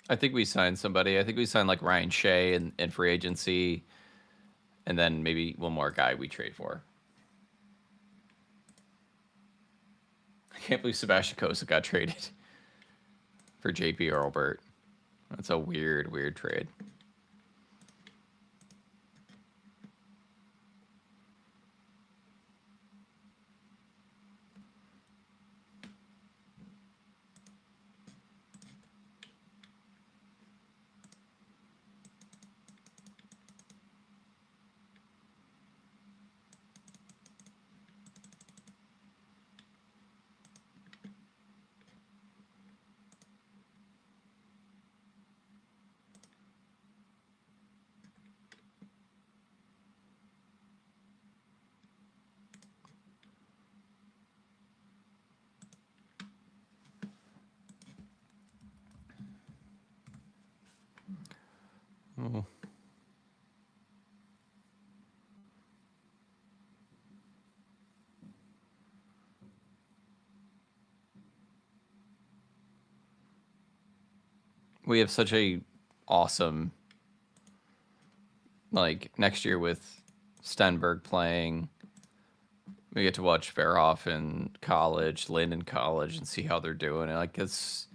I think we signed somebody. I think we signed like Ryan Shea in free agency, and then maybe one more guy we trade for. I can't believe Sebastian Kosa got traded for JP Earlbert. That's a weird trade. Oh. We have such a awesome, like, next year with Stenberg playing. We get to watch Verhoff in college, Lind in college, and see how they're doing. And like, it's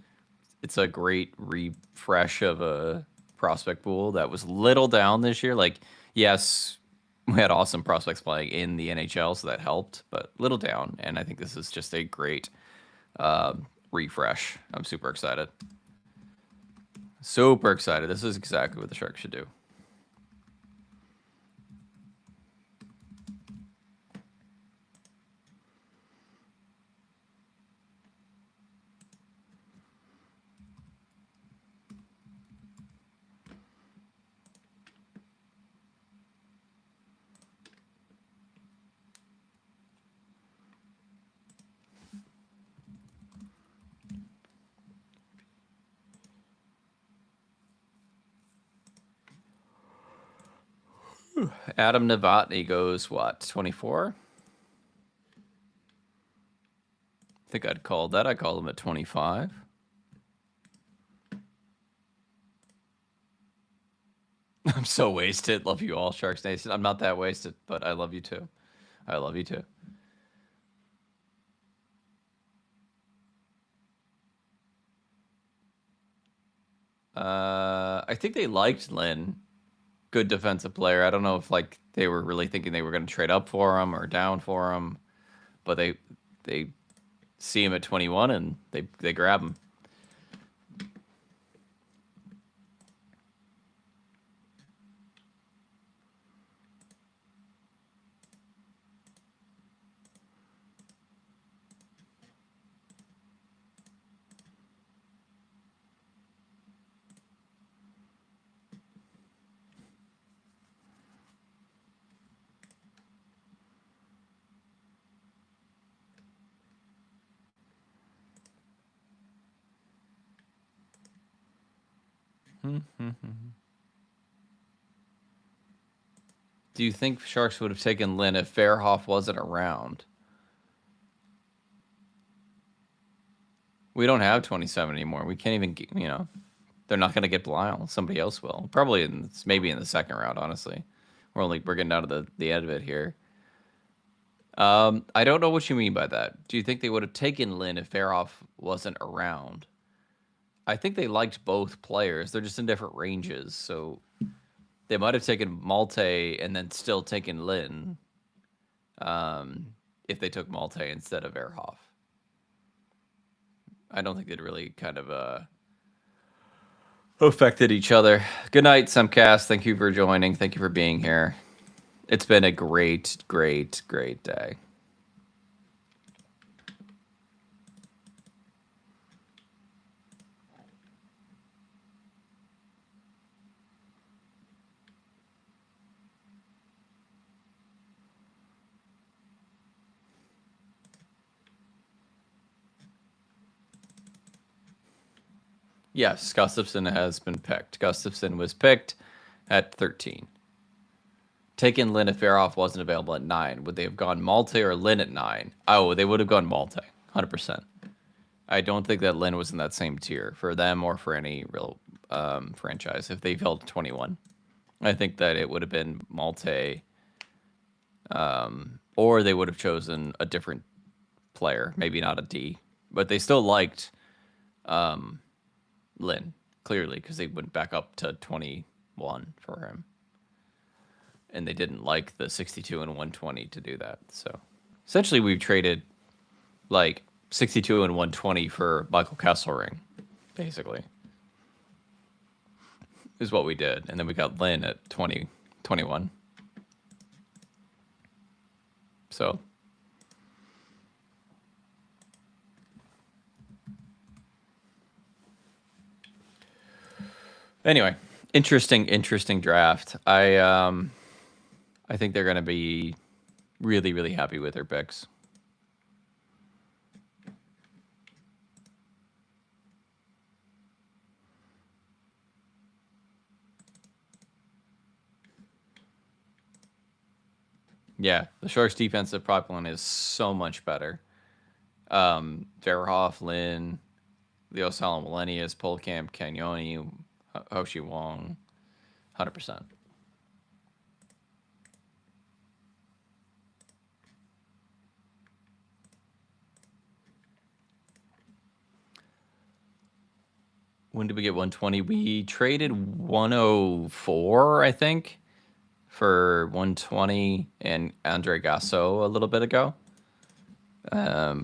a great refresh of a prospect pool that was little down this year. Like, yes, we had awesome prospects playing in the NHL, so that helped, but little down. And I think this is just a great refresh. I'm super excited. Super excited. This is exactly what the Sharks should do. Adam Novotny goes, what, 24? I think I'd call that. I call him at 25. I'm so wasted. Love you all, Sharks Nation. I'm not that wasted, but I love you too. I love you too. I think they liked Lin. Good defensive player. I don't know if like they were really thinking they were going to trade up for him or down for him, but they see him at 21 and they grab him. Do you think Sharks would have taken Lin if Verhoff wasn't around? We don't have 27 anymore. We can't even get, they're not going to get Belial. Somebody else will. Probably maybe in the second round, honestly. We're getting out of the end of it here. I don't know what you mean by that. Do you think they would have taken Lin if Verhoff wasn't around? I think they liked both players. They're just in different ranges, so they might have taken Malte and then still taken Lin if they took Malte instead of Verhoff. I don't think they'd really kind of affected each other. Good night, Semcast. Thank you for joining. Thank you for being here. It's been a great, great, great day. Yes, Gustafsson has been picked. Gustafsson was picked at 13. Taken Lin if Verhoff wasn't available at 9. Would they have gone Malte or Lin at 9? Oh, they would have gone Malte, 100%. I don't think that Lin was in that same tier for them or for any real franchise if they fell to 21. I think that it would have been Malte, or they would have chosen a different player, maybe not a D, but they still liked Lin, clearly, because they went back up to 21 for him. And they didn't like the 62 and 120 to do that. So essentially, we've traded like 62 and 120 for Michael Kesselring, basically, is what we did. And then we got Lin at 21. So anyway, interesting draft. I think they're going to be really, really happy with their picks. Yeah, the Sharks' defensive pipeline is so much better. Verhoff, Lin, Leo Salamolenius, Polkamp, Cagnoni, Hoshi Wong, 100%. When did we get 120? We traded 104, I think, for 120 and Andre Gasso a little bit ago. A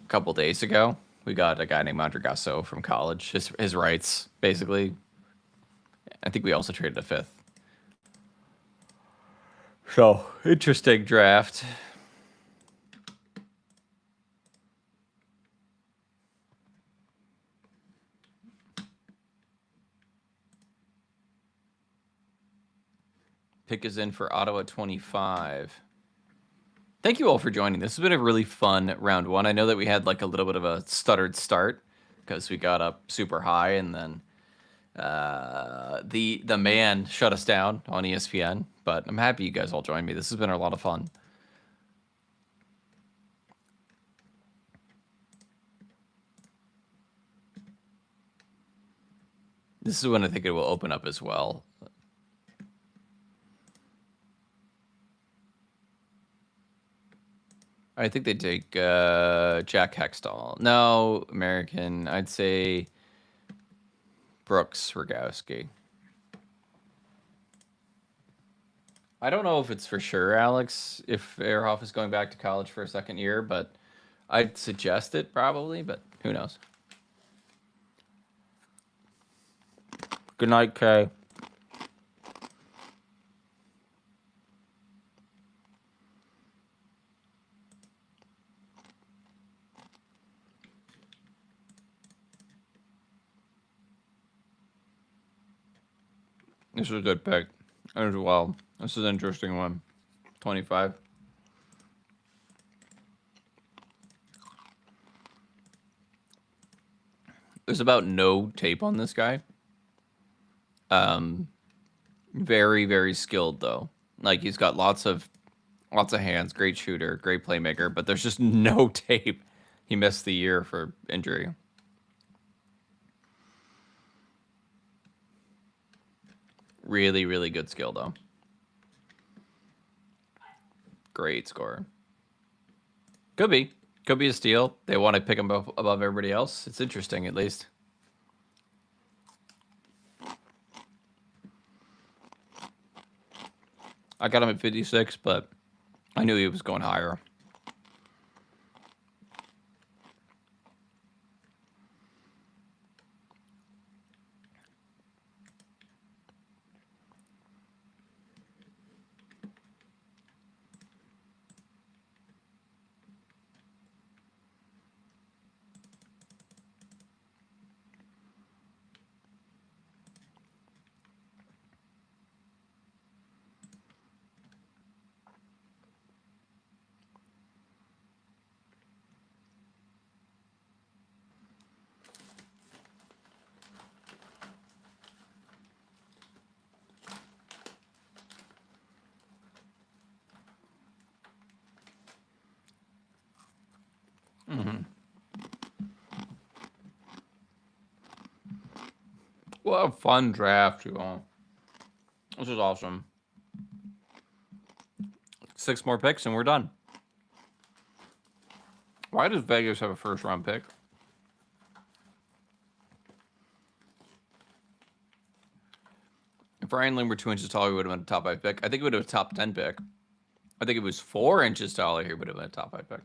couple days ago, we got a guy named Andre Gasso from college. His rights, basically. I think we also traded a 5th. So, interesting draft. Pick is in for Ottawa 25. Thank you all for joining. This has been a really fun round 1. I know that we had like a little bit of a stuttered start because we got up super high and then the man shut us down on ESPN. But I'm happy you guys all joined me. This has been a lot of fun. This is when I think it will open up as well. I think they take Jack Hextall. No, American. I'd say Brooks Rogowski. I don't know if it's for sure, Alex, if Verhoff is going back to college for a second year, but I'd suggest it probably, but who knows? Good night, Kay. This is a good pick as well. This is an interesting one. 25. There's about no tape on this guy. Very, very skilled though. Like he's got lots of hands, great shooter, great playmaker, but there's just no tape. He missed the year for injury. Really, really good skill though. Great scorer. Could be a steal. They want to pick him above everybody else. It's interesting, at least. I got him at 56, but I knew he was going higher. What a fun draft, you all. This is awesome. 6 more picks and we're done. Why does Vegas have a first round pick? If Ryan Lynn were 2 inches taller, he would have been a top 5 pick. I think it would have been a top 10 pick. I think it was 4 inches taller, he would have been a top 5 pick.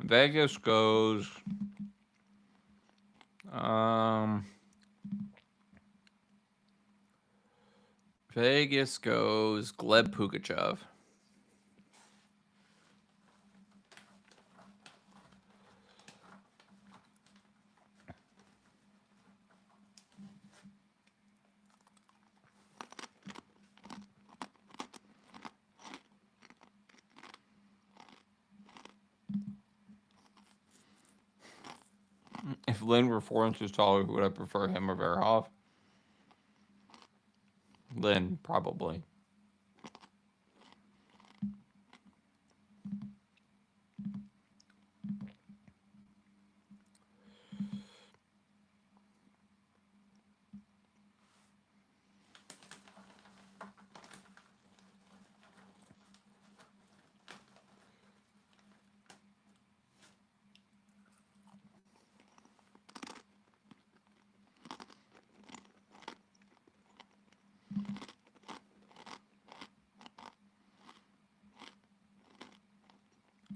Vegas goes. Vegas goes Gleb Pugachev. If Lynn were 4 inches taller, would I prefer him or Verhoff? Lynn, probably.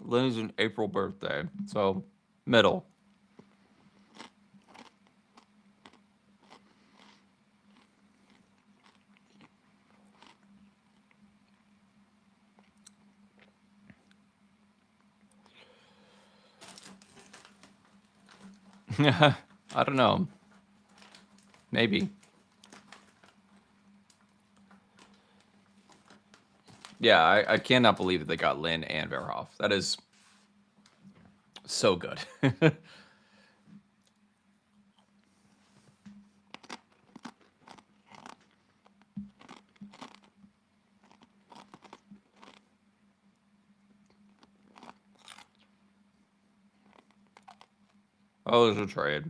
Lynn is an April birthday, so middle. I don't know. Maybe. Yeah, I cannot believe that they got Lynn and Verhoff. That is so good. Oh, there's a trade.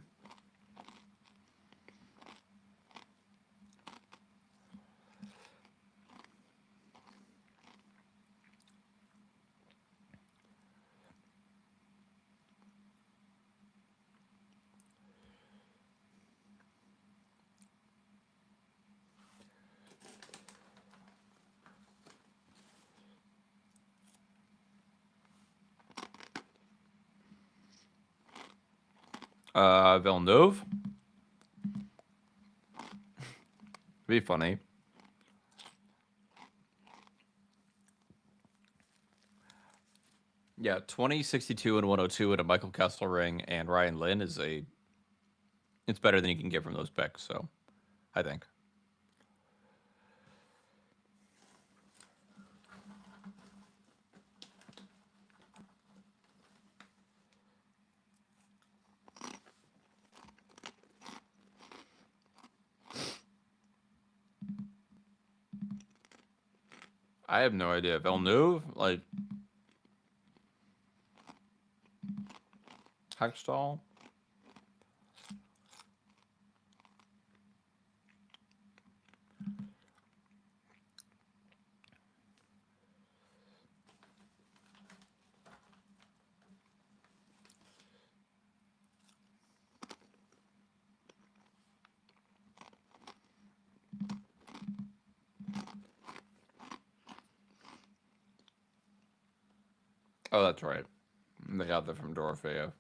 Villeneuve. Be funny. Yeah, 20, 62, and 102 in a Michael Kessler ring and Ryan Lynn is a. It's better than you can get from those picks. So, I think. I have no idea. Villeneuve, like Hextall. Oh, that's right. They got that from Dorothea.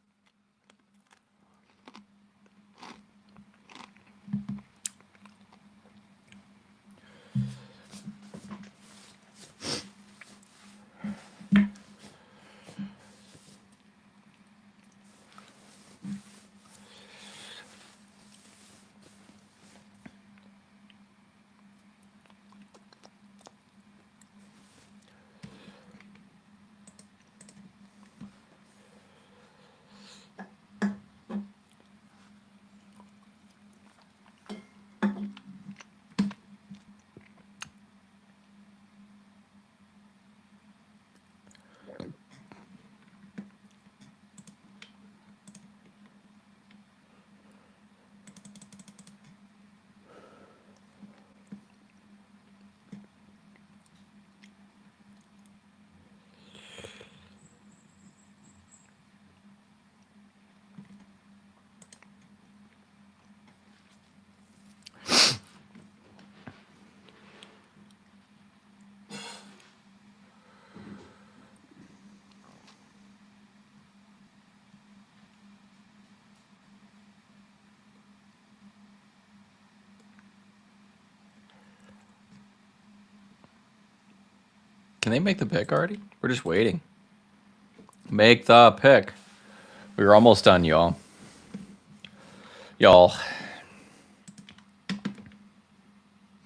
Can they make the pick already? We're just waiting. Make the pick. We were almost done, y'all. Y'all.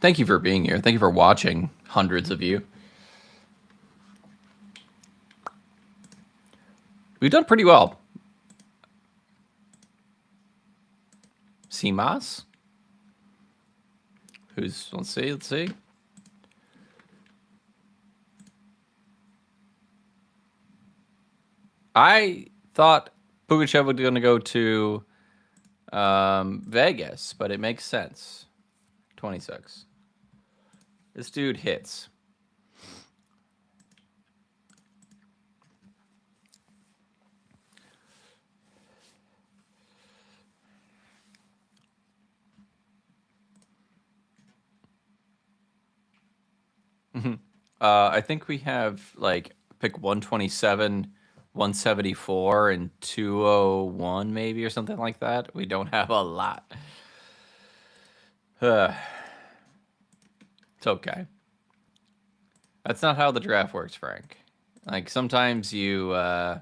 Thank you for being here. Thank you for watching, hundreds of you. We've done pretty well. Simas? Let's see. I thought Pugachev was going to go to Vegas, but it makes sense. 26. This dude hits. I think we have like pick 127, 174, and 201 maybe or something like that. We don't have a lot. It's okay. That's not how the draft works, Frank. Like sometimes you don't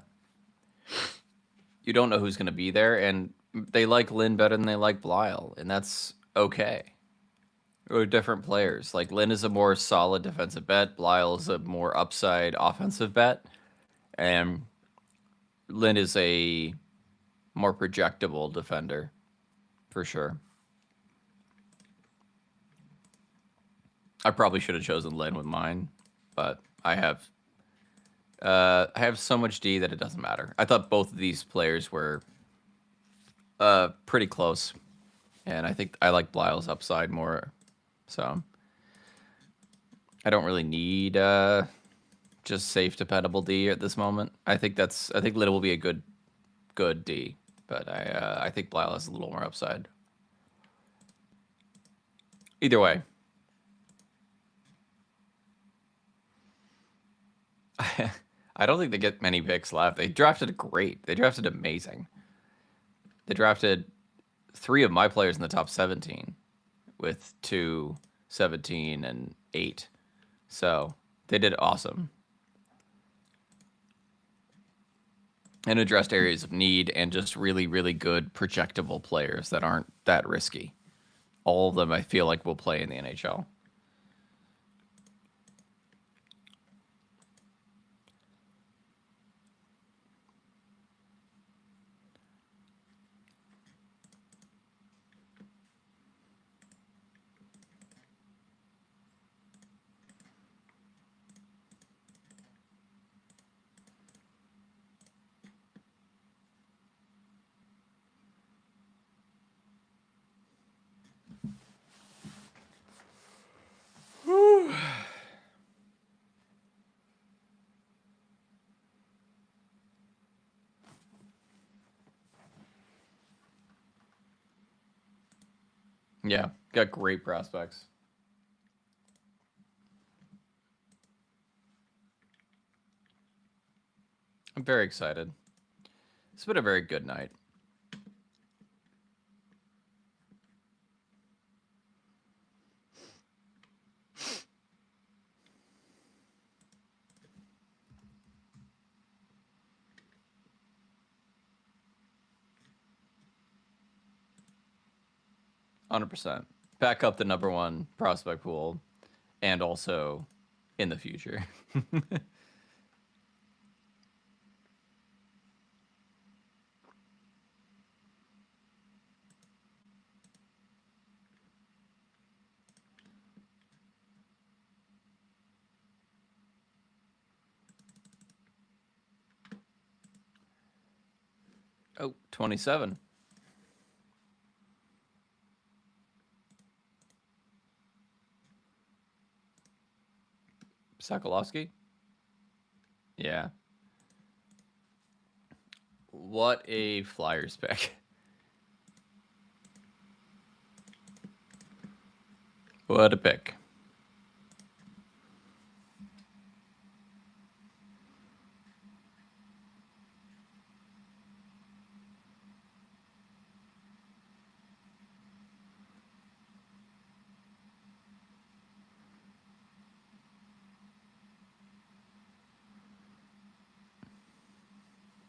know who's going to be there, and they like Lynn better than they like Blyle, and that's okay. Or different players. Like Lynn is a more solid defensive bet. Blyle is a more upside offensive bet, and Lynn is a more projectable defender, for sure. I probably should have chosen Lynn with mine, but I have so much D that it doesn't matter. I thought both of these players were pretty close, and I think I like Blyle's upside more. So I don't really need just safe, dependable D at this moment. I think Lynn will be a good D, but I think Blyle has a little more upside. Either way. I don't think they get many picks left. They drafted great. They drafted amazing. They drafted 3 of my players in the top 17 with 2, 17, and 8. So they did awesome. And addressed areas of need and just really, really good projectable players that aren't that risky. All of them I feel like will play in the NHL. Yeah, got great prospects. I'm very excited. It's been a very good night. %. Back up the #1 prospect pool and also in the future. Oh, 27. Sokolowski? Yeah. What a Flyers pick. What a pick.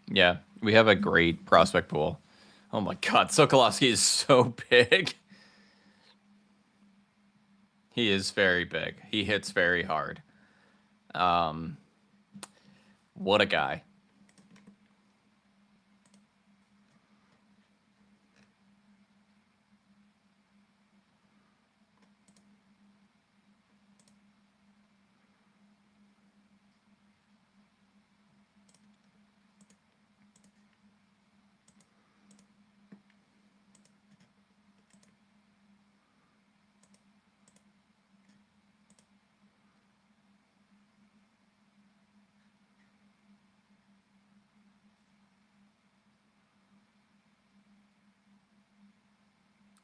Yeah, we have a great prospect pool. Oh my god, Sokolowski is so big. He is very big. He hits very hard. What a guy.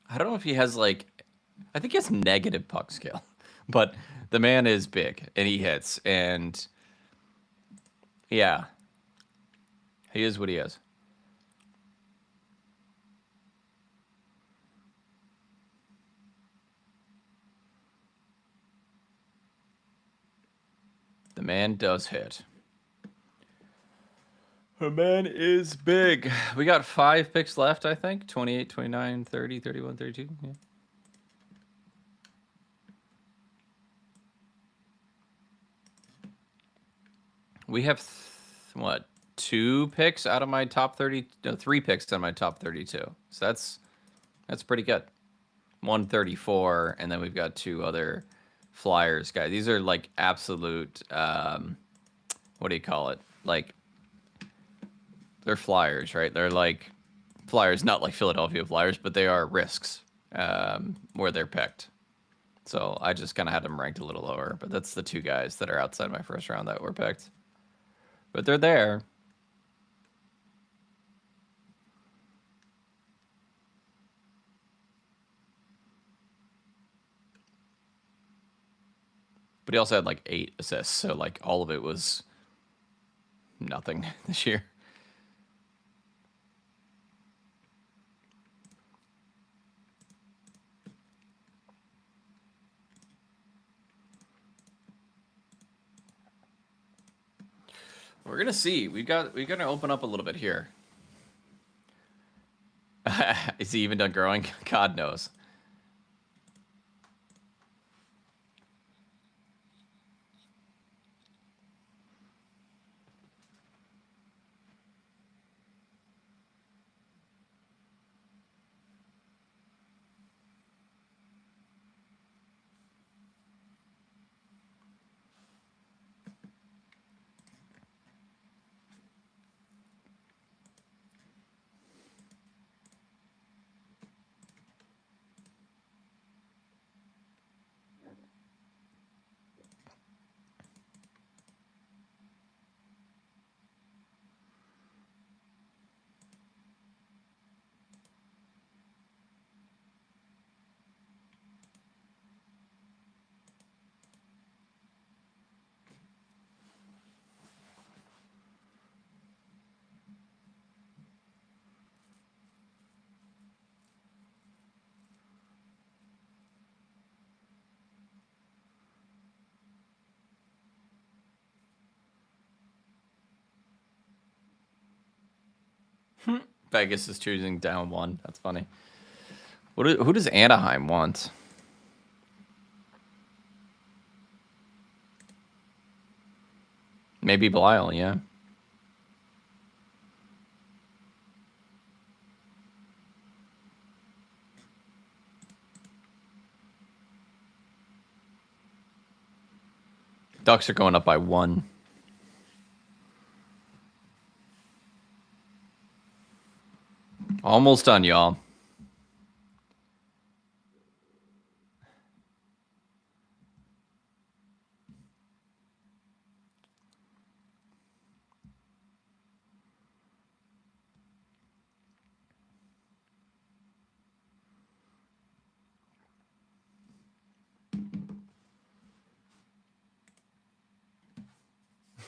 I don't know if he has like, I think he has negative puck skill, but the man is big and he hits, and yeah, he is what he is. The man does hit. The man is big. We got 5 picks left, I think. 28, 29, 30, 31, 32. Yeah. We have, what, 2 picks out of my top 30? No, 3 picks out of my top 32. So that's pretty good. 134, and then we've got 2 other Flyers guys. These are like absolute, what do you call it? Like, they're Flyers, right? They're like Flyers, not like Philadelphia Flyers, but they are risks where they're picked. So I just kind of had them ranked a little lower, but that's the 2 guys that are outside my first round that were picked. But they're there. But he also had like 8 assists, so like all of it was nothing this year. We're gonna see. We're gonna open up a little bit here. Is he even done growing? God knows. Vegas is choosing down 1. That's funny. Who does Anaheim want? Maybe Belial, yeah. Ducks are going up by 1. Almost done, y'all.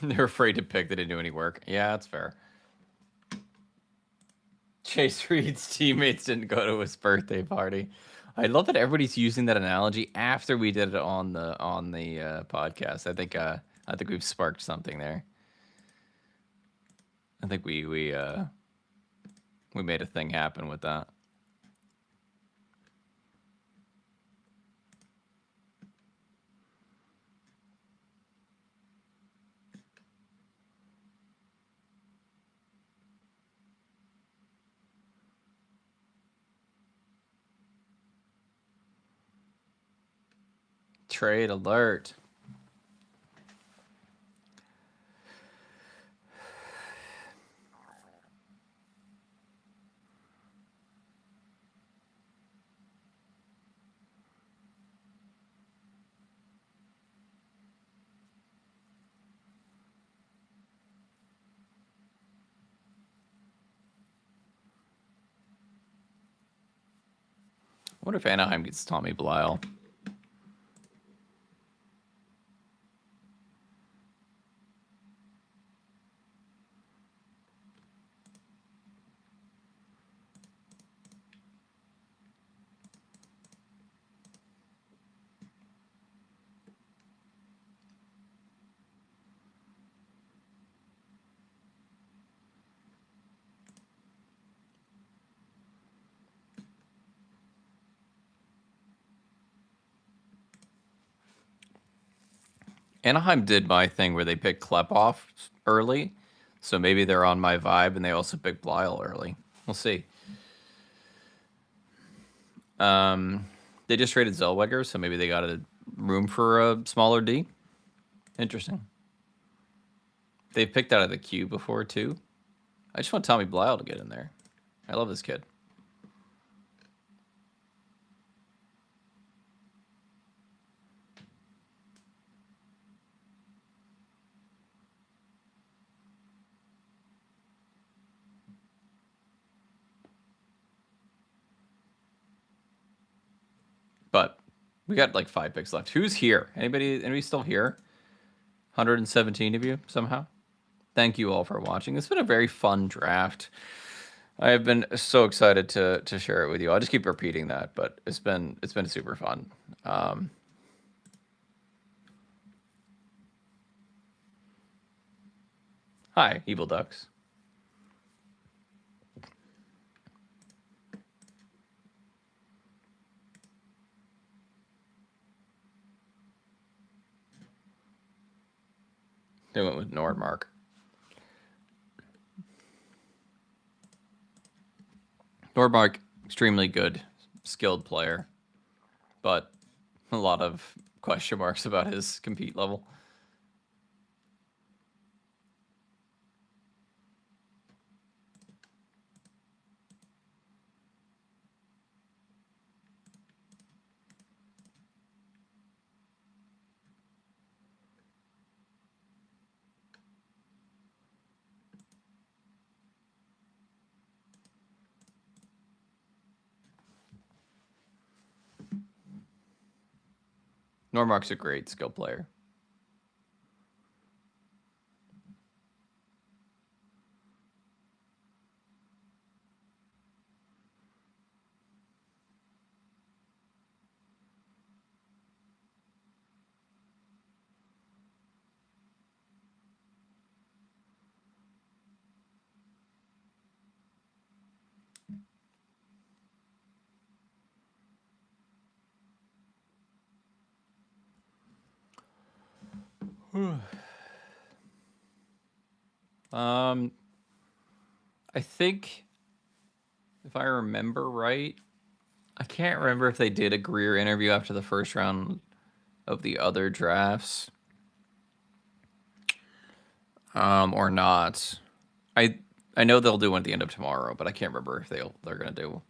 They're afraid to pick. They didn't do any work. Yeah, that's fair. Chase Reed's teammates didn't go to his birthday party. I love that everybody's using that analogy after we did it on the podcast. I think we've sparked something there. I think we made a thing happen with that. Trade alert. I wonder if Anaheim gets Tommy Belial. Anaheim did my thing where they picked Klepov early, so maybe they're on my vibe, and they also picked Belial early. We'll see. They just traded Zellweger, so maybe they got a room for a smaller D. Interesting. They've picked out of the queue before too. I just want Tommy Belial to get in there. I love this kid. But we got like 5 picks left. Who's here? Anybody still here? 117 of you somehow. Thank you all for watching. It's been a very fun draft. I have been so excited to share it with you. I'll just keep repeating that, but it's been super fun. Hi, evil ducks. They went with Nordmark. Nordmark, extremely good, skilled player, but a lot of question marks about his compete level. Nordmark's a great skill player. I think if I remember right, I can't remember if they did a Greer interview after the first round of the other drafts, or not. I know they'll do one at the end of tomorrow, but I can't remember if they're gonna do.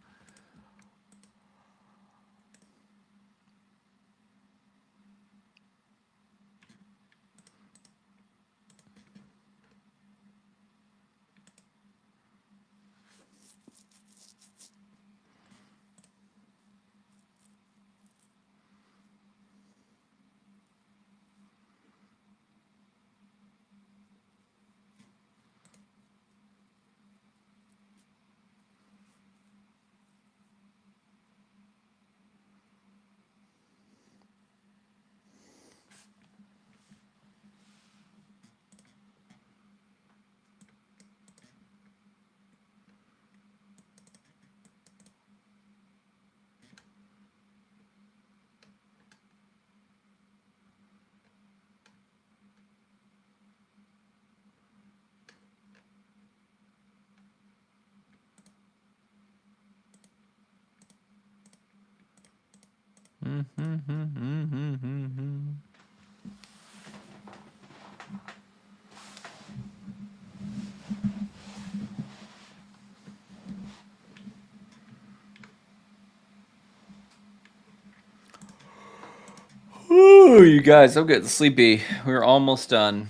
Ooh, you guys, I'm getting sleepy. We're almost done.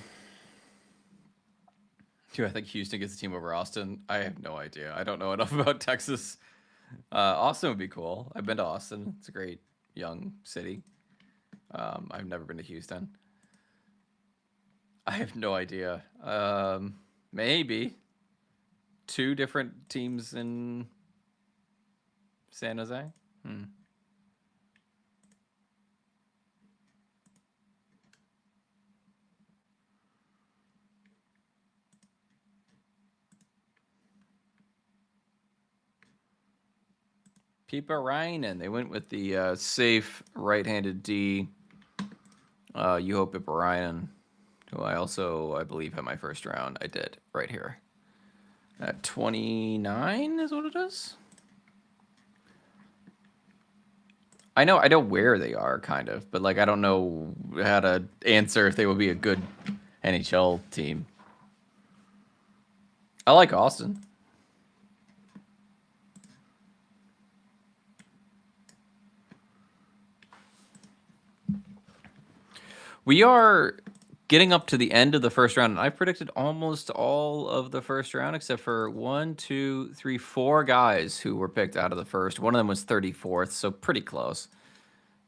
Do I think Houston gets a team over Austin? I have no idea. I don't know enough about Texas. Austin would be cool. I've been to Austin. It's a great young city. I've never been to Houston. I have no idea. Maybe two different teams in San Jose. Pipa Ryan, they went with the safe right-handed D. Juho Pipa, who I believe, had my first round. I did right here. At 29 is what it is. I know where they are, kind of, but like I don't know how to answer if they would be a good NHL team. I like Austin. We are getting up to the end of the first round, and I predicted almost all of the first round except for 1, 2, 3, 4 guys who were picked out of the first. One of them was 34th, so pretty close.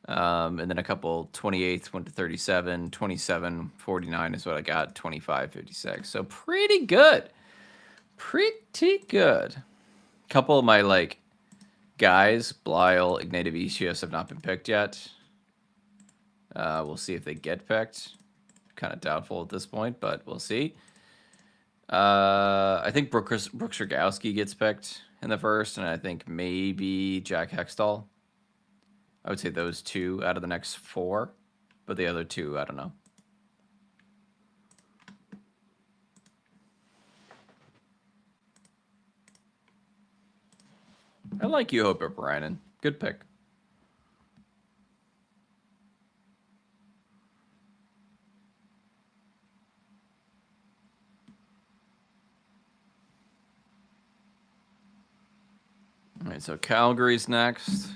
And then a couple 28th went to 37, 27, 49 is what I got, 25, 56. So pretty good. Pretty good. A couple of my guys, Blyle, Ignatavicius, have not been picked yet. We'll see if they get picked. Kind of doubtful at this point, but we'll see. I think Brooks Rogowski gets picked in the first, and I think maybe Jack Hextall. I would say those two out of the next four, but the other two, I don't know. I like you, Hope Brian. Good pick. All right, so Calgary's next.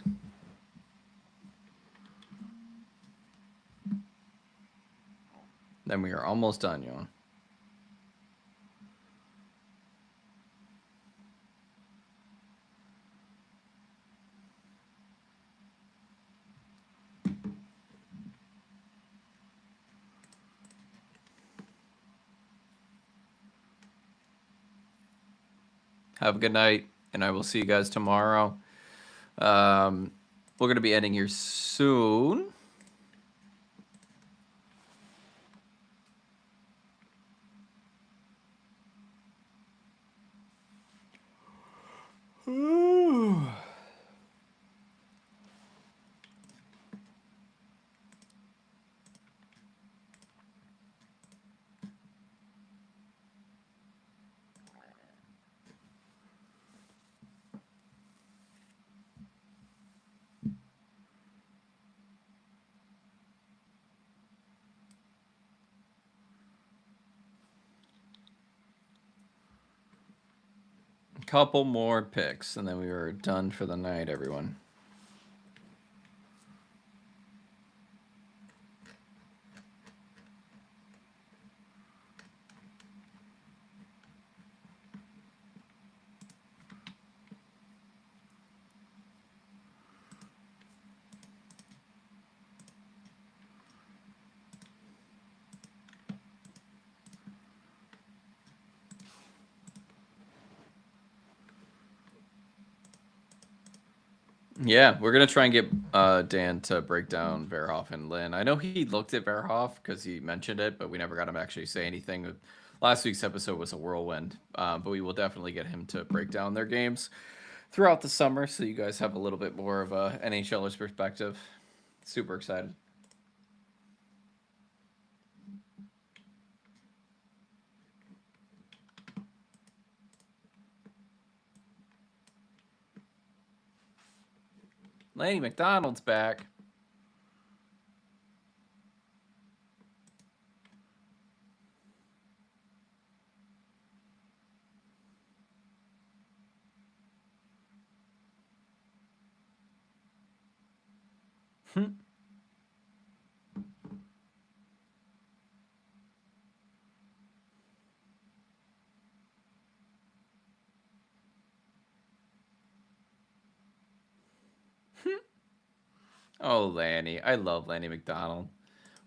Then we are almost done, Yohan. Have a good night, and I will see you guys tomorrow. We're going to be ending here soon. Couple more picks, and then we are done for the night, everyone. Yeah, we're gonna try and get Dan to break down Verhoff and Lynn. I know he looked at Verhoff because he mentioned it, but we never got him to actually say anything. Last week's episode was a whirlwind, but we will definitely get him to break down their games throughout the summer, so you guys have a little bit more of a NHLer's perspective. Super excited. Lanny McDonald's back. Oh, Lanny. I love Lanny McDonald.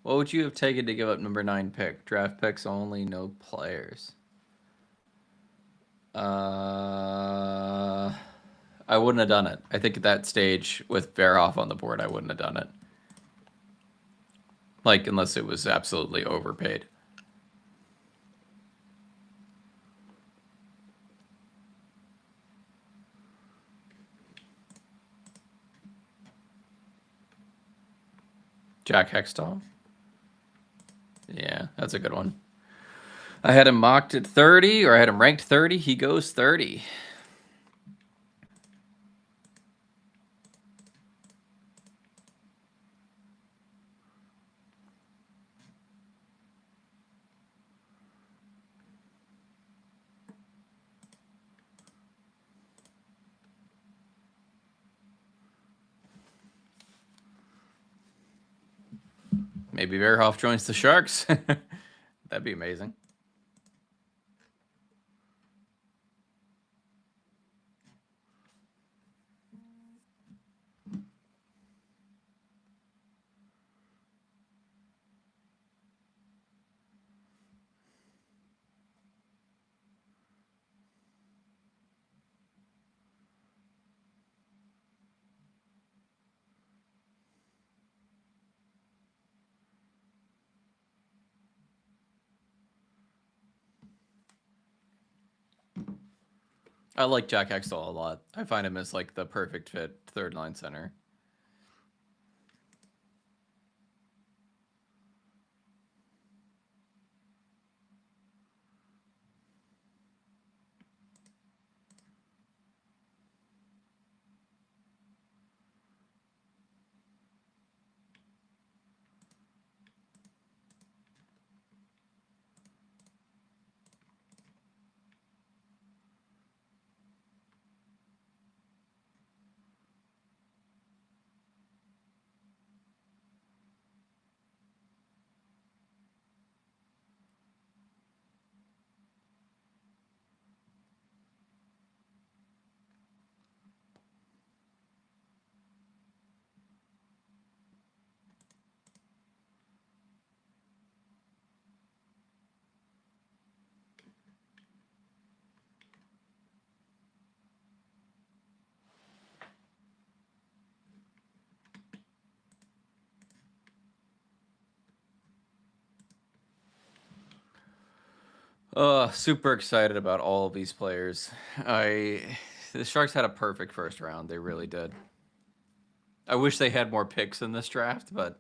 What would you have taken to give up number 9 pick? Draft picks only, no players. I wouldn't have done it. I think at that stage with Verhoff on the board, I wouldn't have done it. Like, unless it was absolutely overpaid. Jack Hextall. Yeah, that's a good one. I had him mocked at 30, or I had him ranked 30. He goes 30. Maybe Verhoff joins the Sharks. That'd be amazing. I like Jack Hextall a lot. I find him as like the perfect fit third line center. Super excited about all of these players. The Sharks had a perfect first round. They really did. I wish they had more picks in this draft, but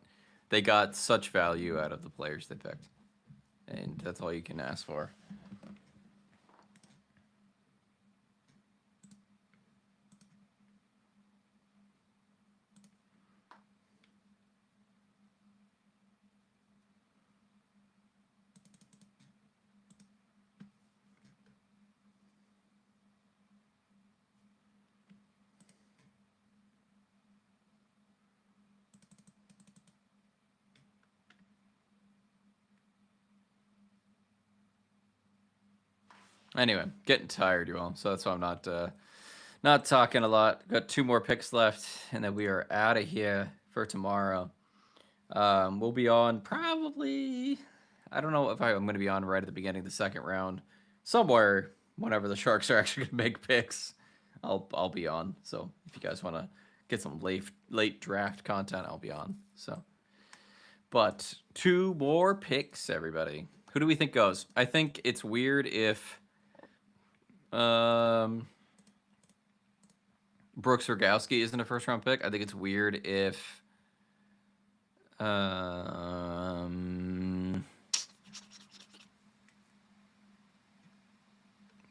they got such value out of the players they picked. And that's all you can ask for. Anyway, getting tired, you all. So that's why I'm not talking a lot. Got 2 more picks left, and then we are out of here for tomorrow. We'll be on probably. I don't know if I'm going to be on right at the beginning of the second round, somewhere whenever the Sharks are actually going to make picks. I'll be on. So if you guys want to get some late draft content, I'll be on. So, but 2 more picks, everybody. Who do we think goes? I think it's weird if Brooks Rogowski isn't a first round pick. I think it's weird if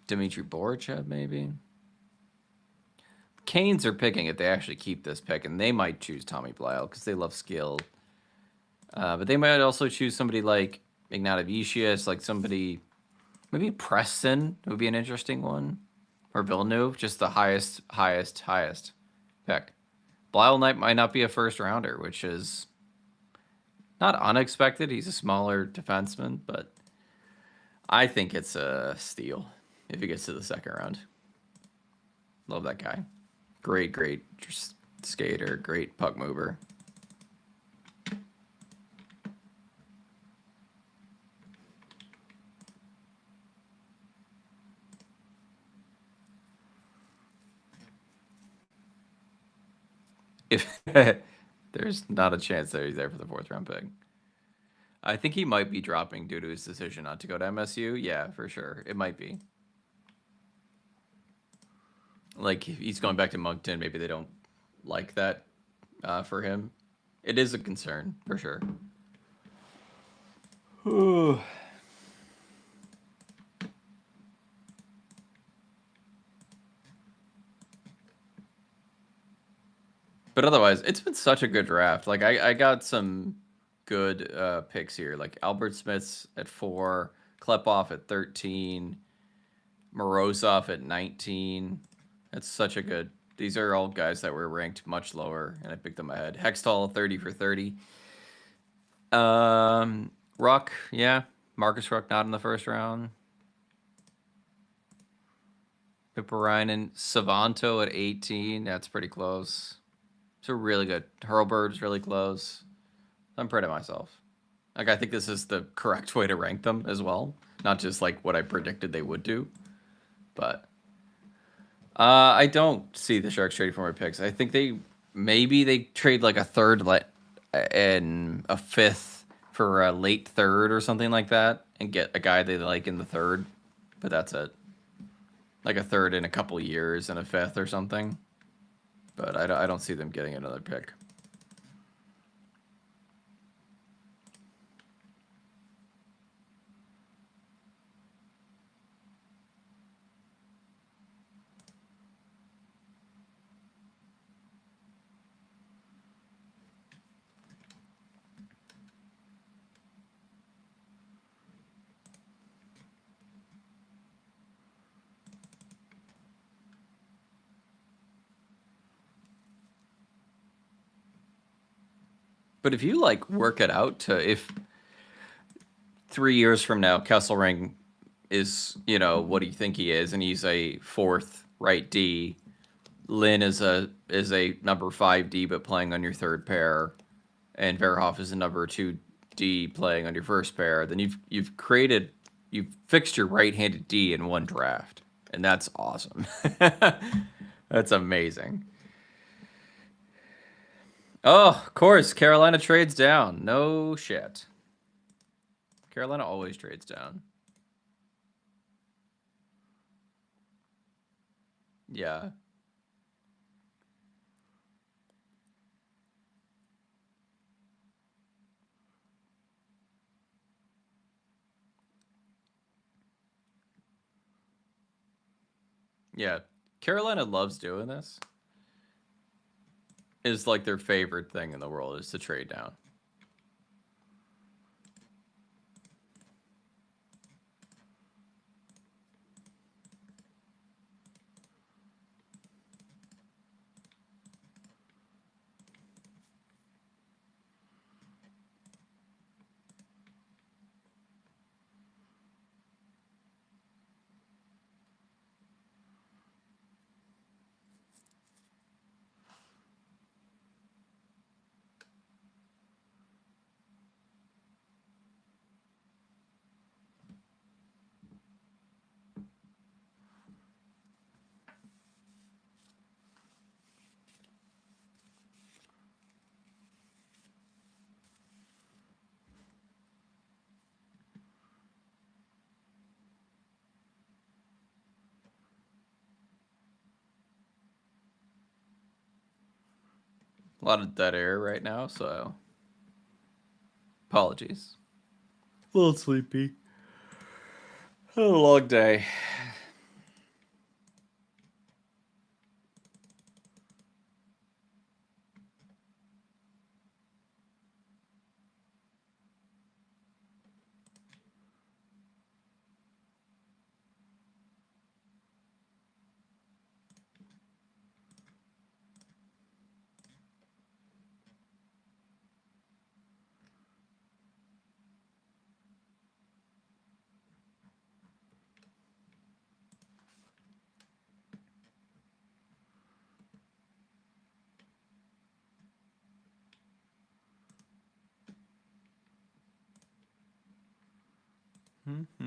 Dmitry Borichev, maybe. Canes are picking if they actually keep this pick, and they might choose Tommy Blyle because they love skill. But they might also choose somebody like Ignatievic, like somebody, maybe Preston would be an interesting one, or Villeneuve, just the highest pick. Blyle might not be a first rounder, which is not unexpected. He's a smaller defenseman, but I think it's a steal if he gets to the second round. Love that guy. Great skater, great puck mover. If there's not a chance that he's there for the 4th round pick. I think he might be dropping due to his decision not to go to MSU. Yeah, for sure. It might be. Like, he's going back to Moncton. Maybe they don't like that for him. It is a concern, for sure. But otherwise, it's been such a good draft. Like, I got some good picks here. Like, Albert Smith's at 4, Klepov at 13, Morozov at 19. That's such a good. These are all guys that were ranked much lower, and I picked them ahead. Hextall 30 for 30. Ruck, yeah, Marcus Ruck not in the first round. Pipparainen, Savanto at 18. That's pretty close. So really good. Hurlbird's really close. I'm proud of myself. Like, I think this is the correct way to rank them as well, not just like what I predicted they would do. But I don't see the Sharks trading for more picks. I think they trade like a third and a 5th for a late 3rd or something like that, and get a guy they like in the 3rd. But that's it. like a third in a couple years and a fifth or something. But I don't see them getting another pick. But if you like work it out to if 3 years from now Kesselring is, you know, what do you think he is, and he's a fourth right D. Lin is a number 5D but playing on your third pair, and Verhoff is a number 2D playing on your first pair. Then you've fixed your right-handed D in one draft, and that's awesome. That's amazing. Oh, of course, Carolina trades down. No shit. Carolina always trades down. Yeah. Yeah. Carolina loves doing this. Is like their favorite thing in the world is to trade down. A lot of dead air right now, so apologies. A little sleepy. A long day.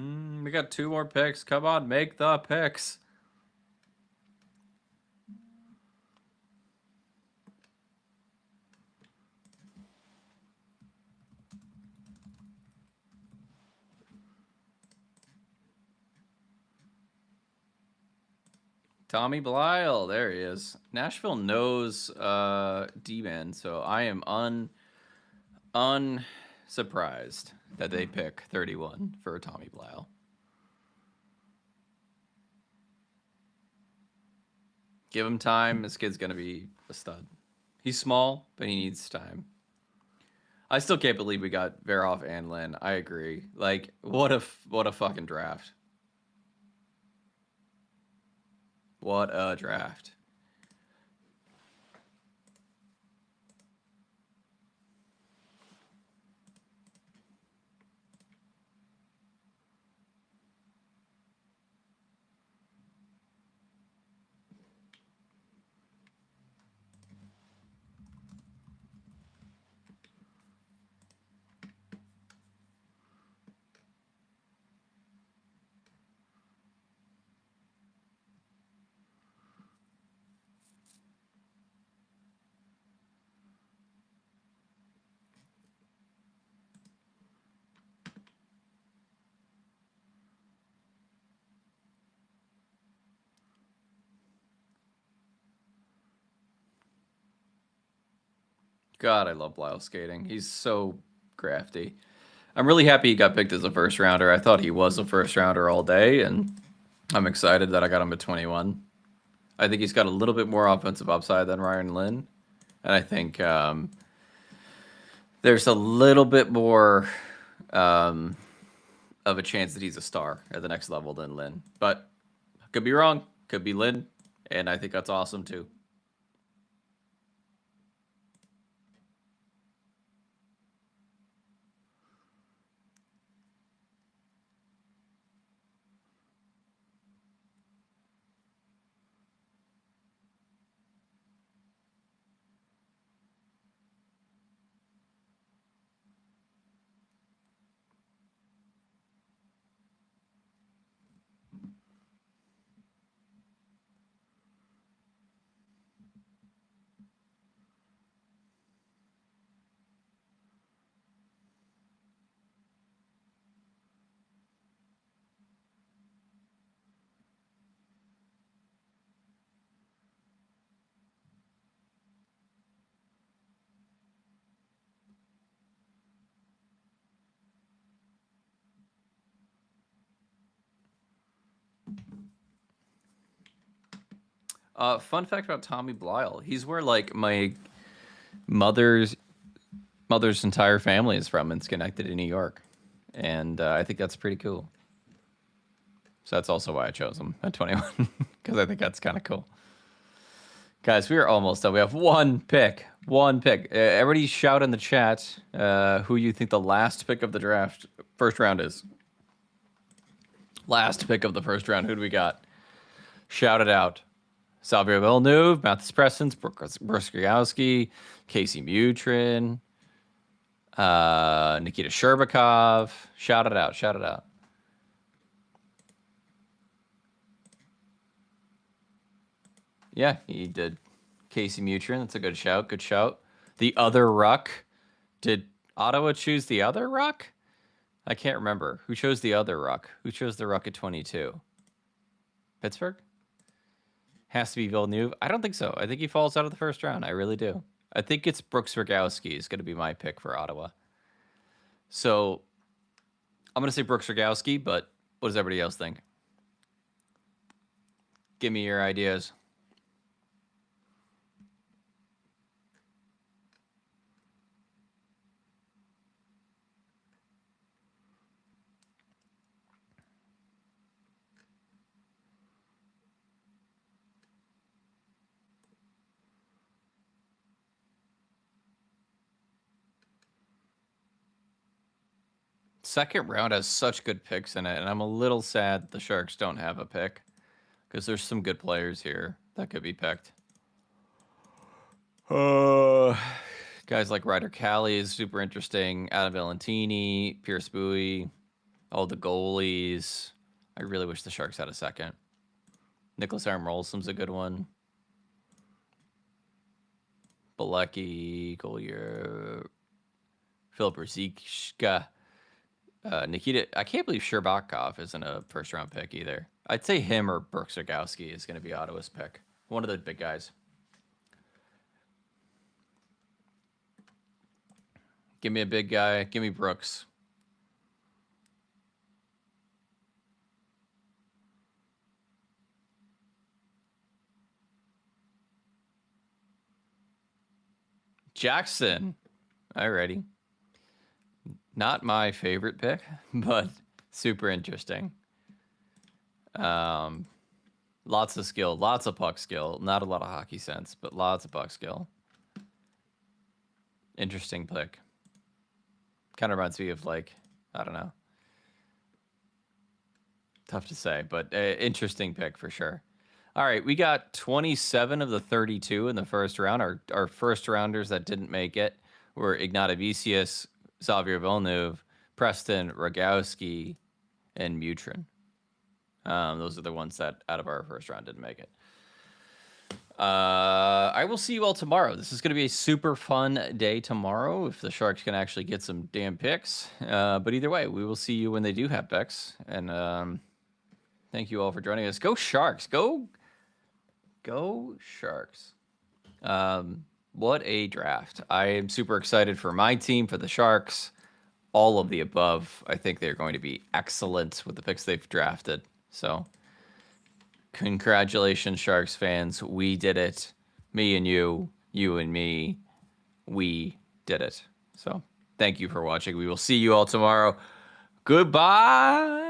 We got 2 more picks. Come on, make the picks. Tommy Blyle, there he is. Nashville knows D-Man, so I am unsurprised that they pick 31 for Tommy Blyle. Give him time. This kid's gonna be a stud. He's small, but he needs time. I still can't believe we got Verhoff and Lin. I agree. Like, what a fucking draft. What a draft. God, I love Lyle skating. He's so crafty. I'm really happy he got picked as a first rounder. I thought he was a first rounder all day, and I'm excited that I got him at 21. I think he's got a little bit more offensive upside than Ryan Lynn, and I think there's a little bit more um, of a chance that he's a star at the next level than Lynn. But could be wrong. Could be Lynn, and I think that's awesome too. Fun fact about Tommy Blyle: he's where like my mother's mother's entire family is from in Schenectady, New York, and I think that's pretty cool. So that's also why I chose him at 21 because I think that's kind of cool. Guys, we are almost done. We have one pick. One pick. Everybody shout in the chat who you think the last pick of the draft, first round is. Last pick of the first round. Who do we got? Shout it out. Xavier Villeneuve, Mathis Prestons, Brooks Grigowski, Casey Mutrin, Nikita Sherbakov. Shout it out. Shout it out. Yeah, he did. Casey Mutrin. That's a good shout. Good shout. The other ruck. Did Ottawa choose the other ruck? I can't remember. Who chose the other ruck? Who chose the ruck at 22? Pittsburgh? Has to be Villeneuve. I don't think so. I think he falls out of the first round. I really do. I think it's Brooks Rogowski is going to be my pick for Ottawa. So I'm going to say Brooks Rogowski, but what does everybody else think? Give me your ideas. Second round has such good picks in it, and I'm a little sad the Sharks don't have a pick because there's some good players here that could be picked. Guys like Ryder Cali is super interesting. Adam Valentini, Pierce Bowie, all the goalies. I really wish the Sharks had a second. Nicholas Armrolson's a good one. Balecki, Collier, Philip Ruzicka. Nikita, I can't believe Sherbakov isn't a first round pick either. I'd say him or Brooks Rogowski is going to be Ottawa's pick. One of the big guys. Give me a big guy. Give me Brooks. Jackson. Alrighty. Not my favorite pick, but super interesting. Lots of skill, lots of puck skill. Not a lot of hockey sense, but lots of puck skill. Interesting pick. Kind of reminds me of like, I don't know. Tough to say, but interesting pick for sure. All right, we got 27 of the 32 in the first round. Our first rounders that didn't make it were Ignatavicius, Xavier Villeneuve, Preston, Rogowski, and Mutrin. Those are the ones that out of our first round didn't make it. I will see you all tomorrow. This is going to be a super fun day tomorrow if the Sharks can actually get some damn picks. But either way, we will see you when they do have picks. And thank you all for joining us. Go Sharks. Go Sharks. What a draft. I am super excited for my team, for the Sharks. All of the above. I think they're going to be excellent with the picks they've drafted. So, congratulations, Sharks fans. We did it. Me and you and me. We did it. So, thank you for watching. We will see you all tomorrow. Goodbye.